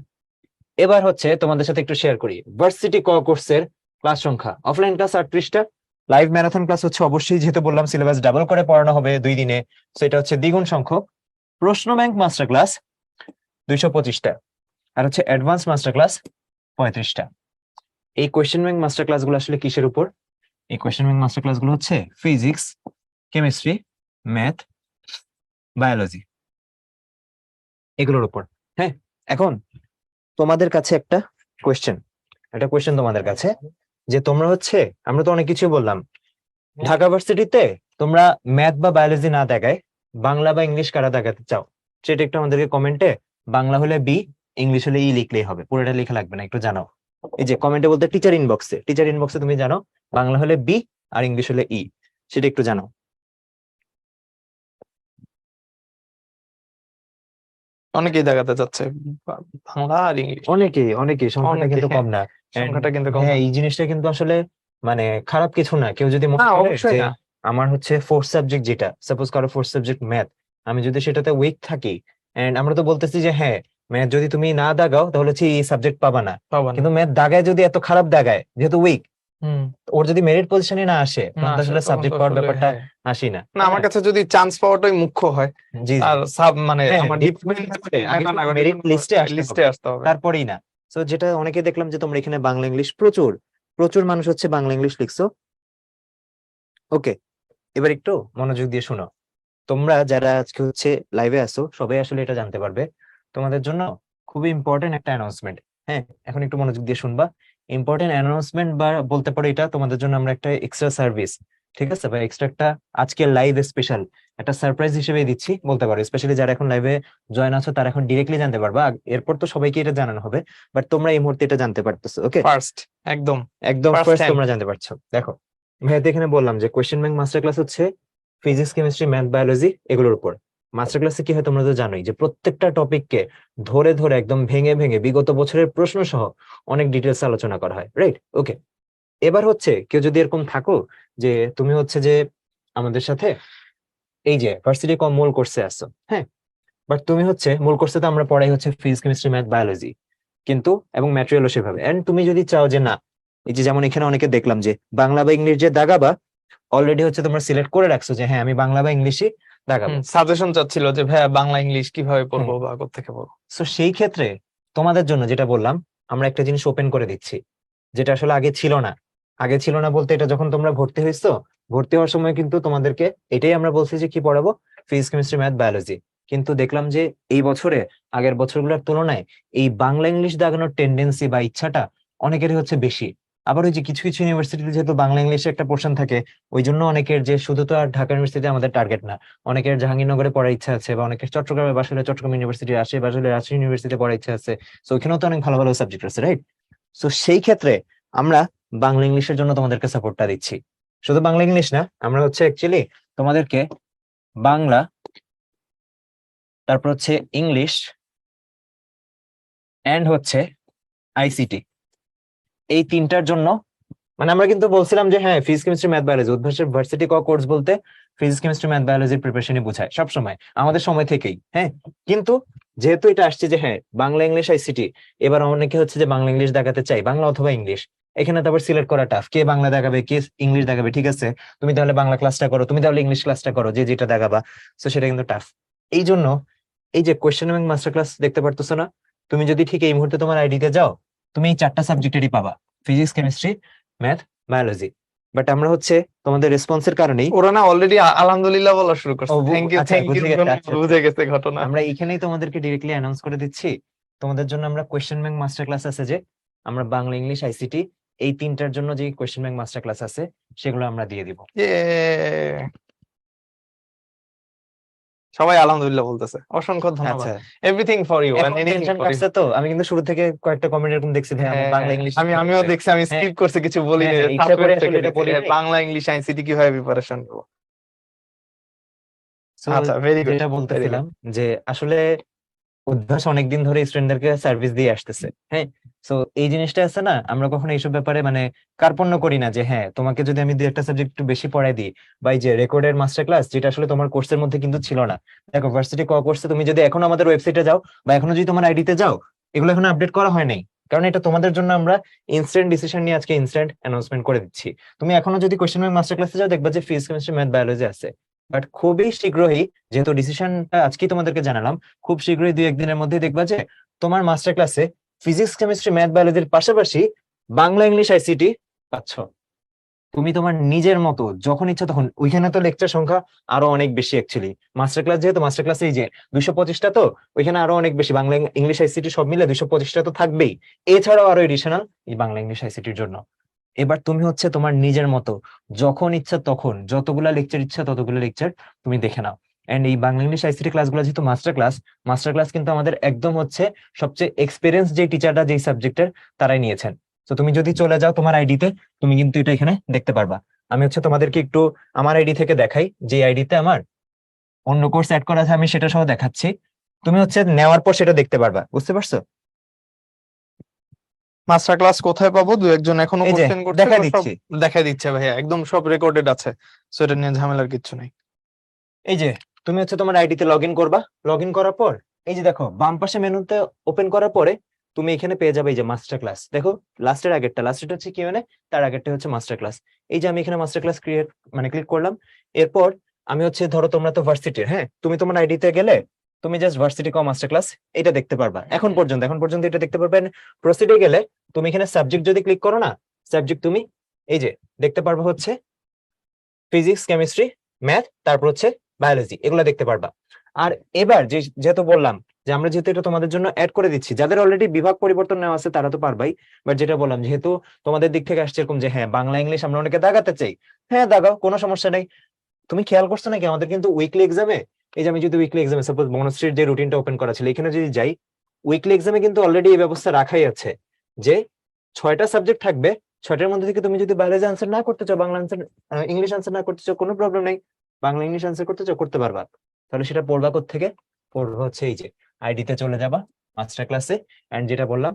এবার হচ্ছে তোমাদের সাথে একটু শেয়ার করি ভার্সিটি কোর্সের ক্লাস সংখ্যা। অফলাইন ক্লাস 38টা, লাইভ ম্যারাথন ক্লাস হচ্ছে অবশ্যই, যেহেতু বললাম সিলেবাস ডাবল করে পড়ানো হবে 2 দিনে, তো এটা হচ্ছে দ্বিগুণ সংখ্যক। প্রশ্ন ব্যাংক মাস্টার ক্লাস 225টা, আর হচ্ছে অ্যাডভান্স মাস্টার ক্লাস 35টা। এই কোয়েশ্চেন ব্যাংক মাস্টার ক্লাসগুলো আসলে কিসের উপর? এই কোয়েশ্চেন ব্যাংক মাস্টার ক্লাসগুলো হচ্ছে ফিজিক্স, কেমিস্ট্রি, ম্যাথ, বায়োলজি, এগুলোর উপর, হ্যাঁ। এখন তোমাদের কাছে একটা কোয়েশ্চেন তোমাদের কাছে, যে তোমরা হচ্ছে, আমরা তো অনেক কিছু বললাম, ঢাকা ভার্সিটিতে তোমরা ম্যাথ বা বায়োলজি না দেখায় বাংলা বা ইংলিশ কারা দেখাতে চাও, সেটা একটু আমাদেরকে কমেন্টে, বাংলা হলে বি, ইংলিশ হলে ই লিখলেই হবে, পুরোটা লেখা লাগবে না, একটু জানাও। এই যে কমেন্টে বলতে টিচার ইনবক্সে তুমি জানো বাংলা হলে বি আর ইংলিশ হলে ই, সেটা একটু জানাও। অনেকেই দেখাতে চাচ্ছে বাংলা আর ইংলিশ। অনেকেই, সংখ্যাটা অনেকে, কিন্তু হ্যাঁ, কম না। And সংখ্যাটা কিন্তু কম হ্যাঁ, না। এই জিনিসটা কিন্তু আসলে মানে খারাপ কিছু না। কেউ যদি মনে না, করে অবশ্যই যে না। আমার হচ্ছে ফোর্থ সাবজেক্ট, যেটা সাপোজ কারো ফোর্থ সাবজেক্ট ম্যাথ, আমি যদি সেটাতে উইক থাকি, এন্ড আমরা তো বলতেছি যে হ্যাঁ, ম্যাথ যদি তুমি না দাগাও তাহলে হচ্ছে এই সাবজেক্ট পাবা না, পাবা না। কিন্তু ম্যাথ দাগায় যদি এত খারাপ দাগায়, যেহেতু উইক, হুম। ওর যদি মেরিট পজিশনে না আসে না তখন তো আসে আসলে তখন তো সাবজেক্ট পাওয়ার আসলে, ব্যাপারটা হ্যাঁ। আসি না, না, তাই আমার না? কাছে যদি চান্স পাওয়াটাই মুখ্য হয় জি, জি, আর মানে হ্যাঁ, আমার ডিপার্টমেন্ট আগে মেরিট লিস্টে আসতে লিস্টে হবে, আসতে হবে। তারপরেই না। তো যেটা অনেকে দেখলাম যে তোমরা এখানে বাংলা ইংলিশ প্রচুর প্রচুর মানুষ হচ্ছে বাংলা ইংলিশ লিখছো। ওকে, এবার একটু মনোযোগ দিয়ে শোনো। তোমরা যারা আজকে হচ্ছে লাইভে আসো সবাই আসলে এটা জানতে পারবে, তোমাদের জন্য খুবই ইম্পর্টেন্ট একটা অ্যানাউন্সমেন্ট। হ্যাঁ, এখন একটু মনোযোগ দিয়ে শুনবা। ইম্পর্টেন্ট অ্যানাউন্সমেন্ট বা বলতে পারো এটা তোমাদের জন্য আমরা একটা এক্সট্রা সার্ভিস, ঠিক আছে, বা এক্সট্রা একটা আজকে লাইভ স্পেশাল একটা সারপ্রাইজ হিসেবে দিচ্ছি বলতে পারো। স্পেশালি যারা এখন লাইভে জয়েন আছো তারা এখন ডিরেক্টলি জানতে পারবা, এরপর তো সবাইকে এটা জানানো হবে, বাট তোমরা এই মুহূর্তে এটা জানতে পারতেছো। ওকে, ফার্স্ট, একদম একদম ফার্স্ট ফার্স্ট হ্যান্ড। তোমরা জানতে পারছো। দেখো, ভাইয়া তো এখানে বললাম যে কোয়েশ্চেন ব্যাংক মাস্টার ক্লাস হচ্ছে ফিজিক্স, কেমিস্ট্রি, ম্যাথ, বায়োলজি এগুলোর উপর। মাস্টার ক্লাসে কি হয় তোমরা তো জানোই যে প্রত্যেকটা টপিককে ধরে ধরে একদম ভেঙে ভেঙে বিগত বছরের প্রশ্ন সহ অনেক ডিটেলস আলোচনা করা হয়, রাইট? ওকে, এবার হচ্ছে কেউ যদি এরকম থাকো যে তুমি হচ্ছে যে আমাদের সাথে এই যে ভার্সিটি কম মূল কোর্সে আসছো, হ্যাঁ, বাট তুমি হচ্ছে মূল কোর্সে তো আমরা পড়াই হচ্ছে ফিজিক্স কেমিস্ট্রি ম্যাথ বায়োলজি, কিন্তু এবং ম্যাটেরিয়ালও সেভাবে। এন্ড তুমি যদি চাও যে না, এই যে যেমন এখানে অনেকে দেখলাম যে বাংলা বা ইংলিশ যে দাগাবা অলরেডি হচ্ছে তোমরা সিলেক্ট করে রাখছো যে হ্যাঁ আমি বাংলা বা ইংলিশই দাগাবো। সাজেশন চাচ্ছিল যে ভাইয়া বাংলা ইংলিশ কিভাবে হ্যাঁ, পড়বো বা কোত্থেকে পড়বো। তো সেই ক্ষেত্রে তোমাদের জন্য যেটা বললাম, আমরা একটা জিনিস ওপেন করে দিচ্ছি, যেটা আসলে আগে ছিল না। আগে ছিল না বলতে, এটা যখন তোমরা ভর্তি হয়েছো, ভর্তি হওয়ার সময় কিন্তু তোমাদেরকে এটাই আমরা বলছি যে কি পড়াবো, ফিজিক্স কেমিস্ট্রি ম্যাথ বায়োলজি। কিন্তু দেখলাম যে এই বছরে আগের বছরগুলোর তুলনায় এই বাংলা ইংলিশ দাগানোর টেন্ডেন্সি বা ইচ্ছাটা অনেকেরই হচ্ছে বেশি। আবার ওই যে কিছু কিছু ইউনিভার্সিটিতে যেহেতু বাংলা ইংলিশে একটা পোর্শন থাকে, ওই জন্য অনেকের যে শুধু তো আর ঢাকা ইউনিভার্সিটি আমাদের টার্গেট না, অনেকের জাহাঙ্গীরনগরে পড়ার ইচ্ছা আছে, বা অনেকের চট্টগ্রামে বাসলে চট্টগ্রাম ইউনিভার্সিটি আসে, বাসলে রাজশাহী ইউনিভার্সিটিতে পড়ার ইচ্ছা আছে। তো ওখানেও তো অনেক ভালো ভালো সাবজেক্ট আছে, রাইট? তো সেই ক্ষেত্রে আমরা বাংলা ইংলিশের জন্য তোমাদেরকে সাপোর্টটা দিচ্ছি। শুধু বাংলা ইংলিশ না, আমরা হচ্ছে অ্যাকচুয়ালি তোমাদেরকে বাংলা, তারপর হচ্ছে ইংলিশ, এন্ড হচ্ছে আইসিটি, এই তিনটার জন্য মানে আমরা কিন্তু বলছিলাম যে হ্যাঁ ফিজিক্স কেমিস্ট্রি ম্যাথ বায়োলজি উদ্ভাসের ভার্সিটি কোর্স বলতে ফিজিক্স কেমিস্ট্রি ম্যাথ বায়োলজির প্রিপারেশনই বোঝায় সব সময়, আমাদের সময় থেকেই, হ্যাঁ। কিন্তু যেহেতু এটা আসছে যে হ্যাঁ বাংলা ইংলিশ আইসিটি, এবার অনেকে হচ্ছে যে বাংলা ইংলিশ দেখাতে চাই, বাংলা অথবা ইংলিশ, এখানে তো আবার সিলেক্ট করা টাফ, কে বাংলা দেখাবে কে ইংলিশ দেখাবে। ঠিক আছে, তুমি তাহলে বাংলা ক্লাসটা করো, তুমি তাহলে ইংলিশ ক্লাসটা করো, যে যেটা দেখাবা। তো সেটা কিন্তু টাফ। এই জন্য এই যে কোয়েশ্চেন ব্যাংক মাস্টার ক্লাস দেখতে পারতেছো না, তুমি যদি ঠিক এই মুহূর্তে তোমার আইডিতে যাও, তুমি এই চারটা সাবজেক্টেরই পাবা, physics chemistry math biology. But আমরা হচ্ছে তোমাদের রেসপন্সের কারণেই ওরা না অলরেডি আলহামদুলিল্লাহ বলা শুরু ও করছে, থ্যাংক ইউ আচ্ছা থ্যাংক ইউ, বুঝে গেছে, আচ্ছা আচ্ছা, বুঝে গেছে ঘটনা। আমরা এখানেই তোমাদেরকে ডিরেক্টলি অ্যানাউন্স করে দিচ্ছি, তোমাদের জন্য আমরা কোয়েশ্চেন ব্যাংক মাস্টার ক্লাস আছে যে, আমরা বাংলা ইংলিশ আইসিটি এই তিনটার জন্য যে কোয়েশ্চেন ব্যাংক মাস্টার ক্লাস আছে সেগুলো আমরা দিয়ে দিব। ইয়ে, সবাই আলহামদুলিল্লাহ বলতেছে, অসংখ্য ধন্যবাদ। আচ্ছা, এভরিথিং ফর ইউ এন্ড এখন এনিথিং টেনশন ফর ইউ। কাটছে তো, আমি কিন্তু শুরু থেকে কয়েকটা কমেন্ট এরকম দেখছি ভাই আমার হ্যাঁ বাংলা হ্যাঁ, ইংলিশ আমিও দেখছি, আমি হ্যাঁ স্কিপ করছি, কিছু বলিনি, হ্যাঁ ইচ্ছা করে সাবস্ক্রাইব আসলে রেখে এটা দিয়েছি বলি নাই। বাংলা ইংলিশ আইসিটি কিভাবে প্রিপারেশন নেবো। তো আচ্ছা, ভেরি গুড, যেটা ভেরি গুড। বলতেছিলাম যে আসলে উদ্ভাস অনেকদিন ধরে স্টুডেন্টদেরকে সার্ভিস দিয়ে আসতেছে, হ্যাঁ। তো এই জিনিসটা আছে না, আমরা কখনো এইসব ব্যাপারে মানে কার্পণ্য করি না যে হ্যাঁ তোমাকে যদি আমি দুই একটা সাবজেক্ট একটু বেশি পড়াই দিই, বা এই যে রেকর্ডের মাস্টার ক্লাস যেটা আসলে তোমার কোর্সের মধ্যে কিন্তু ছিল না। দেখো ভার্সিটি কোর্সে তুমি যদি এখনো আমাদের ওয়েবসাইটে যাও, বা এখনো যদি তোমার আইডিতে যাও, এগুলো এখনো আপডেট করা হয় নাই, কারণ এটা তোমাদের জন্য আমরা ইনস্ট্যান্ট ডিসিশন নিয়ে আজকে ইনস্ট্যান্ট অ্যানাউন্সমেন্ট করে দিচ্ছি। তুমি এখনো যদি কোয়েশ্চেন ব্যাংক মাস্টার ক্লাসে যাও, দেখবা যে ফিজিক্স কেমিস্ট্রি ম্যাথ বায়োলজি আছে। বাট খুবই শীঘ্রই, যেহেতু ডিসিশনটা আজকেই তোমাদেরকে জানালাম, খুব শীঘ্রই দুই একদিনের মধ্যে দেখবা যে তোমার মাস্টার ক্লাসে ফিজিক্স কেমিস্ট্রি ম্যাথ বায়োলজির পাশাপাশি বাংলা ইংলিশ আইসিটি পাচ্ছ। তুমি তোমার নিজের মতো যখন ইচ্ছা তখন, ওইখানে তো লেকচার সংখ্যা আরো অনেক বেশি অ্যাকচুয়ালি, মাস্টার ক্লাস যেহেতু মাস্টার ক্লাসে এই যে 225টা, তো ওইখানে আরো অনেক বেশি, বাংলা ইংলিশ আইসিটি সব মিলে 225টা তো থাকবেই, এছাড়াও আরো এডিশনাল এই বাংলা ইংলিশ আইসিটির জন্য। এবার তুমি হচ্ছে তোমার নিজের মতো যখন ইচ্ছা তখন যতগুলা লেকচার ইচ্ছা ততগুলো লেকচার তুমি দেখে নাও। এন্ড এই বাংলা ইংলিশ আইসিটি ক্লাসগুলো যেহেতু মাস্টার ক্লাস, মাস্টার ক্লাস কিন্তু আমাদের একদম হচ্ছে সবচেয়ে এক্সপিরিয়েন্স যে টিচাররা যেই সাবজেক্টের তারাই নিয়েছেন। তো তুমি যদি চলে যাও তোমার আইডিতে, তুমি কিন্তু এটা এখানে দেখতে পারবা। আমি হচ্ছে তোমাদেরকে একটু আমার আইডি থেকে দেখাই, যে আইডিতে আমার অন্য কোর্স অ্যাড করা আছে আমি সেটা সহ দেখাচ্ছি। তুমি হচ্ছে নেওয়ার পর সেটা দেখতে পারবা, বুঝতে পারছো? মাস্টার ক্লাস কোথায় পাবো? দু একজন এখনো এই যে কোশ্চেন করছে, দেখা তো সব দিচ্ছি, দেখা দিচ্ছে ভাইয়া, একদম সব রেকর্ডেড আছে, সো এটা নিয়ে ঝামেলার কিচ্ছু নেই। এই যে তুমি হচ্ছে তোমার আইডিতে লগ ইন করবা, লগ ইন করার পর এই যে দেখো বাম পাশে মেনুতে ওপেন করার পরে তুমি এখানে পেয়ে যাবে এই যে মাস্টার ক্লাস। দেখো লাস্টের আগেরটা, লাস্টেরটা হচ্ছে কি মানে, তার আগেরটা হচ্ছে মাস্টার ক্লাস। এই যে আমি এখানে মাস্টার ক্লাস ক্রিয়েট মানে ক্লিক করলাম। এরপর আমি হচ্ছে ধরো তোমরা তো ভার্সিটির, হ্যাঁ, তুমি তোমার আইডিতে গেলে তুমি জাস্ট ভার্সিটি কম মাস্টার ক্লাস এটা দেখতে পারবা। এখন পর্যন্ত এটা দেখতে পারবেন। প্রসিডে গেলে তুমি এখানে সাবজেক্ট যদি ক্লিক করো না, সাবজেক্ট তুমি এই যে দেখতে পারবা হচ্ছে ফিজিক্স কেমিস্ট্রি ম্যাথ, তারপর হচ্ছে বায়োলজি, এগুলো দেখতে পারবা। আর এবার যেহেতু বললাম যে আমরা যেহেতু এটা তোমাদের জন্য অ্যাড করে দিচ্ছি, যাদের অলরেডি বিভাগ পরিবর্তন নেওয়া আছে তারা তো পারবাই। বাট যেটা বললাম, যেহেতু তোমাদের দিক থেকে আসছে এরকম যে হ্যাঁ বাংলা ইংলিশ আমরা অনেকে দাগাতে চাই, হ্যাঁ দাগাও, কোনো সমস্যা নেই। তুমি খেয়াল করছো নাকি আমাদের কিন্তু উইকলি এক্সামে, এই যে আমি যদি উইকলি এক্সামে সাপোজ বনশ্রীর যে রুটিনটা ওপেন করা ছিল এখানে যদি যাই, উইকলি এক্সামে কিন্তু অলরেডি এই ব্যবস্থা রাখাই আছে যে 6টা সাবজেক্ট থাকবে, 6টার মধ্যে থেকে তুমি যদি বায়োলজি আনসার না করতে চাও, বাংলা আনসার ইংলিশ আনসার না করতে চাও, কোনো প্রবলেম নেই, বাংলা ইংলিশ আনসার করতে চাও করতে পারবা। তাহলে সেটা পড়বা থেকে পড়বা হচ্ছে এই যে আইডিতে চলে যাবা মাস্টার ক্লাসে। এন্ড যেটা বললাম,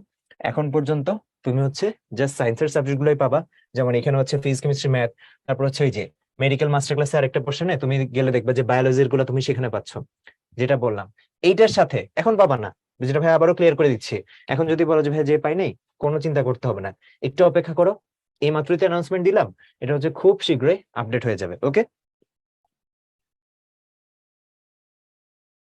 এখন পর্যন্ত তুমি হচ্ছে জাস্ট সায়েন্সের সাবজেক্ট গুলোই পাবা, যেমন এখানে হচ্ছে ফিজিক্স কেমিস্ট্রি ম্যাথ, তারপর হচ্ছে এই যে মেডিকেল মাস্টার ক্লাসে আরেকটা পোর্শনে তুমি গেলে দেখবে যে বায়োলজির গুলো তুমি সেখানে পাচ্ছ, যেটা বললাম এইটার সাথে এখন পাবা না, যেটা ভাই আবারও ক্লিয়ার করে দিচ্ছি। এখন যদি বলো যে ভাই যে পাই নাই, কোনো চিন্তা করতে হবে না, একটু অপেক্ষা করো, এই মাত্রই তো অ্যানাউন্সমেন্ট দিলাম, এটা হচ্ছে খুব শীঘ্রই আপডেট হয়ে যাবে। ওকে,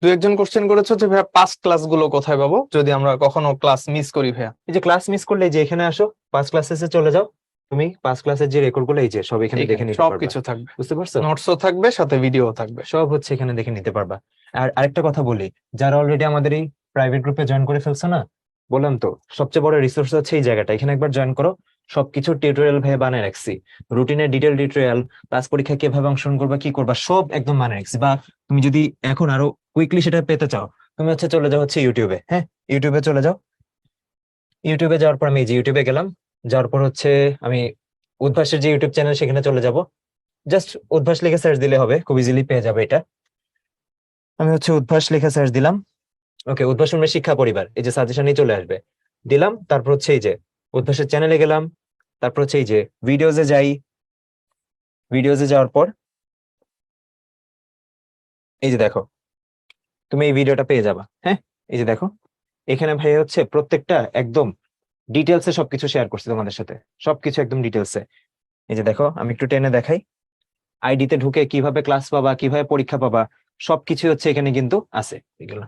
দু একজন কোশ্চেন করেছো যে ভাইয়া পাস ক্লাসগুলো কোথায় পাবো যদি আমরা কখনো ক্লাস মিস করি ভাইয়া? এই যে ক্লাস মিস করলে এই যে এখানে আসো, পাঁচ ক্লাসে চলে যাও, তুমি পাঁচ ক্লাসের যে রেকর্ড গুলো এই যে সব এখানে দেখে এখানে নিতে পারবা। সবকিছু থাকবে, বুঝতে পারছো? নোটসও থাকবে সাথে ভিডিও থাকবে। সব হচ্ছে এখানে দেখে নিতে পারবা। আর আরেকটা কথা বলি, যারা অলরেডি আমাদের এই প্রাইভেট গ্রুপে জয়েন করে ফেলছো না, বললাম তো সবচেয়ে বড় রিসোর্স হচ্ছে এই জায়গাটা, এখানে একবার জয়েন করো, সবকিছু টিউটোরিয়াল ভাবে বানিয়ে রাখছি, রুটিনের ডিটেল টিউটোরিয়াল, ক্লাস পরীক্ষা কিভাবে অংশগ্রহণ করবা কি করবা সব একদম বানিয়ে রাখছি। বা তুমি যদি এখন আরো কুইকলি সেটা পেতে চাও, তুমি হচ্ছে চলে যাও হচ্ছে ইউটিউবে। হ্যাঁ, ইউটিউবে চলে যাও, ইউটিউবে যাওয়ার পর আমি এই যে ইউটিউবে গেলাম, যাওয়ার পর হচ্ছে আমি উদ্ভাসের যে ইউটিউব চ্যানেল সেখানে চলে যাব, জাস্ট উদ্ভাস লিখে সার্চ দিলে হবে, খুব ইজিলি পেয়ে যাবে এটা। আমি হচ্ছে উদ্ভাস লিখে সার্চ দিলাম, ওকে, উদ্ভাস উন্মেষ শিক্ষা পরিবার, এই যে সাজেশনই চলে আসবে, দিলাম। তারপর হচ্ছে এই যে উদ্ভাসের চ্যানেলে গেলাম, তারপর হচ্ছে এই যে ভিডিওজে যাই, ভিডিওজে যাওয়ার পর এই যে দেখো, তুমি এই ভিডিওটা পেয়ে যাবা। হ্যাঁ, এই যে দেখো, এখানে ভাই হচ্ছে প্রত্যেকটা একদম ডিটেলসে সবকিছু শেয়ার করছি তোমাদের সাথে, সবকিছু একদম ডিটেলসে। এই যে দেখো, আমি একটু টেনে দেখাই, আইডিতে ঢুকে কিভাবে ক্লাস পাবা, কিভাবে পরীক্ষা পাবা, সবকিছু হচ্ছে এখানে কিন্তু আছে এগুলো।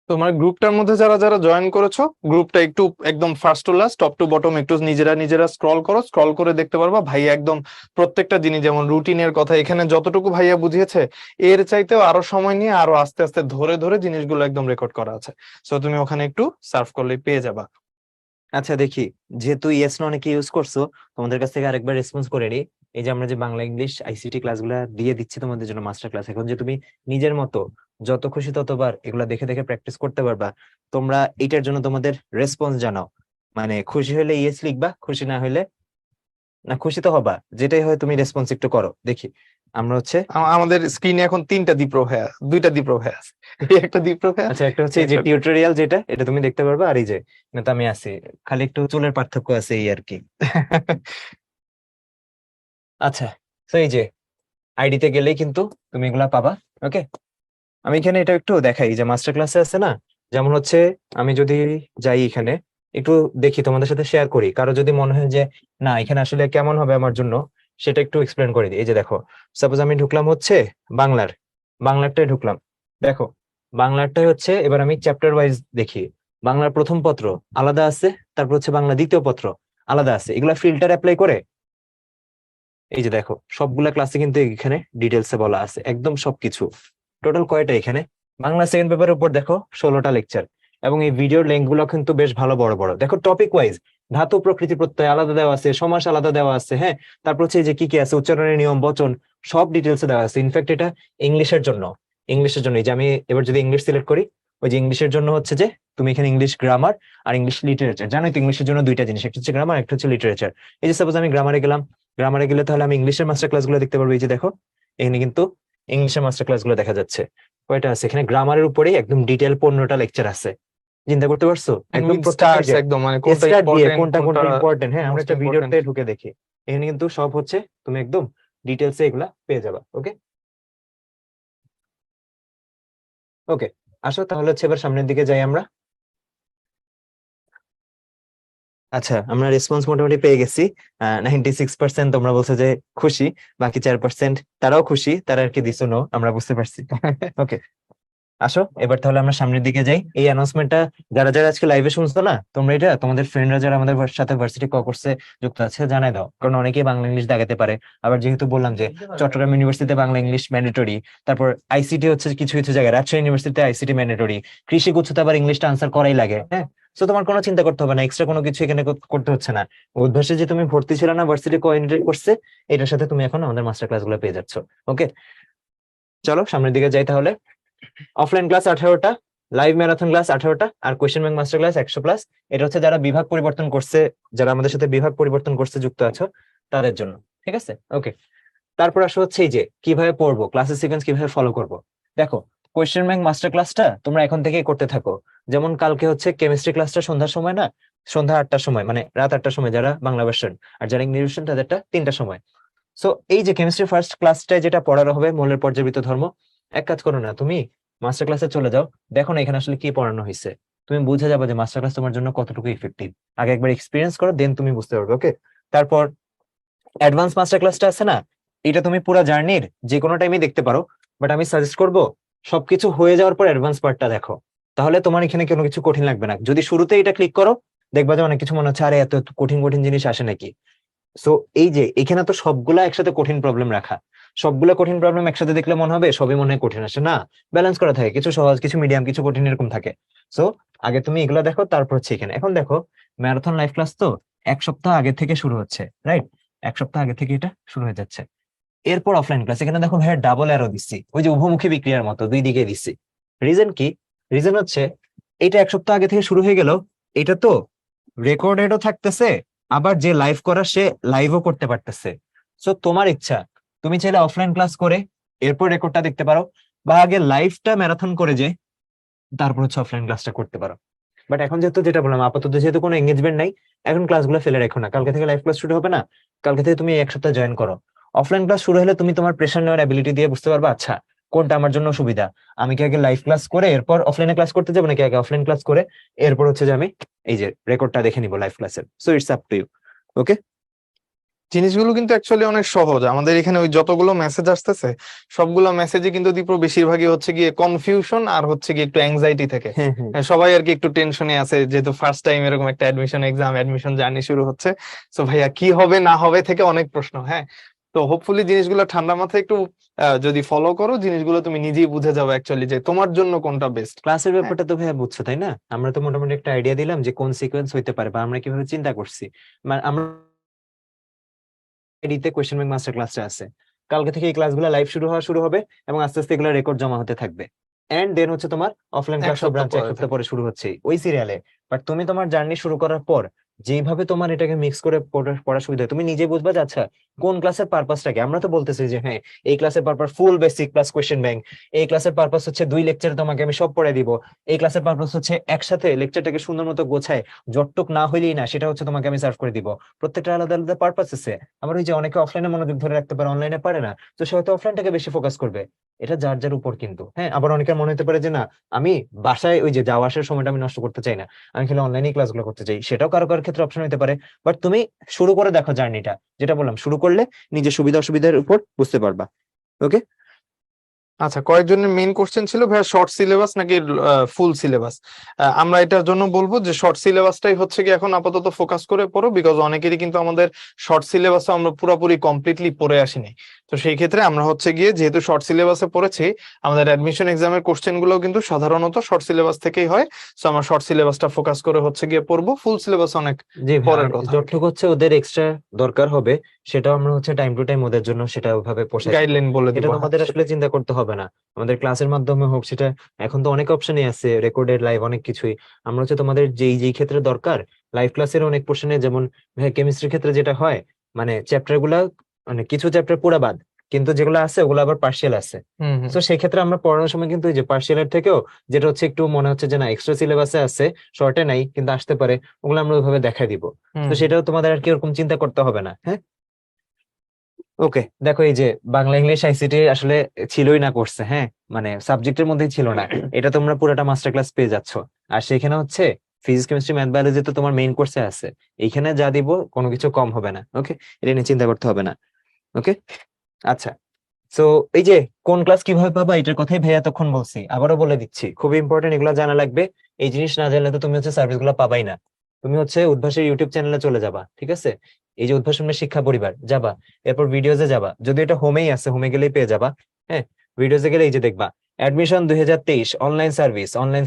তোমার গ্রুপটার মধ্যে যারা যারা জয়েন করেছো, গ্রুপটা একটু একদম first to last top to bottom একটু নিজেরা নিজেরা স্ক্রল করো, স্ক্রল করে দেখতে পারবা ভাইয়া একদম প্রত্যেকটা জিনিস, যেমন রুটিনের কথা এখানে যতটুকু ভাইয়া বুঝিয়েছে এর চাইতেও আরো সময় নিয়ে আরো আস্তে আস্তে ধরে ধরে জিনিসগুলো একদম রেকর্ড করা আছে। সো তুমি ওখানে একটু সার্চ করলেই পেয়ে যাবা। আচ্ছা দেখি, যেহেতু ইয়েস নো অনেকে ইউজ করছো, তোমাদের কাছ থেকে আরেকবার রেসপন্স করে নিই। এই যে আমরা যে বাংলা ইংলিশ আইসিটি ক্লাসগুলো দিয়ে দিচ্ছি তোমাদের জন্য মাস্টার ক্লাস, এখন যে তুমি নিজের মতো যত খুশি ততবার এগুলা দেখে দেখে প্র্যাকটিস করতে পারবা, তোমরা এটার জন্য তোমাদের রেসপন্স জানাও। মানে খুশি হলে ইয়েস লিখবা, খুশি না হলে না, খুশি তো হবা, যেটাই হয় তুমি রেসপন্স একটু করো দেখি। আমরা হচ্ছে আমাদের স্ক্রিনে এখন তিনটা দীপ্র ভাইয়া, দুইটা দীপ্র ভাইয়া আছে, এই একটা দীপ্র ভাইয়া, আচ্ছা, একটা হচ্ছে এই যে একটা টিউটোরিয়াল যেটা, এটা তুমি দেখতে পারবা, আর এই যে কিন্তু আমি আছি, খালি একটু চুলের পার্থক্য আছে এই আর কি। আচ্ছা, তো এই যে আইডিতে গেলেই কিন্তু তুমি এগুলা পাবা। ওকে, আমি এখানে এটা একটু দেখাই যে মাস্টার ক্লাসে আছে না, যেমন হচ্ছে আমি যদি যাই এখানে একটু দেখি তোমাদের সাথে শেয়ার করি, কারো যদি মনে হয় যে না এখানে আসলে কেমন হবে আমার জন্য, সেটা একটু এক্সপ্লেন করে দিই। এই যে দেখো, সাপোজ আমি ঢুকলাম হচ্ছে বাংলার, বাংলারটাই ঢুকলাম, দেখো বাংলারটাই হচ্ছে, এবার আমি চ্যাপ্টার ওয়াইজ দেখি, বাংলার প্রথম পত্র আলাদা আছে, তারপর হচ্ছে বাংলা দ্বিতীয় পত্র আলাদা আছে, এগুলা ফিল্টার অ্যাপ্লাই করে এই যে দেখো সবগুলা ক্লাসে কিন্তু এখানে ডিটেলসে বলা আছে একদম সবকিছু। টোটাল কয়টা এখানে, বাংলা সেকেন্ড পেপারের উপর দেখো 16টা লেকচার, এবং এই ভিডিওর লেন্থ গুলো কিন্তু বেশ ভালো বড় বড়। দেখো টপিক ওয়াইজ ধাতু প্রকৃতি প্রত্যয় আলাদা দেওয়া আছে, সমাস আলাদা দেওয়া আছে, হ্যাঁ, তারপর হচ্ছে এই যে কি কি আছে, উচ্চারণের নিয়ম বচন সব ডিটেলসে দেওয়া আছে। ইনফ্যাক্ট এটা ইংলিশের জন্য, ইংলিশের জন্য এই যে আমি এবার যদি ইংলিশ সিলেক্ট করি, ওই যে ইংলিশের জন্য হচ্ছে যে তুমি এখানে ইংলিশ গ্রামার আর ইংলিশ লিটারেচার, জানোই তো ইংলিশের জন্য দুইটা জিনিস, একটা হচ্ছে গ্রামার, একটা হচ্ছে লিটারেচার। এই যে সাপোজ আমি গ্রামারে গেলাম, গ্রামারে গেলে তাহলে আমি ইংলিশের মাস্টার ক্লাস গুলো দেখতে পারবো। এই যে দেখো এখানে কিন্তু ইংলিশের মাস্টার ক্লাস গুলো দেখা যাচ্ছে, কয়টা আছে এখানে, গ্রামারের উপরেই একদম ডিটেল 15টা লেকচার আছে। চিন্তা করতে পারছো একদম উইথ প্রত্যেকটা স্টার্স যে একদম, মানে কোনটা স্টার দিয়ে ইম্পর্টেন্ট কোনটা কোনটা কোনটা ইম্পর্টেন্ট, হ্যাঁ আমরা মোস্ট একটা ইম্পর্টেন্ট। ভিডিওতে ঢুকে দেখি, এখানে কিন্তু সব হচ্ছে তুমি একদম ডিটেলসে এগুলা পেয়ে যাবা। ওকে, ওকে, আসো তাহলে হচ্ছে এবার সামনের দিকে যাই আমরা। আচ্ছা, আমরা রেসপন্স মোটামুটি পেয়ে গেছি, 96%। তোমরা বলছো যে খুশি, বাকি 4% তারাও খুশি, তারা আর কি দিছো নো, আমরা বুঝতে পারছি। ওকে, আসো এবার তাহলে আমরা সামনের দিকে যাই। এই অ্যানাউন্সমেন্টটা যারা যারা আজকে লাইভে শুনছো না, তোমরা এটা তোমাদের ফ্রেন্ডরা যারা আমাদের সাথে ভার্সিটি কোর্সে যুক্ত আছে জানাই দাও, কারণ অনেকেই বাংলা ইংলিশ দাগাতে পারে। আবার যেহেতু বললাম যে চট্টগ্রাম ইউনিভার্সিটিতে বাংলা ইংলিশ ম্যান্ডেটরি, তারপর আইসিটি হচ্ছে কিছু কিছু জায়গায়, রাজশাহী ইউনিভার্সিটিতে আইসিটি ম্যান্ডেটরি, কৃষি গুচ্ছতে আবার ইংলিশটা আনসার করাই লাগে। হ্যাঁ, তো তোমার কোনো চিন্তা করতে হবে না, এক্সট্রা কোনো কিছু এখানে করতে হচ্ছে না। উদ্ভাসে যে তুমি ভর্তি ছিল না ভার্সিটি কোঅর্ডিনেট করছে, এটার সাথে তুমি এখন আমাদের মাস্টার ক্লাসগুলো পেয়ে যাচ্ছ। ওকে, চলো সামনের দিকে যাই তাহলে। অফলাইন ক্লাস 18টা, লাইভ ম্যারাথন ক্লাস 18টা, আর কোয়েশ্চেন ব্যাংক মাস্টার ক্লাস 100+। এটা হচ্ছে যারা বিভাগ পরিবর্তন করছে, যারা আমাদের সাথে বিভাগ পরিবর্তন করছে যুক্ত আছো তাদের জন্য। ঠিক আছে, ওকে। তারপর আসা হচ্ছে এই যে কিভাবে পড়বো, ক্লাসের সিকোয়েন্স কিভাবে ফলো করব। দেখো, কোয়েশ্চেন ব্যাংক মাস্টার ক্লাসটা তোমরা এখন থেকেই করতে থাকো। যেমন কালকে হচ্ছে কেমিস্ট্রি ক্লাসটা সন্ধ্যার সময় না, সন্ধ্যা 8টার সময়, মানে রাত 8টার সময় যারা বাংলা ভার্সন, আর যারা ইংলিশ ভার্সন তাদেরটা 3টার সময়। সো এই যে কেমিস্ট্রি ফার্স্ট ক্লাসটায় যেটা পড়ানো হবে মৌলের পর্যাবৃত্ত ধর্ম, এক কাজ করো না, তুমি মাস্টার ক্লাসে চলে যাও, দেখো না এখানে আসলে কি পড়ানো হয়েছে, তুমি বুঝে যাবে যে মাস্টার ক্লাস তোমার জন্য কতটুকু ইফেক্টিভ। আগে একবার এক্সপিরিয়েন্স করো, দেন তুমি বুঝতে পারবে। ওকে, তারপর অ্যাডভান্স মাস্টার ক্লাসটা আছে না, এটা তুমি পুরো জার্নির যে কোনো টাইমে দেখতে পারো, বাট আমি সাজেস্ট করব সবকিছু হয়ে যাওয়ার পর অ্যাডভান্স পার্টটা দেখো, তাহলে তোমার এখানে কোনো কিছু কঠিন লাগবে না। যদি শুরুতে এটা ক্লিক করো, দেখবা যে অনেক কিছু মনে হচ্ছে আরে এত এত কঠিন কঠিন জিনিস আসে নাকি। সো এই যে এখানে তো সবগুলা একসাথে কঠিন প্রবলেম রাখা, সবগুলা কঠিন প্রবলেম একসাথে দেখলে মনে হবে সবই মনে হয় কঠিন আসে না, ব্যালেন্স করা থাকে, কিছু সহজ কিছু মিডিয়াম কিছু কঠিন এরকম থাকে। সো আগে তুমি এগুলো দেখো, তারপর হচ্ছে এখানে এখন দেখো ম্যারাথন লাইভ ক্লাস তো 1 সপ্তাহ আগে থেকে শুরু হচ্ছে, রাইট? 1 সপ্তাহ আগে থেকে এটা শুরু হয়ে যাচ্ছে। এরপর অফলাইন ক্লাস, এখানে দেখো ভাইয়া ডাবল অ্যারো দিচ্ছি, ওই যে উভমুখী বিক্রিয়ার মতো দুই দিকে দিচ্ছি। রিজন কি? রিজন হচ্ছে এটা 1 সপ্তাহ আগে থেকে শুরু হয়ে গেল, এটা তো রেকর্ডেডও থাকতেছে, আবার যে লাইভ করা সে লাইভও করতে পারতেছে। সো তোমার ইচ্ছা, তুমি চাইলে অফলাইন ক্লাস করে এরপর রেকর্ডটা দেখতে পারো, বা আগে লাইভটা ম্যারাথন করে যে তারপর হচ্ছে অফলাইন ক্লাসটা করতে পারো। বাট এখন যেহেতু যেটা বললাম, আপাতত যেহেতু কোনো এঙ্গেজমেন্ট নাই, এখন ক্লাসগুলো ফেলে রেখো না, কালকে থেকে লাইভ ক্লাস শুরু হবে না, কালকে থেকে তুমি 1 সপ্তাহ জয়েন করো। অফলাইন ক্লাস শুরু হলে তুমি তোমার প্রেশার নেওয়ার অ্যাবিলিটি দিয়ে বুঝতে পারবে আচ্ছা কোনটা আমার জন্য সুবিধা, আমি কি আগে লাইভ ক্লাস করে এরপর অফলাইনে ক্লাস করতে যাবো, নাকি আগে অফলাইন ক্লাস করে এরপর হচ্ছে যে আমি এই যে রেকর্ডটা দেখে নিবো লাইভ ক্লাসের। So it's up to you. Okay, জিনিসগুলো কিন্তু অ্যাকচুয়ালি অনেক সহজ। আমাদের এখানে ওই যতগুলো মেসেজ আসতেছে সবগুলো মেসেজে কিন্তু দীপ্র বেশিরভাগই হচ্ছে গিয়ে কনফিউশন আর হচ্ছে গিয়ে একটু অ্যাংজাইটি থেকে। হ্যাঁ হ্যাঁ সবাই আর কি একটু টেনশনে আছে, যেহেতু ফার্স্ট টাইম এরকম একটা অ্যাডমিশন এক্সাম অ্যাডমিশন জার্নি শুরু হচ্ছে। তো ভাইয়া কি হবে না হবে থেকে অনেক প্রশ্ন। হ্যাঁ, তো হোপফুলি জিনিসগুলো ঠান্ডা মাথায় একটু যদি ফলো করো, জিনিসগুলো তুমি নিজেই বুঝে যাবে অ্যাকচুয়ালি যে তোমার জন্য কোনটা বেস্ট। ক্লাসের হ্যাঁ, ব্যাপারটা তো ভাইয়া বুঝছো তাই না? আমরা তো মোটামুটি একটা আইডিয়া দিলাম যে কোন সিকোয়েন্স হইতে পারে বা আমরা কিভাবে চিন্তা করছি। মানে আমরা আইডিতে কোয়েশ্চেন ব্যাংক মাস্টার ক্লাসটা আছে, কালকে থেকে এই ক্লাসগুলো লাইভ শুরু হবে, এবং আস্তে আস্তে এগুলো রেকর্ড জমা হতে থাকবে। এন্ড দেন হচ্ছে তোমার অফলাইন এক ক্লাস তো সপ্তাহ ব্রাঞ্চে এক পরে সপ্তাহ থাকবে। পরে শুরু হচ্ছে ওই সিরিয়ালে। বাট তুমি তোমার জার্নি শুরু করার পর যেভাবে তোমার এটাকে মিক্স করে পড়া সুবিধা হয়, তুমি নিজে বুঝবা যে আচ্ছা কোন ক্লাসের পারপাসটা কি। আমরা তো বলতেছি যে হ্যাঁ এই ক্লাসের পারপাস ফুল বেসিক প্লাস কোয়েশ্চেন ব্যাংক, এই ক্লাসের পারপাস হচ্ছে 2 লেকচারে তোমাকে আমি সব পড়াই দিব, এই ক্লাসের পারপাস হচ্ছে একসাথে লেকচারটাকে সুন্দর মতো গোছায় জটটুক না হইলেই না সেটা হচ্ছে তোমাকে আমি সার্ভ করে দিব। প্রত্যেকটা আলাদা আলাদা পারপাস আছে। আবার ওই যে অনেকে অফলাইনে মনোযোগ ধরে রাখতে পারে, অনলাইনে পারে না, তো সে হয়তো অফলাইনটাকে বেশি ফোকাস করবে। এটা যার যার উপর কিন্তু। হ্যাঁ, আবার অনেকের মনে হতে পারে যে না আমি বাসায় ওই যে যাওয়া আসার সময়টা আমি নষ্ট করতে চাই না, আমি খালি অনলাইনে ক্লাসগুলো করতে চাই, সেটাও কারো কারো ক্ষেত্রে অপশন হতে পারে। বাট তুমি শুরু করে দেখো জার্নিটা, যেটা বললাম শুরু করলে নিজের সুবিধা অসুবিধার উপর বুঝতে পারবা। ওকে, আচ্ছা, কয়েকজনের মেইন কোশ্চেন ছিল ভাইয়া শর্ট সিলেবাস নাকি ফুল সিলেবাস। আমরা এটার জন্য বলবো যে শর্ট সিলেবাসটাই হচ্ছে কি এখন আপাতত ফোকাস করে পড়ো, বিকজ অনেকেরই কিন্তু আমাদের শর্ট সিলেবাসে আমরা পুরোপুরি কমপ্লিটলি পড়ে আসিনি। তো সেই ক্ষেত্রে আমরা হচ্ছে গিয়ে যেহেতু শর্ট সিলেবাসে পড়েছি, আমাদের অ্যাডমিশন এক্সামের কোশ্চেন গুলো কিন্তু সাধারণত শর্ট সিলেবাস থেকেই হয়। তো আমরা শর্ট সিলেবাসটা ফোকাস করে হচ্ছে গিয়ে পড়বো, ফুল সিলেবাস অনেক জি ভাই, আর পরের কথা আর কি। যতটুকু হচ্ছে ওদের এক্সট্রা দরকার হবে সেটাও আমরা হচ্ছে টাইম টু টাইম ওদের জন্য সেটা ওইভাবে পোষায় দিব। গাইডলাইন বলে এটা দিব, হ্যাঁ তোমাদের আসলে সেটাই। চিন্তা করতে হবে না, আমাদের ক্লাসের মাধ্যমে হোক সেটা, এখন তো অনেক অপশনই আছে, রেকর্ডেড লাইভ অনেক কিছুই। আমরা হচ্ছে তোমাদের যেই যেই ক্ষেত্রে দরকার লাইভ ক্লাসের অনেক পোর্শনে, যেমন কেমিস্ট্রির ক্ষেত্রে যেটা হয় মানে চ্যাপ্টার গুলা, মানে কিছু চ্যাপ্টার পুরা বাদ, কিন্তু যেগুলো আছে ওগুলো আবার পার্সিয়াল আছে। হুম হুম তো সেই ক্ষেত্রে আমরা পড়ানোর সময় কিন্তু এই যে পার্সিয়ালের থেকেও যেটা হচ্ছে একটু মনে হচ্ছে যে না এক্সট্রা সিলেবাসে আছে, শর্টে নাই কিন্তু আসতে পারে, ওগুলো আমরা ওইভাবে দেখাই দিব। হুম তো হুম। সেটাও তোমাদের আর কি ওরকম চিন্তা করতে হবে না। হ্যাঁ, ওকে, দেখো এই যে বাংলা ইংলিশ আইসিটি আসলে ছিলই না করছে, হ্যাঁ মানে সাবজেক্টের মধ্যেই ছিল না, এটা তোমরা পুরোটা মাস্টার ক্লাস পেয়ে যাচ্ছ। আর সেখানে হচ্ছে ফিজিক্স কেমিস্ট্রি ম্যাথ বায়োলজি তো তোমার মেইন কোর্সে আছে, এইখানে যা দিব কোনো কিছু কম হবে না। ওকে, এটা নিয়ে চিন্তা করতে হবে না। ওকে, আচ্ছা। সো এই যে কোন ক্লাস কিভাবে পাবা এটার কথাই ভাইয়া তখন বলছি, আবারও বলে দিচ্ছি, খুবই ইম্পর্টেন্ট, এগুলো জানা লাগবে। এই জিনিস না জানলে তো তুমি হচ্ছে সার্ভিস গুলো পাবাই না। তুমি হচ্ছে উদ্ভাসের ইউটিউব চ্যানেলে চলে যাবা, ঠিক আছে? এই যে উদ্ভাস শিক্ষা পরিবার যাবা, এরপর ভিডিওজে যাবা, যদি এটা হোমেই আছে হোমে গেলেই পেয়ে যাবা। হ্যাঁ, ভিডিওজে গেলে এই যে দেখবা অ্যাডমিশন 2023 অনলাইন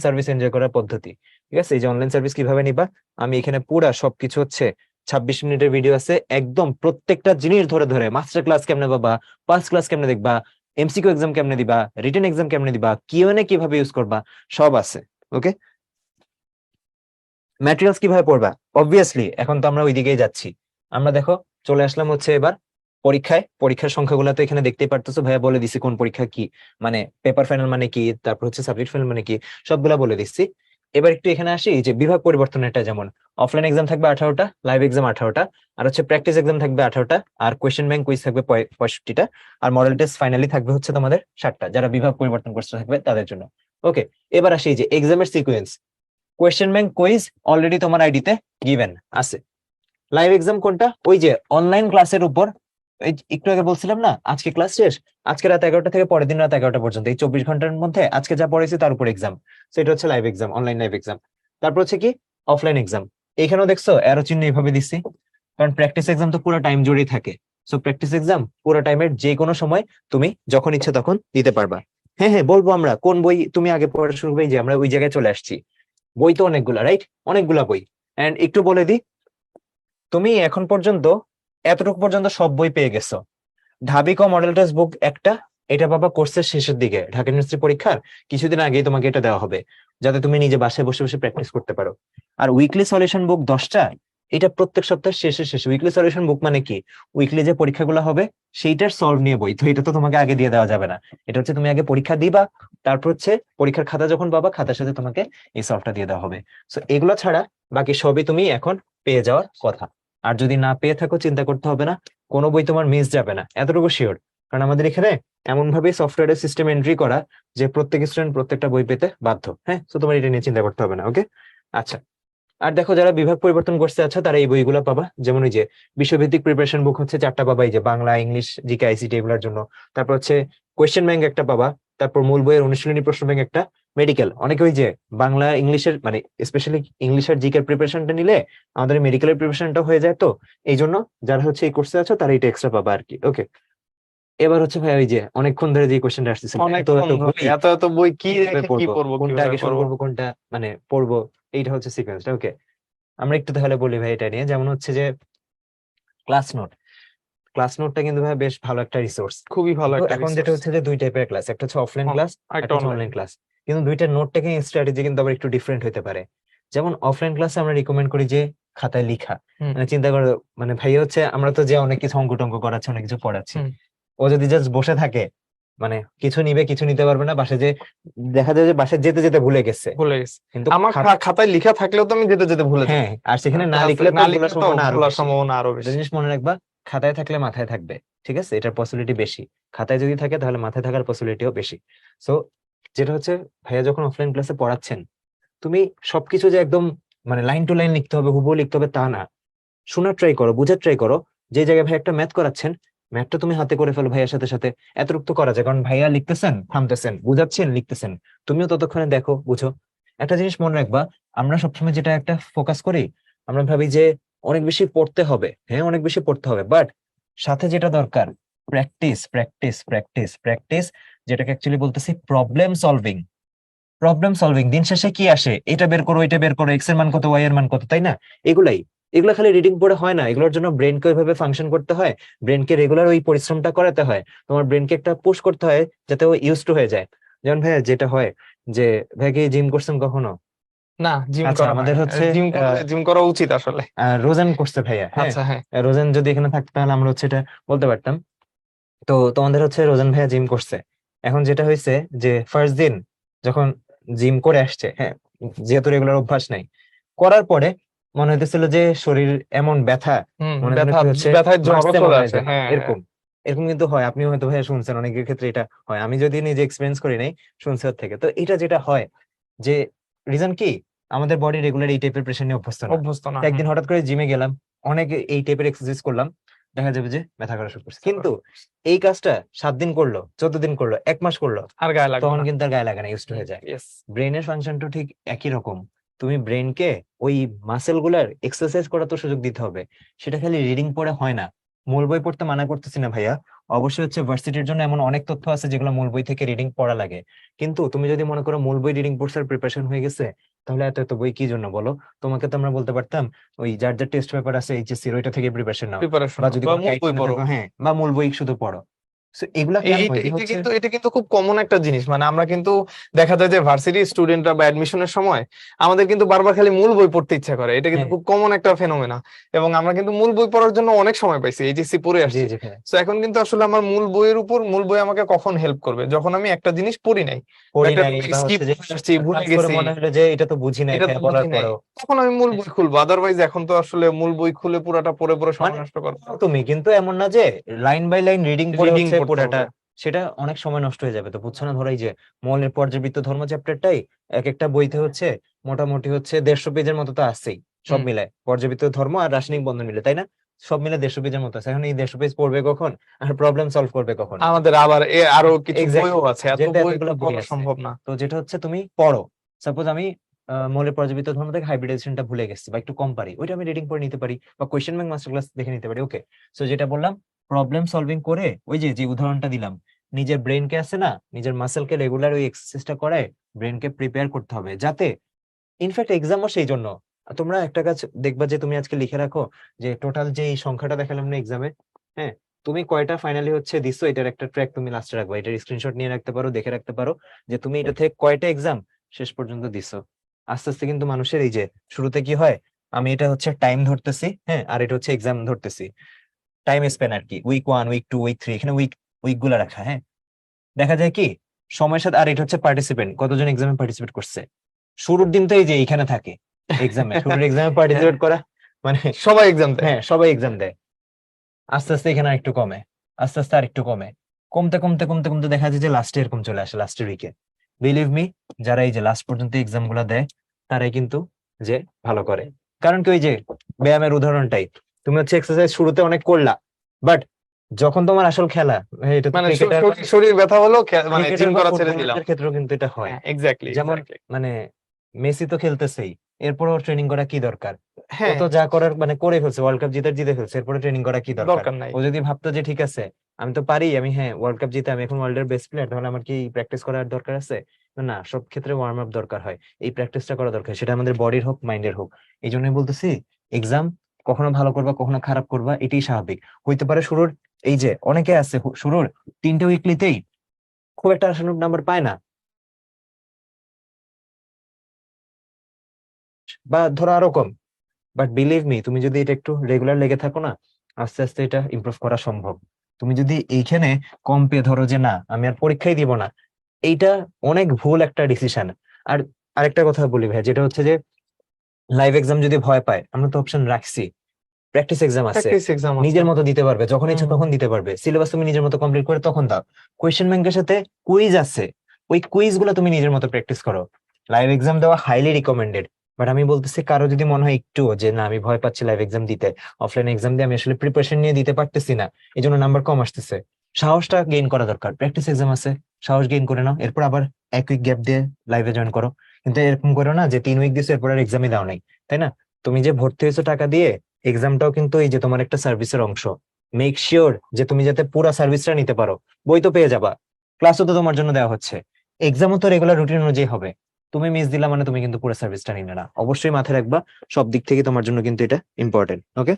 সার্ভিস এনজয় করার পদ্ধতি। ঠিক আছে, এই যে অনলাইন সার্ভিস কিভাবে নিবা, আমি এখানে পুরা সবকিছু হচ্ছে 26 মিনিটের ভিডিও আছে, একদম প্রত্যেকটা জিনিস ধরে ধরে মাস্টার ক্লাস কেমনে পাবা, পাস ক্লাস কেমনে দেখবা, এমসিকিউ এক্সাম কেমনে দিবা, রিটেন এক্সাম কেমনে দিবা, কিউএনএ কিভাবে ইউজ করবা, সব আছে। ওকে, ম্যাটেরিয়ালস কিভাবে পড়বা, অবভিয়াসলি এখন তো আমরা ওইদিকেই যাচ্ছি। আমরা দেখো চলে আসলাম হচ্ছে এবার পরীক্ষার সংখ্যাগুলো তো এখানে দেখতেই পারতেছো, ভাইয়া বলে দিছি কোন পরীক্ষা কি, মানে পেপার ফাইনাল মানে কি, তারপর হচ্ছে সাবজেক্ট ফাইনাল মানে কি, সবগুলা বলে দিচ্ছি। এবার একটু এখানে আসি যে বিভাগ পরিবর্তনেরটা, যেমন অফলাইন এক্সাম থাকবে 18টা, লাইভ এক্সাম 18টা, আর হচ্ছে প্র্যাকটিস এক্সাম থাকবে 18টা, আর কোয়েশ্চেন ব্যাংক কুইজ থাকবে 65টা, আর মডেল টেস্ট ফাইনালি থাকবে হচ্ছে তোমাদের 7টা, যারা বিভাগ পরিবর্তন করতে থাকবে তাদের জন্য। ওকে, এবার আসি যে এক্সামের sequence. Question bank quiz already তোমার আইডিতে গিভেন আছে। লাইভ এক্সাম কোনটা? ওই যে অনলাইন ক্লাসের উপর, এই যে একটু আগে বলছিলাম না আজকে ক্লাস শেষ, আজকে রাত 11টা থেকে পরের দিন রাত 11টা পর্যন্ত, এই 24 ঘন্টার মধ্যে আজকে যা পড়েছি তার উপর এক্সাম। সেটা হচ্ছে live exam, online live exam. তারপর হচ্ছে কি অফলাইন এক্সাম। এইখানেও দেখছো অ্যারো চিহ্ন এইভাবে দিচ্ছি, কারণ প্র্যাকটিস এক্সাম তো পুরো টাইম জুড়েই থাকে। সো প্র্যাকটিস এক্সাম পুরো টাইমের যে কোনো সময় তুমি যখন ইচ্ছে তখন দিতে পারবা। হ্যাঁ হ্যাঁ, বলবো আমরা কোন বই তুমি আগে পড়া শুরু করবে, এই যে আমরা ওই জায়গায় চলে আসছি। বই তো অনেকগুলা, রাইট? অনেকগুলা বই। এন্ড একটু বলে দিই, তুমি এখন পর্যন্ত এতটুকু পর্যন্ত সব বই পেয়ে গেছো। ঢাবি ক মডেল টেস্ট বুক একটা, এটা পাবা কোর্সের শেষের দিকে, ঢাকা ইউনিভার্সিটি পরীক্ষার কিছুদিন আগেই তোমাকে এটা দেওয়া হবে, যাতে তুমি নিজে বাসায় বসে বসে প্র্যাকটিস করতে পারো। আর উইকলি সলিউশন বুক 10টা, এটা প্রত্যেক সপ্তাহের শেষে। উইকলি সলিউশন বুক মানে কি? উইকলি যে পরীক্ষাগুলো হবে সেইটার সলভ নিয়ে বই। তো এটা তো তোমাকে আগে দিয়ে দেওয়া যাবে না, এটা হচ্ছে তুমি আগে পরীক্ষা দিবা, তারপর হচ্ছে পরীক্ষার খাতা যখন পাবা খাতার সাথে তোমাকে এই সলভটা দিয়ে দেওয়া হবে। সো এগুলো ছাড়া বাকি সবই তুমি এখন পেয়ে যাওয়ার কথা। আর যদি না পেয়ে থাকো চিন্তা করতে হবে না, কোনো বই তোমার মিস যাবে না, এতটুকু শিওর। কারণ আমাদের এখানে এমন ভাবে সফটওয়্যারের সিস্টেম এন্ট্রি করা যে প্রত্যেক স্টুডেন্ট প্রত্যেকটা বই পেতে বাধ্য। হ্যাঁ, তো তোমার এটা নিয়ে চিন্তা করতে হবে না। ওকে, আচ্ছা। আর দেখো যারা বিভাগ পরিবর্তন করতে আছে তারা এই বইগুলো পাবা, যেমন ওই যে বিশ্বভিত্তিক প্রিপারেশন বুক হচ্ছে 4টা পাবা, এই যে বাংলা, ইংলিশ, জিকে, আইসিটি এগুলোর জন্য। তারপর হচ্ছে কোয়েশ্চেন ব্যাংক একটা পাবা, তারপর মূল বইয়ের অনুশীলনী প্রশ্ন ব্যাংক একটা, মেডিকেল। অনেকে ওই যে বাংলা ইংলিশের মানে স্পেশালি ইংলিশ আর জিকের প্রিপারেশনটা নিলে আমাদের মেডিকেলের প্রিপারেশনটা হয়ে যায়, তো এই জন্য যারা হচ্ছে এই কোর্সে আছো তারা এটা এক্সট্রা পাবা আর কি। ওকে, এবার হচ্ছে ভাই ওই যে অনেকক্ষণ ধরে যে কোশ্চেনটা আসতেছে, এত অনেকক্ষণ এত ধরে বই এত এত বই কি কিভাবে রেখে কি পড়বো, পড়বো, কোনটা কিভাবে আগে শুরু পড়বো? করবো, কোনটা মানে পড়বো, এইটা হচ্ছে সিকোয়েন্সটা। ওকে, আমরা একটু তাহলে বলি ভাই এটা নিয়ে। যেমন হচ্ছে যে ক্লাস নোট, ক্লাস নোটটা কিন্তু ভাই বেশ ভালো একটা রিসোর্স। খুবই ভালো তো একটা এখন যেটা রিসোর্স। হচ্ছে যে দুই টাইপের ক্লাস, একটা হচ্ছে অফলাইন ক্লাস, একটা একটা হচ্ছে অনলাইন। Online class. কিন্তু দুইটার নোট টেকিং স্ট্র্যাটেজি কিন্তু আবার একটু ডিফারেন্ট হতে পারে। যেমন অফলাইন ক্লাসে আমরা রিকমেন্ড করি যে খাতায় লিখা। হুম মানে চিন্তা করো, মানে ভাই হচ্ছে আমরা তো যে অনেক কিছু অঙ্ক টঙ্ক করাচ্ছি, অনেক কিছু পড়াচ্ছি, হুম। ও যদি জাস্ট বসে থাকে, মানে কিছু নিবে কিছু নিতে পারবে না, বাসে যে দেখা যায় যে বাসে যেতে যেতে ভুলে গেছে। ভুলে গেছি। কিন্তু আমার খাতায় লেখা থাকলেও তো আমি যেতে যেতে ভুলে যাই। হ্যাঁ, আর সেখানে না ক্লাস লিখলে তো না ভুলার লিখলে তো সম্ভাবনা আরো ভুলার বেশি। সম্ভাবনা আরো একটা বেশি। জিনিস মনে রাখবা, খাতায় থাকলে মাথায় থাকবে, ঠিক আছে? এটার পসিবিলিটি বেশি। খাতায় যদি থাকে তাহলে মাথায় থাকার পসিবিলিটিও বেশি। সো যেটা হচ্ছে, ভাইয়া যখন অফলাইন ক্লাসে পড়াচ্ছেন, তুমি সবকিছু যে একদম মানে লাইন টু লাইন লিখতে হবে, হুবহু লিখতে হবে তা না। শোনার ট্রাই করো, বুঝার ট্রাই করো। যে জায়গায় ভাই একটা ম্যাথ করাচ্ছেন, ম্যাথটা তুমি হাতে করে ফেলো ভাইয়ার সাথে সাথে, এতটুকু তো করা যায়। কারণ ভাইয়া লিখতেছেন, থামতেছেন, বুঝাচ্ছেন, লিখতেছেন, তুমিও ততক্ষণে দেখো, বুঝো। একটা জিনিস মনে রাখবা, আমরা সবসময় যেটা একটা ফোকাস করি, আমরা ভাবি যে অনেক বেশি পড়তে হবে। হ্যাঁ, অনেক বেশি পড়তে হবে, বাট সাথে যেটা দরকার, প্র্যাকটিস প্র্যাকটিস প্র্যাকটিস প্র্যাকটিস, যেটাকে অ্যাকচুয়ালি বলতেছি প্রবলেম সলভিং। প্রবলেম সলভিং, দিন শেষে কি আসে, এটা বের করো, এটা বের করো, এক্স এর মান কত, ওয়াই এর মান কত, তাই না? এগুলাই, এগুলো খালি রিডিং পড়ে হয় না, এগুলোর জন্য ব্রেনকে ওইভাবে ফাংশন করতে হয়, ব্রেনকে রেগুলার ওই পরিশ্রমটা করাতে হয়, তোমার ব্রেনকে একটা পুশ করতে হয় যাতে ও ইউজ টু হয়ে যায়। যেমন ভাইয়া যেটা হয় যে, ভাইয়া কি জিম করছেন কখনো? না, জিম আচ্ছা, করা হয় আমাদের না। হচ্ছে জিম করা উচিত আসলে। রোজান করছে ভাইয়া, হ্যাঁ। আচ্ছা, হ্যাঁ। রোজান যদি এখানে থাকতো তাহলে আমরা হচ্ছে এটা বলতে পারতাম। তো তোমাদের হচ্ছে রোজান ভাইয়া জিম করছে। এখন যেটা হয়েছে যে ফার্স্ট দিন যখন জিম করে আসছে, হ্যাঁ, যেহেতু রেগুলার অভ্যাস নাই, করার পরে মনে হইতেছিল যে শরীর এমন ব্যথা, মনে হয় যেন ব্যথা, কি হচ্ছে, ব্যথায় জ্বরও মারতে চলে মনে হয় আসে। যেন, হ্যাঁ, হ্যাঁ। এরকম। এরকম কিন্তু হয়, আপনিও হয়তো ভাইয়া শুনছেন, অনেকের ক্ষেত্রে এটা হয়, আমি যদি নিজে এক্সপিরিয়েন্স করি নাই, শুনছি ওর থেকে। তো এটা যেটা হয় যে রিজন কি, আমাদের বডি রেগুলার এই টাইপের প্রেশার নিয়ে অভ্যস্ত না। অভ্যস্ত না। তো একদিন হঠাৎ করে জিমে গেলাম, অনেক এই টাইপের এক্সারসাইজ করলাম, দেখা যাবে যে ব্যথা করা শুরু করছে। কিন্তু এই কাজটা 7 দিন করলো, 14 দিন করলো, 1 মাস করলো, আর গায়ে লাগবে তখন না। কিন্তু আর গায়ে লাগে না, ইউজ হয়ে যায়। ইয়েস। ব্রেনের ফাংশনটা ঠিক একই রকম। তুমি ব্রেনকে ওই মাসেল গুলার এক্সারসাইজ করার তো সুযোগ দিতে হবে, সেটা খালি রিডিং পড়ে হয় না। মূল বই পড়তে মানা করতেছি না ভাইয়া, অবশ্যই হচ্ছে ভার্সিটির জন্য এমন অনেক তথ্য আছে যেগুলো মূল বই থেকে রিডিং পড়া লাগে। কিন্তু তুমি যদি মনে করো মূল বই রিডিং পড়ছার প্রিপারেশন হয়ে গেছে, তাহলে এত এত বই কি জন্য বলো? তোমাকে তো আমরা বলতে পারতাম ওই যার যার টেস্ট পেপার আছে এইচএসসি, ওইটা থেকে প্রিপারেশন নাও, প্রিপারেশন বা যদি বা কোনো মূল গাইড বই শুনে পড়ো। থাকো, হ্যাঁ, বা মূল বই শুধু পড়ো। So এগুলা কেন হয় যে হচ্ছে এটা কিন্তু খুব কমন একটা জিনিস, মানে আমরা কিন্তু দেখা যায় যে ভার্সিটি স্টুডেন্টরা বা অ্যাডমিশনের সময় আমাদের কিন্তু বারবার খালি মূল বই পড়তে ইচ্ছা করে, এটা কিন্তু হ্যাঁ খুব কমন একটা ফেনোমেনা। এবং আমরা কিন্তু মূল বই পড়ার জন্য অনেক সময় পাইছি, এইচএসসি পড়ে জি আসছি। জি ভাইয়া তো এখন কিন্তু আসলে আমার মূল বইয়ের উপর মূল বই আমাকে কখন হেল্প করবে, যখন আমি একটা জিনিস পড়ি নাই বা পড়ি একটা নাই বা স্কিপ হচ্ছে যে করে আসছি, ভুলে ক্লাস করে গেছি, মনে হলো যে এটা তো বুঝি নাই এটা তো ভাইয়া বুঝি বলার নাই, পরেও। তখন আমি মূল হ্যাঁ, বই খুলবো। আদারওয়াইজ এখন তো আসলে মূল বই খুলে পুরাটা পড়ে পড়ে সময় মানে নষ্ট করবো, তুমি কিন্তু এমন না যে লাইন বাই লাইন রিডিং পড়ে রিডিং হচ্ছে পড়তে পুরাটা, হবে। সেটা অনেক সময় নষ্ট হয়ে যাবে। তো বুঝছো না, ধরো এই যে মৌলের পর্যাবৃত্ত ধর্ম চ্যাপ্টারটাই এক একটা বইতে হচ্ছে মোটামুটি হচ্ছে 150 পেজের মতো তো আছেই, সব হুম। মিলায় পর্যাবৃত্ত ধর্ম আর রাসায়নিক বন্ধন মিলে, তাই না? সব মিলে 150 পেজের মতো আছে। এখন এই 150 পেজ পড়বে কখন আর প্রবলেম সলভ করবে কখন? আমাদের আবার আরো কিছু বইও এক্স্যাক্টলি, আছে, এত যেহেতু বই তো এতগুলো বই পড়া আছে। সম্ভব না। তো যেটা হচ্ছে তুমি পড়ো, সাপোজ আমি মৌলের পর্যাবৃত্ত ধর্ম থেকে হাইব্রিডাইজেশনটা ভুলে গেছি বা একটু কম পারি, ওইটা আমি রিডিং করে নিতে পারি বা কোয়েশ্চেন ব্যাংক মাস্টার ক্লাস দেখে নিতে পারি। ওকে, সো যেটা বললাম, প্রবলেম সলভিং করে ওই যে যে উদাহরণটা দিলাম, নিজের ব্রেনকে আছে না, নিজের মাসেলকে রেগুলার ওই এক্সারসাইজটা করায় ব্রেনকে প্রিপেয়ার করতে হবে, যাতে ইনফ্যাক্ট এক্সামও সেই জন্য। তোমরা একটা কাজ দেখবা যে তুমি আজকে লিখে রাখো যে টোটাল যে এই সংখ্যাটা দেখালাম না এক্সামে, হ্যাঁ, তুমি কয়টা ফাইনালি হচ্ছে দিছো, এটার একটা ট্র্যাক তুমি লাস্টে রাখবা, এটার স্ক্রিনশট নিয়ে রাখতে পারো, দেখে রাখতে পারো যে তুমি এটা থেকে কয়টা এক্সাম শেষ পর্যন্ত দিছো। আস্তে আস্তে কিন্তু মানুষের এই যে শুরুতে কি হয়, আমি এটা হচ্ছে টাইম ধরতেছি, হ্যাঁ, আর এটা হচ্ছে এক্সাম ধরতেছি, টাইম স্প্যান আর কি, উইক 1, উইক 2, উইক 3, এখানে উইক গুলা রাখা, হ্যাঁ, দেখা যায় কি সময়ের সাথে। আর এটা হচ্ছে পার্টিসিপেন্ট, কতজন এক্সামে পার্টিসিপেট করছে। শুরুর দিন তো এই যে এইখানে থাকে, এক্সামে শুরুর এক্সামে পার্টিসিপেট করা মানে, সবাই এক্সাম দেয়। হ্যাঁ সবাই এক্সাম দেয়। আস্তে আস্তে এখানে আরেকটু কমে, আস্তে আস্তে আরেকটু কমে, কমতে কমতে কমতে কমতে দেখা যায় যে লাস্টে এরকম চলে আসে, লাস্টের উইকে। বিলিভ মি, যারা এই যে লাস্ট পর্যন্ত এক্সাম গুলা দেয় তারাই কিন্তু যে ভালো করে। কারণ কি ওই যে ব্যায়ামের উদাহরণটাই, তুমি হচ্ছে এক্সারসাইজ শুরুতে অনেক করলা, বাট যখন তোমার আসল খেলা, এটা তো মানে ক্রিকেটার বা শরীর শরীর ব্যথা হলো, মানে ক্রিকেটার জিম বা করা ছেড়ে দিলাম। ফুটবলারদের ক্ষেত্রেও কিন্তু এটা হয়। হ্যাঁ, এক্স্যাক্টলি যেমন এক্স্যাক্টলি। মানে মেসি তো খেলতেছেই, এরপরও ট্রেনিং করা কি দরকার? ও হ্যাঁ, তো যা করার মানে করে ফেলছে, ওয়ার্ল্ড কাপ জিতে ফেলছে, এরপরে ট্রেনিং করা কি দরকার? দরকার নাই। ও যদি ভাবতো যে ঠিক আছে আমি তো পারি, আমি হ্যাঁ ওয়ার্ল্ড কাপ জিতে আমি এখন ওয়ার্ল্ড এর বেস্ট প্লেয়ার, তাহলে আমার কি প্র্যাকটিস করার দরকার আছে? না, সব ক্ষেত্রে ওয়ার্ম আপ দরকার হয়, এই প্র্যাকটিসটা করা দরকার, সেটা আমাদের বডির হোক মাইন্ডের হোক। এই জন্যই বলতেছি এক্সাম কখনো ভালো করবা কখনো খারাপ করবা, এটাই স্বাভাবিক। হইতে পারে শুরুর এই যে অনেকে আছে শুরুর 3টে উইকলিতেই খুব একটা আশানুরূপ নাম্বার পায় না, বা ধরো আরো কম, বাট বিলিভ মি তুমি যদি এটা একটু রেগুলার লেগে থাকো না, আস্তে আস্তে এটা ইমপ্রুভ করা সম্ভব। তুমি যদি এইখানে কম পেয়ে ধরো যে না আমি আর পরীক্ষাই দিব না, এইটা অনেক ভুল একটা ডিসিশন। আর আরেকটা কথা বলি ভাই, যেটা হচ্ছে যে লাইভ এক্সাম যদি ভয় পায়, আমরা তো অপশন রাখছি, প্র্যাকটিস এক্সাম আছে, প্র্যাকটিস এক্সাম আছে। নিজের মতো দিতে পারবে, যখন হুম ইচ্ছা হুম। তখন দিতে পারবে, সিলেবাস তুমি নিজের মতো কমপ্লিট করে তখন দাও। কোয়েশ্চেন ব্যাংকের সাথে কুইজ আছে, ওই কুইজ গুলো তুমি নিজের মতো প্র্যাকটিস করো। লাইভ এক্সাম দেওয়া হাইলি রিকমেন্ডেড, বাট আমি বলতেছি কারো যদি মনে হয় একটু যে না আমি ভয় পাচ্ছি লাইভ এক্সাম দিতে, অফলাইন এক্সাম দিয়ে আমি আসলে প্রিপারেশন নিয়ে দিতে পারতেছি না, এই জন্য নাম্বার কম আসতেছে, সাহসটা গেইন করা দরকার। প্র্যাকটিস এক্সাম আছে, সাহস গেইন করে নাও, এরপর আবার 1 উইক গ্যাপ দিয়ে লাইভে জয়েন করো। কিন্তু এরকম করো না যে 3 উইক দিছো এরপর আর এক্সামই দাও নাই, তাই না? তুমি যে ভর্তি হয়েছো টাকা দিয়ে, এক্সামটাও কিন্তু এই যে তোমার একটা সার্ভিসের অংশ। মেক শিওর যে তুমি যাতে পুরো সার্ভিসটা নিতে পারো। বই তো পেয়ে যাবা, ক্লাসও তো তোমার জন্য দেওয়া হচ্ছে, এক্সামও তো রেগুলার রুটিন অনুযায়ী হবে। তুমি মিস দিলা মানে তুমি কিন্তু পুরো সার্ভিসটা নিলে না। অবশ্যই মাথায় রাখবা, সব দিক থেকে তোমার জন্য কিন্তু এটা ইম্পর্টেন্ট। ওকে,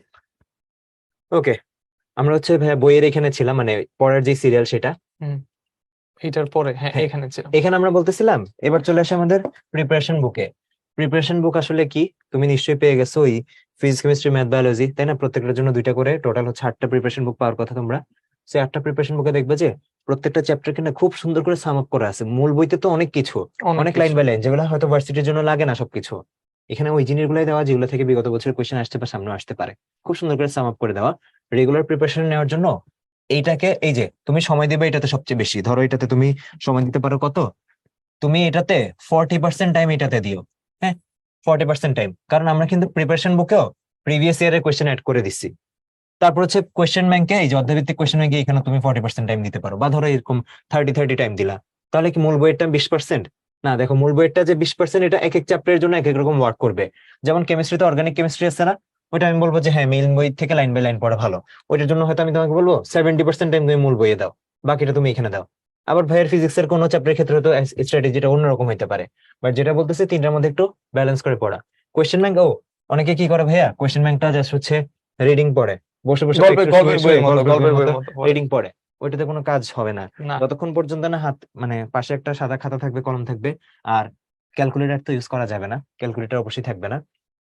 ওকে, আমরা হচ্ছে ভাইয়া বইয়ের এখানে ছিলাম, মানে পরের যে সিরিয়াল সেটা। হুম। এটার পরে হ্যাঁ হ্যাঁ, এখানে ছিল। এখানে আমরা বলতেছিলাম এবার চলে আসে আমাদের প্রিপারেশন বুকে। প্রিপারেশন বুক আসলে কি তুমি নিশ্চয়ই পেয়ে গেছো, ওই ফিজিক্স কেমিস্ট্রি ম্যাথ বায়োলজি, তাই না? প্রত্যেকটার জন্য 2টা করে, টোটাল হচ্ছে 8টা প্রিপারেশন বুক পাওয়ার কথা তোমরা। সেই 8টা প্রিপারেশন বুকে দেখবে যে প্রত্যেকটা চ্যাপ্টার কিনা খুব সুন্দর করে সাম আপ করা আছে। মূল বইতে তো অনেক কিছু, অনেক অনেক লাইন কিছু। বাই লাইন, যেগুলো হয়তো ভার্সিটির জন্য লাগে না সবকিছু, এখানে ওই জিনিসগুলাই দেওয়া যেগুলো থেকে বিগত বছরের কোয়েশ্চেন আসতে বা সামনে আসতে পারে, খুব সুন্দর করে সাম আপ করে দেওয়া। রেগুলার প্রিপারেশন নেওয়ার জন্য এইটাকে এই যে তুমি সময় দিবে এটাতে সবচেয়ে বেশি, ধরো এটাতে তুমি সময় দিতে পারো কত, তুমি এটাতে 40% টাইম এটাতে দিও, হ্যাঁ, 40% টাইম। কারণ আমরা কিন্তু প্রিপারেশন বুকেও প্রিভিয়াস ইয়ারের কোয়েশ্চেন অ্যাড করে দিচ্ছি। তারপর হচ্ছে কোয়েশ্চেন ব্যাংকে, এই যে অধ্যায়ভিত্তিক কোয়েশ্চেন ব্যাংকে এখানে তুমি 40% টাইম দিতে পারো, বা ধরো এরকম 30-30 টাইম দিলা। তাহলে কি মূল বইয়েরটা 20%? না, দেখো মূল বইয়েরটা যে 20%, এটা এক এক চ্যাপ্টারের জন্য এক এক রকম ওয়ার্ক করবে। যেমন কেমিস্ট্রিতে অর্গানিক কেমিস্ট্রি আছে না, ওইটা আমি বলবো যে হ্যাঁ মেইন বই থেকে লাইন বাই লাইন পড়া ভালো, ওইটার জন্য হয়তো আমি তোমাকে বলবো 70% টাইম তুমি মূল বইয়ে দাও, বাকিটা তুমি এখানে দাও। আবার ভাইয়ের ফিজিক্স এর কোনো চ্যাপ্টারের ক্ষেত্রে তো স্ট্র্যাটেজিটা অন্যরকম হতে পারে। বাট যেটা বলতেছে তিনটার মধ্যে একটু ব্যালেন্স করে পড়া। কোয়েশ্চেন ব্যাংক, অনেকে কি করে ভাইয়া, কোয়েশ্চেন ব্যাংকটা জাস্ট হচ্ছে রিডিং পড়ে, বসে বসে গল্পের একটু শুয়ে গল্পের শুয়ে বইয়ের মতো, গল্পের বইয়ের গল্পের মতো বইয়ের মতো পড়ে। রিডিং পড়ে। ওইটাতে কোনো কাজ হবে না না যতক্ষণ পর্যন্ত না হাত মানে পাশে একটা সাদা খাতা থাকবে, কলম থাকবে, আর ক্যালকুলেটর তো ইউজ করা যাবে না, ক্যালকুলেটর অবশ্যই থাকবে না,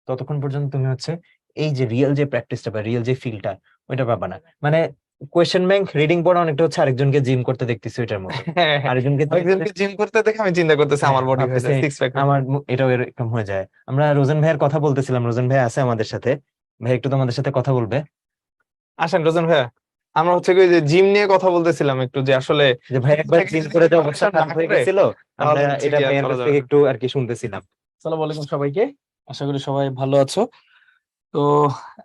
ততক্ষণ পর্যন্ত তুমি হচ্ছে এই যে রিয়েল যে প্র্যাকটিসটা বা রিয়েল যে ফিলটা ওইটা পাবা না। মানে কোয়েশ্চেন ব্যাংক রিডিং পড়া অনেকটা হচ্ছে আরেকজনকে জিম করতে দেখতেছি ওইটার মতো। হ্যাঁ হ্যাঁ, আরেকজনকে তুমি হচ্ছে একজনকে জিম করতে দেখে আমি চিন্তা করতেছি হ্যাঁ আমার বডি হয়ে ভাবতেছি যায় সিক্স প্যাক। আমার এটাও এরকম হয়ে যায়। আমরা রোজন ভাইয়ের কথা বলতেছিলাম, রোজন ভাই আছে আমাদের সাথে, ভাই একটু তোমাদের সাথে কথা বলবে। আসেন রোজন ভাইয়া, আমরা হচ্ছে কি ওই যে জিম নিয়ে কথা বলতেছিলাম একটু, যে আসলে যে ভাই একবার থেকে জিম যদি করে যে অবস্থা preparation না খারাপ হয়ে করে গেছিল, আমরা তাহলে হচ্ছে এটা কি আর ভাইয়ের করা কাছ যাবে থেকে না। একটু আর কি শুনতেছিলাম। আসসালামু আলাইকুম সবাইকে, আশা করি সবাই ভালো আছো। তো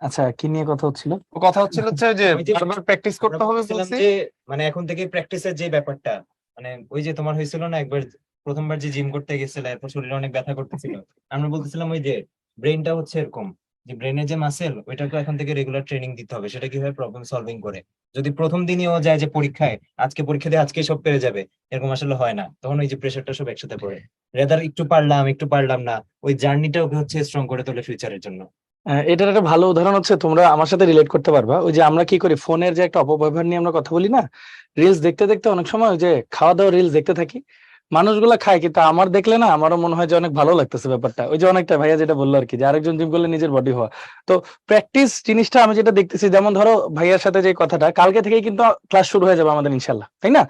আচ্ছা, কি নিয়ে কথা হচ্ছিল? কথা হচ্ছিল হচ্ছে যে ওই যে বারবার প্র্যাকটিস আমরা করতে হবে বলছিলাম বলছি। যে মানে এখন থেকে প্র্যাকটিসের যে ব্যাপারটা, মানে ওই যে তোমার হয়েছিল না একবার প্রথমবার যে জিম করতে গেছিলে এরপর শরীরে অনেক ব্যথা করতেছিল, আমরা বলতেছিলাম ওই যে ব্রেনটা হচ্ছে এরকম, যে ব্রেনের যে মাসেল ওইটাকে এখন থেকে রেগুলার ট্রেনিং দিতে হবে, সেটা কিভাবে প্রবলেম সলভিং করে। যদি প্রথম দিনই ও যায় যে পরীক্ষায় আজকে পরীক্ষা দিয়ে আজকে সব পেরে যাবে, এরকম আসলে হয় না, তখন ওই যে প্রেশারটা সব একসাথে পড়ে। রেদার একটু পারলাম একটু পারলাম না, ওই জার্নিটা ওকে হচ্ছে স্ট্রং করে তোলে ফিউচারের জন্য। এটার একটা ভালো উদাহরণ হচ্ছে, তোমরা আমার সাথে রিলেট করতে পারবা। ওই যে আমরা কি করি, ফোনের যে একটা অপব্যবহার নিয়ে আমরা কথা বলি না, রিলস দেখতে দেখতে অনেক সময় ওই যে খাওয়া দাওয়া রিলস দেখতে থাকি। মানুষগুলা খায়, কিন্তু আমার দেখলে না আমারও মনে হয় যে অনেক ভালো লাগতেছে ব্যাপারটা। ওই যে অনেকটা ভাইয়া যেটা বললো আর কি, যে আরেকজন জিম করলে নিজের বডি হওয়া। তো প্র্যাকটিস জিনিসটা আমি যেটা দেখতেছি, যেমন ধরো ভাইয়ার সাথে যে কথাটা, কালকে থেকেই কিন্তু ক্লাস শুরু হয়ে যাবে আমাদের ইনশাল্লাহ, তাই না?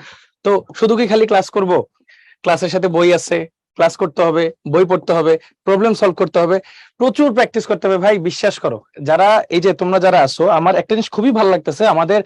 তো শুধু কি খালি ক্লাস করব? ক্লাসের সাথে বই আছে, ক্লাস করতে হবে, বই পড়তে হবে, প্রবলেম সলভ করতে হবে, প্রচুর প্র্যাকটিস করতে হবে। ভাই বিশ্বাস করো, যারা এই যে তোমরা যারা আছো, আমার একটা জিনিস খুবই ভালো লাগতেছে, আমাদের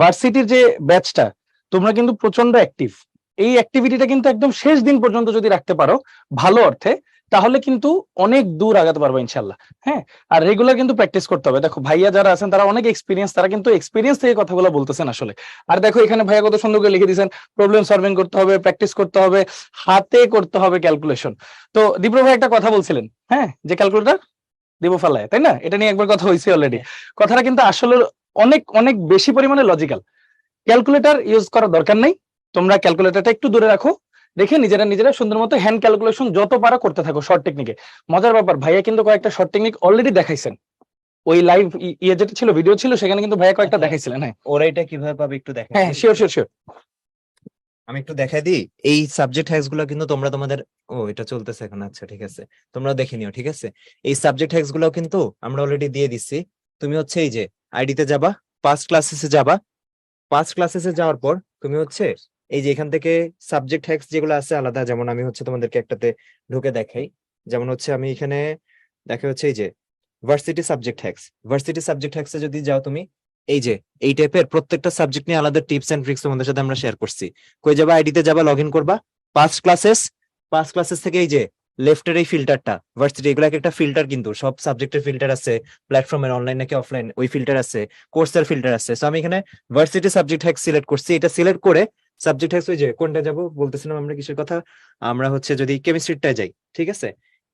ভার্সিটির যে ব্যাচটা, তোমরা কিন্তু প্রচন্ড অ্যাক্টিভ। এই অ্যাক্টিভিটিটা কিন্তু একদম শেষ দিন পর্যন্ত যদি রাখতে পারো ভালো অর্থে, তাহলে কিন্তু অনেক দূর আগাতে পারবো ইনশাল্লাহ। হ্যাঁ, আর রেগুলার কিন্তু প্র্যাকটিস করতে হবে। দেখো ভাইয়া যারা আছেন তারা অনেক এক্সপিরিয়েন্স, তারা কিন্তু এক্সপিরিয়েন্স থেকে কথাগুলো বলতেছেন আসলে। আর দেখো এখানে ভাইয়া কত সুন্দর করে লিখে দিয়েছেন, প্রবলেম সলভিং করতে হবে, প্র্যাকটিস করতে হবে, হাতে করতে হবে ক্যালকুলেশন। তো দীপ্র ভাই একটা কথা বলছিলেন, হ্যাঁ, যে ক্যালকুলেটর দিব ফালায়, তাই না? এটা নিয়ে একবার কথা হয়েছে অলরেডি। কথাটা কিন্তু আসলে অনেক অনেক বেশি পরিমাণে লজিক্যাল। ক্যালকুলেটর ইউজ করার দরকার নেই, তোমরা ক্যালকুলেটরটা একটু দূরে রাখো, রেখে নিজেরা নিজেরা সুন্দর মতো হ্যান্ড ক্যালকুলেশন যত পারো করতে থাকো শর্ট টেকনিকে। মজার ব্যাপার, ভাইয়া কিন্তু কয়েকটা শর্ট টেকনিক অলরেডি দেখাইছেন। ওই লাইভ ইয়ে যেটা ছিল, ভিডিও ছিল, সেখানে কিন্তু ভাইয়া কয়েকটা আচ্ছা, দেখাইছিলেন। হ্যাঁ ওরা এটা কিভাবে পাবে একটু দেখেন হ্যাঁ, তো। Sure sure sure. আমি একটু দেখাই দিই এই সাবজেক্ট হ্যাক্স গুলো কিন্তু তোমরা তোমাদের, ও এটা চলতেছে এখন, আচ্ছা ঠিক আছে, তোমরা দেখে নিও, ঠিক আছে। এই সাবজেক্ট হ্যাক্স গুলো কিন্তু আমরা অলরেডি দিয়ে দিচ্ছি। তুমি হচ্ছে এই যে আইডিতে যাবা, পাস্ট ক্লাসেসে যাবা, পাস্ট ক্লাসেসে যাওয়ার পর তুমি হচ্ছে এই যে এখান থেকে সাবজেক্ট হ্যাক্স যেগুলো আছে আলাদা, যেমন আমি হচ্ছে তোমাদেরকে একটাতে ঢুকে দেখাই। যেমন হচ্ছে আমি এখানে দেখা হচ্ছে এই যে varsity subject hacks, varsity subject হ্যাক্সে যদি যাও তুমি, এই যে এই টাইপের প্রত্যেকটা সাবজেক্ট নিয়ে আলাদা টিপস এন্ড ট্রিক্স তোমাদের সাথে আমরা শেয়ার করছি। কই যাবা, আইডিতে যাবা, লগ ইন করবা, পাস্ট ক্লাসেস, পাস্ট ক্লাসেস থেকে এই যে লেফটের এই ফিল্টারটা, ভার্সিটি এগুলো একটা ফিল্টার, কিন্তু সব সাবজেক্টের ফিল্টার আছে, প্ল্যাটফর্মের অনলাইন নাকি অফলাইন ওই ফিল্টার আছে, কোর্সের ফিল্টার আছে। সো আমি এখানে ভার্সিটি সাবজেক্ট হ্যাক্স সিলেক্ট করছি। এটা সিলেক্ট করে সাবজেক্ট হ্যাক্স, ওই যে কোনটা যাবো বলতেছিলাম আমরা কিসের কথা, আমরা হচ্ছে যদি কেমিস্ট্রিটায় যাই, ঠিক আছে।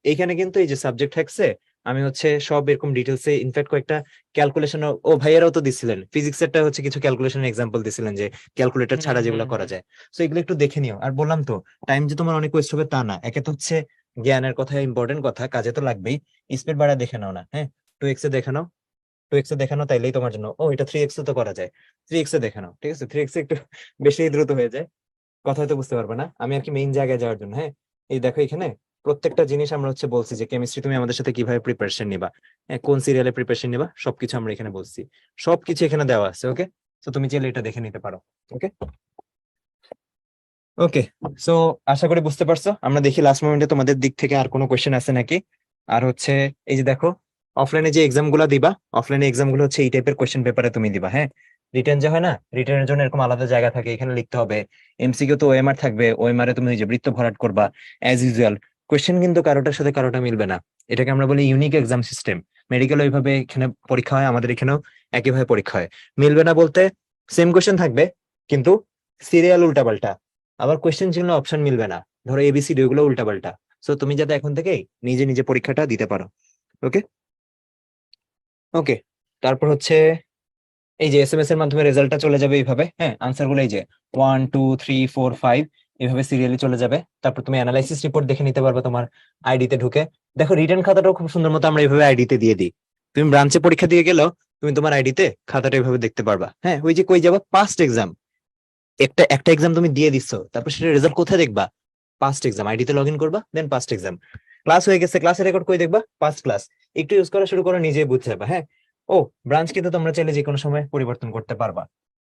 এইখানে কিন্তু এই যে সাবজেক্ট হ্যাক্সে আমি হচ্ছে সব এরকম ডিটেলসে ইনফ্যাক্ট কয়েকটা ক্যালকুলেশন, ও ভাইয়ারাও তো দিছিলেন, ফিজিক্সেরটা হচ্ছে কিছু ক্যালকুলেশন এক্সাম্পল দিছিলেন যে ক্যালকুলেটর ছাড়া যেগুলো করা যায়। তো এগুলো একটু দেখে নিও। আর বললাম তো টাইম যে তোমার অনেক ওয়েস্ট হবে তা না, একে তো হচ্ছে জ্ঞানের কথা, ইম্পর্টেন্ট কথা, কাজে তো লাগবেই। স্পিড বাড়া দেখে নাও না, হ্যাঁ, 2x এ দেখে নাও, 2x এ দেখে নাও, তাইলেই তোমার জন্য। ও এটা 3x তো করা যায়, 3x এ দেখে নাও, ঠিক আছে। 3x এ একটু বেশি দ্রুত হয়ে যায়, কথা হয়তো বুঝতে পারবে না, আমি আর কি মেইন জায়গায় যাওয়ার জন্য। হ্যাঁ, এই দেখো এখানে প্রত্যেকটা জিনিস আমরা হচ্ছে বলছি যে কেমিস্ট্রি তুমি আমাদের সাথে কিভাবে প্রিপারেশন নিবা, হ্যাঁ, কোন সিরিয়ালে প্রিপারেশন নিবা, সবকিছু আমরা এখানে বলছি, সবকিছু এখানে দেওয়া আছে। ওকে, তো তুমি চাইলে এটা দেখে নিতে পারো। ওকে ওকে, সো আশা করি বুঝতে পারছো। আমরা দেখি লাস্ট মোমেন্টে তোমাদের দিক থেকে আর কোনো কোয়েশ্চেন আছে নাকি। আর হচ্ছে এই যে দেখো, অফলাইনে যে এক্সাম গুলো দিবা, অফলাইনে এক্সাম গুলো হচ্ছে এই টাইপের কোয়েশ্চেন পেপারে তুমি দিবা। হ্যাঁ, রিটেন যে হয় না, রিটেনের জন্য এরকম আলাদা জায়গা থাকে, এখানে লিখতে হবে। এমসিকিউ তো ওএমআর থাকবে, ওএমআর এ তুমি ওই যে বৃত্ত ভরাট করবা অ্যাজ ইউজুয়াল। কোয়েশ্চেন কিন্তু কারোটার সাথে কারোটা মিলবে না, এটাকে আমরা বলি ইউনিক এক্সাম সিস্টেম। মেডিকেল ওইভাবে এখানে পরীক্ষা হয়, আমাদের এখানেও একইভাবে পরীক্ষা হয়। মিলবে না বলতে সেম কোয়েশ্চেন থাকবে কিন্তু সিরিয়াল উল্টাপাল্টা, আবার কোয়েশ্চেন চিহ্ন অপশন মিলবে না, ধরো এবিসিডি ওগুলো উল্টাপাল্টা। সো তুমি যাতে এখন থেকেই নিজে নিজে পরীক্ষাটা দিতে পারো। ওকে ওকে, তারপর হচ্ছে এই যে এসএমএস এর মাধ্যমে রেজাল্টটা চলে যাবে এইভাবে। হ্যাঁ, আনসার গুলো এই যে 1 2 3 4 5 এইভাবে সিরিয়ালি চলে যাবে। তারপর তুমি অ্যানালাইসিস রিপোর্ট দেখে নিতে পারবে তোমার আইডিতে ঢুকে। দেখো রিটার্ন খাতাটাও খুব সুন্দর মতো আমরা এইভাবে আইডিতে দিয়ে দিই। তুমি ব্রাঞ্চে পরীক্ষা দিয়ে গেলেও তুমি তোমার আইডিতে খাতাটা এইভাবে দেখতে পারবা। হ্যাঁ, ওই যে কই যাবা, পাস্ট এক্সাম, একটা একটা এক্সাম তুমি দিয়ে দিচ্ছ, তারপর সেটা রেজাল্ট কোথায় দেখবা? পাস্ট এক্সাম আইডিতে লগ ইন করবা, দেন পাস্ট এক্সাম। ক্লাস হয়ে গেছে, ক্লাসের রেকর্ড কই দেখবা? Past class. একটু ইউজ করা শুরু করো, নিজেই বুঝতে যাবা। হ্যাঁ, ও ব্রাঞ্চ কিন্তু তোমরা চাইলে যে কোনো সময় পরিবর্তন করতে পারবা।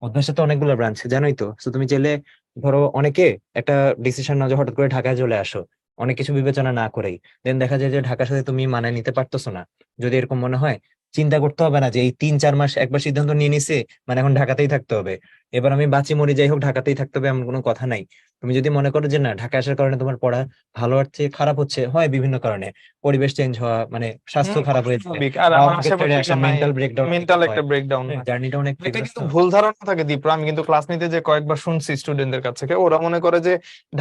অভ্যাসে তো অনেকগুলো ব্রাঞ্চ জানোই তো, তো তুমি চাইলে ধরো অনেকে একটা ডিসিশন না যে হঠাৎ করে ঢাকায় চলে আসো অনেক কিছু বিবেচনা না করেই, দেন দেখা যায় যে ঢাকার সাথে তুমি মানায় নিতে পারতেছো না। যদি এরকম মনে হয়, চিন্তা করতে হবে না যে এই 3-4 মাস একবার সিদ্ধান্ত নিয়ে নিছে মানে এখন ঢাকাতেই থাকতে হবে, এবার আমি বাঁচি মরি যাই হোক ঢাকাতেই থাকতে হবে, এমন কোনো কথা নাই। তুমি যদি মনে করো যে না, ঢাকা আসার কারণে তোমার পড়া ভালো হচ্ছে খারাপ হচ্ছে, হয় বিভিন্ন কারণে, পরিবেশ চেঞ্জ হওয়া মানে স্বাস্থ্য খারাপ হয়ে যায়, স্বাভাবিক। আর বা আমার অনেকের ছেড়ে আশেপাশে আসা, নাই, মেন্টাল ব্রেকডাউন মেন্টাল হয়, একটা ব্রেকডাউন হয়। জার্নিটা অনেক এটা বিধ্বস্ত কিন্তু ভুল ধারণা থাকে দীপ্রা, আমি কিন্তু ক্লাস নিতে যে কয়েকবার শুনছি স্টুডেন্টদের কাছ থেকে, ওরা মনে করে যে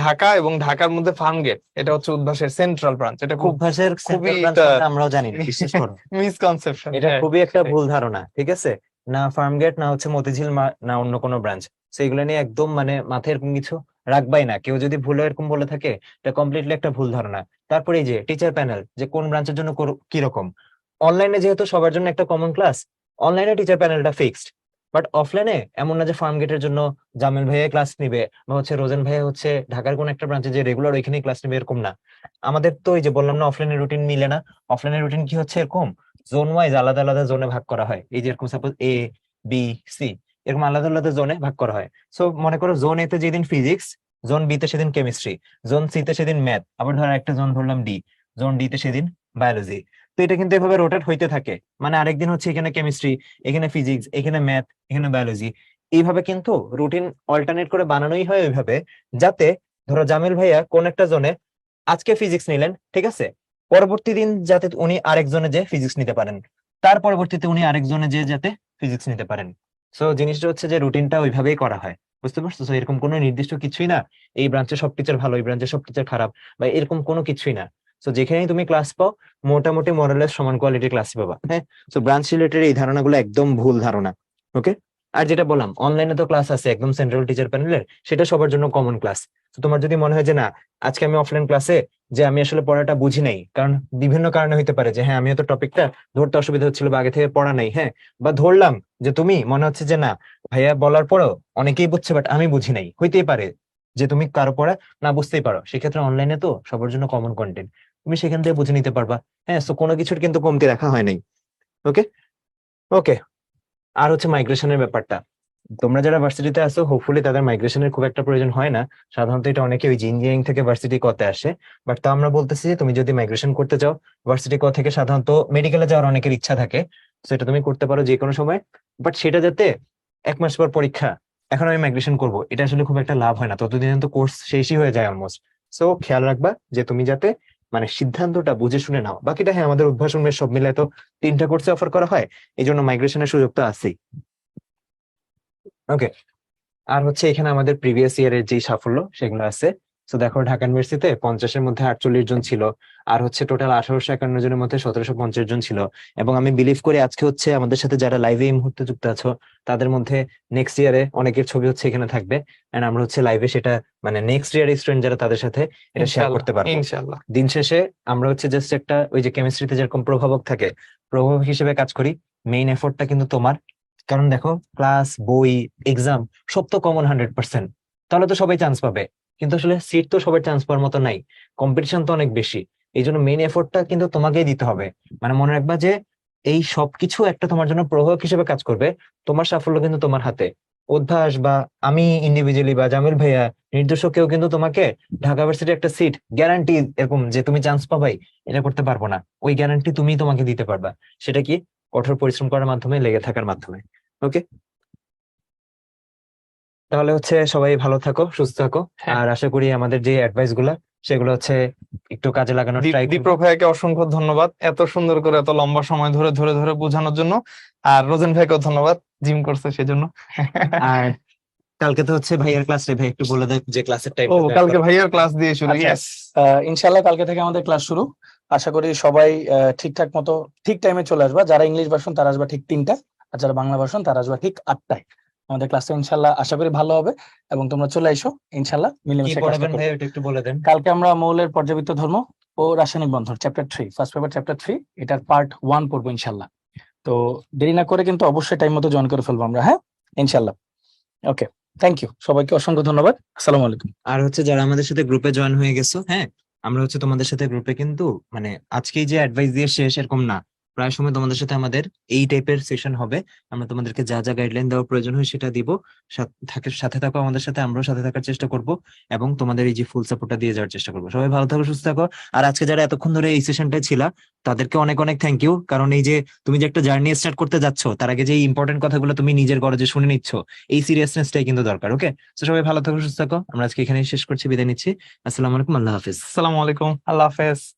ঢাকা এবং ঢাকার মধ্যে ফার্মগেট এটা হচ্ছে উদ্ভাসের সেন্ট্রাল ব্রাঞ্চ। এটা খুব অভ্যাসের খুবই সেন্ট্রাল ব্রাঞ্চ একটা আমরাও জানি না, বিশ্বাস করো। মিসকনসেপশন। এটা খুবই একটা ভুল ধারণা, ঠিক আছে? না ফার্মগেট, না হচ্ছে মতিঝিল, না অন্য কোনো ব্রাঞ্চ, সেগুলো নিয়ে একদম মানে মাথায় এরকম কিছু রাখবাই না। কেউ যদি ভুলে এরকম বলে থাকে, এটা কমপ্লিটলি একটা ভুল ধারণা। তারপরে এই যে টিচার প্যানেল, যে কোন ব্রাঞ্চের জন্য কিরকম, অনলাইনে যেহেতু সবার জন্য একটা কমন ক্লাস, অনলাইনে টিচার প্যানেলটা ফিক্সড। বাট অফলাইনে এমন না যে ফার্মগেটের জন্য জামিল ভাইয়া ক্লাস নিবে, বা হচ্ছে রোজেন ভাইয়া হচ্ছে ঢাকার কোন একটা ব্রাঞ্চে যে রেগুলার ওইখানেই ক্লাস নিবে, এরকম না। আমাদের তো এই যে বললাম না, অফলাইনের রুটিন মিলে না। অফলাইনের রুটিন কি হচ্ছে এরকম, জোন ওয়াইজ আলাদা আলাদা জোনে ভাগ করা হয়। এই যে এরকম সাপোজ এ, বি, সি, এরকম আলাদা আলাদা জোনে ভাগ করা হয়। সো মনে করো জোন এ তে যেদিন ফিজিক্স, জোন বি তে সেদিন কেমিস্ট্রি, জোন সি তে সেদিন ম্যাথ, আবার ধরো একটা জোন ধরলাম ডি, জোন ডি তে সেদিন বায়োলজি। তো এটা কিন্তু এভাবে রোটেট হইতে থাকে, মানে আরেকদিন হচ্ছে এখানে কেমিস্ট্রি, এখানে ফিজিক্স, এখানে ম্যাথ, এখানে বায়োলজি। এইভাবে কিন্তু রুটিন অল্টারনেট করে বানানোই হয় ওইভাবে, যাতে ধরো জামিল ভাইয়া কোন একটা জোনে আজকে ফিজিক্স নিলেন, ঠিক আছে, পরবর্তী দিন যাতে উনি আরেকজনে যে ফিজিক্স নিতে পারেন, তার পরবর্তীতে উনি আরেকজনে যে যাতে ফিজিক্স নিতে পারেন। সো জিনিসটা হচ্ছে যে রুটিনটা ওইভাবেই করা হয়, বুঝতে পারছো? So এরকম কোনো নির্দিষ্ট কিছুই না, এই ব্রাঞ্চে সব টিচার ভালো, এই ব্রাঞ্চে সব টিচার খারাপ, বা এরকম কোনো কিছুই না। তো যেখানেই তুমি ক্লাস পাও, মোটামুটি মোরালেস সমান কোয়ালিটির ক্লাস পাবা। হ্যাঁ, তো ব্রাঞ্চ রিলেটেড এই ধারণাগুলো একদম ভুল ধারণা। ওকে, আর যেটা বললাম, অনলাইনে তো ক্লাস আছে একদম সেন্ট্রাল টিচার প্যানেলের, সেটা সবার জন্য কমন ক্লাস। তো তোমার যদি মনে হয় যে না, আজকে আমি অফলাইন ক্লাসে যে আমি আসলে পড়াটা বুঝি নাই, কারণ বিভিন্ন কারণে হইতে পারে যে হ্যাঁ আমি হয়তো টপিকটা ধরতে অসুবিধা হচ্ছিল বা আগে থেকে পড়া নাই, হ্যাঁ, বা ধরলাম যে তুমি মনে হচ্ছে যে না, ভাইয়া বলার পরও অনেকেই বুঝছে বাট আমি বুঝি নাই, হইতেই পারে যে তুমি কারো পড়া না বুঝতেই পারো। সেক্ষেত্রে অনলাইনে তো সবার জন্য কমন কন্টেন্ট, তুমি সেখান থেকে বুঝে নিতে পারবা। হ্যাঁ, তো কোনো কিছুর কিন্তু কমতি রাখা হয় নাই। ওকে, ওকে। আর হচ্ছে মাইগ্রেশনের ব্যাপারটা, তোমরা যারা ভার্সিটিতে আছো হোপফুলি তাদের মাইগ্রেশনের খুব একটা প্রয়োজন হয় না। সাধারণত এটা অনেকে ওই ইঞ্জিনিয়ারিং থেকে ভার্সিটি করতে আসে। বাট তা আমরা বলতেছি যে তুমি যদি মাইগ্রেশন করতে চাও ভার্সিটি ক থেকে, সাধারণত মেডিকেলে যাওয়ার অনেকের ইচ্ছা থাকে, সেটা তুমি করতে পারো যে কোনো সময়। বাট সেটা যাতে 1 মাস পর পরীক্ষা, এখন আমি মাইগ্রেশন করব, এটা আসলে খুব একটা লাভ হয় না, ততদিন তো কোর্স শেষই হয়ে যায় অলমোস্ট। সো খেয়াল রাখবা যে তুমি যাতে মানে সিদ্ধান্তটা বুঝে শুনে নাও। বাকিটা হ্যাঁ, আমাদের উদ্ভাসন সব মিলে তো 3টা কোর্সে অফার করা হয়, এই জন্য মাইগ্রেশনের সুযোগ তো আছেই। ওকে, আর হচ্ছে এখানে আমাদের প্রিভিয়াস ইয়ারের যে সাফল্য সেগুলো আছে। তো দেখো, ঢাকা ইউনিভার্সিটিতে 50-এর মধ্যে 48 জন ছিল, আর হচ্ছে টোটাল 1851 জনের মধ্যে 1750 জন ছিল। এবং আমি বিলিভ করি আজকে হচ্ছে আমাদের সাথে যারা লাইভে এই মুহূর্তে যুক্ত আছো, তাদের মধ্যে নেক্সট ইয়ারে অনেকের ছবি হচ্ছে এখানে থাকবে, এন্ড আমরা হচ্ছে লাইভে সেটা মানে নেক্সট ইয়ার স্টুডেন্ট যারা তাদের সাথে এটা শেয়ার ইনশাল্লাহ, করতে পারবো। ইনশাল্লাহ। দিন শেষে আমরা হচ্ছে জাস্ট একটা ওই যে কেমিস্ট্রিতে যেরকম প্রভাবক থাকে, প্রভাবক হিসেবে কাজ করি। মেইন এফোর্টটা কিন্তু তোমার, কারণ দেখো ক্লাস, বই, এক্সাম সব তো কমন 100%, তাহলে তো সবাই চান্স পাবে। কিন্তু আসলে সিট তো সবার চান্স পাওয়ার মতো নাই, কম্পিটিশন তো অনেক বেশি। এই জন্য মেইন এফোর্টটা কিন্তু তোমাকেই দিতে হবে। মানে মনে রাখবা যে এই সবকিছু একটা তোমার জন্য প্রভাবক হিসেবে কাজ করবে, তোমার সাফল্য কিন্তু তোমার হাতে। অভ্যাস বা আমি ইন্ডিভিজুয়ালি বা জামিল ভাইয়া নির্দিষ্ট কেউ কিন্তু তোমাকে ঢাকা ভার্সিটির একটা সিট গ্যারান্টি এরকম যে তুমি চান্স পাবাই এটা করতে পারবো না। ওই গ্যারান্টি তুমি তোমাকে দিতে পারবা। সেটা কি? কঠোর পরিশ্রম করার মাধ্যমে, লেগে থাকার মাধ্যমে। ওকে, তাহলে হচ্ছে সবাই ভালো থাকো, সুস্থ থাকো। হ্যাঁ, আর আশা করি আমাদের যে অ্যাডভাইস গুলা সেগুলো হচ্ছে একটু কাজে লাগানোর ট্রাই দীপ্র করবো। ভাইয়াকে অসংখ্য ধন্যবাদ এত সুন্দর করে এত লম্বা সময় ধরে ধরে ধরে বোঝানোর জন্য। আর রোজেন ভাইকেও ধন্যবাদ, জিম করছে সেজন্য। আর কালকে তো হচ্ছে ভাইয়ার ক্লাস রে, ভাই একটু বলে দেখ যে ক্লাসের ও, টাইমটা জয়েন কালকে করো। ভাইয়ার ক্লাস দিয়ে শুরু। আচ্ছা, ইয়েস। ইনশাল্লাহ কালকে থেকে আমাদের ক্লাস শুরু। আশা করি সবাই ঠিকঠাক মতো ঠিক টাইমে চলে আসবা। যারা ইংলিশ ভার্সন তারা আসবা ঠিক 3টা, আর যারা বাংলা ভার্সন তারা আসবা ঠিক 8টায়। আমাদের ক্লাসটা ইনশাল্লাহ আশা করি ভালো হবে, এবং তোমরা চলে এসো ইনশাল্লাহ কি মিলেমিশে ক্লাসটা পড়াবেন করবো। ভাই ওটা একটু বলে দেন। কালকে আমরা মৌলের পর্যাবৃত্ত ধর্ম ও রাসায়নিক বন্ধন চ্যাপ্টার 3, ফার্স্ট পেপার চ্যাপ্টার 3, এটার পার্ট 1 পড়বো ইনশাল্লাহ। তো দেরি না করে কিন্তু অবশ্যই টাইম মতো জয়েন করে ফেলবো আমরা, হ্যাঁ ইনশাল্লাহ। ওকে। থ্যাংক ইউ, সবাইকে অসংখ্য ধন্যবাদ। আসসালামু আলাইকুম। আর হচ্ছে যারা আমাদের সাথে গ্রুপে জয়েন হয়ে গেছো, হ্যাঁ, আমরা হচ্ছে তোমাদের সাথে গ্রুপে কিন্তু মানে আজকেই যে অ্যাডভাইস দিয়ে শেষ এরকম না, প্রায় সময় তোমাদের সাথে আমাদের এই টাইপের সেশন হবে। আমরা তোমাদেরকে যা যা গাইডলাইন দেওয়ার প্রয়োজন হয় সেটা দিব। সাথে থাকো আমাদের সাথে, আমরাও সাথে থাকার চেষ্টা করব এবং তোমাদের এই যে ফুল সাপোর্টটা দিয়ে যাওয়ার চেষ্টা করবো। সবাই ভালো থাকো, সুস্থ থাকো। আর আজকে যারা এতক্ষণ ধরে এই সেশনটায় ছিলা তাদেরকে অনেক অনেক থ্যাংক ইউ, কারণ এই যে তুমি যে একটা জার্নি স্টার্ট করতে যাচ্ছ তার আগে যে ইম্পর্টেন্ট কথাগুলো তুমি নিজের গরজে শুনে নিচ্ছ, এই সিরিয়াসনেসটাই কিন্তু দরকার। ওকে, তো সবাই ভালো থাকো, সুস্থ থাকো। আমরা আজকে এখানেই শেষ করছি, বিদায় নিচ্ছি। আসসালামু আলাইকুম, আল্লাহ হাফিজ। আসসালামু আলাইকুম, আল্লাহ হাফেজ।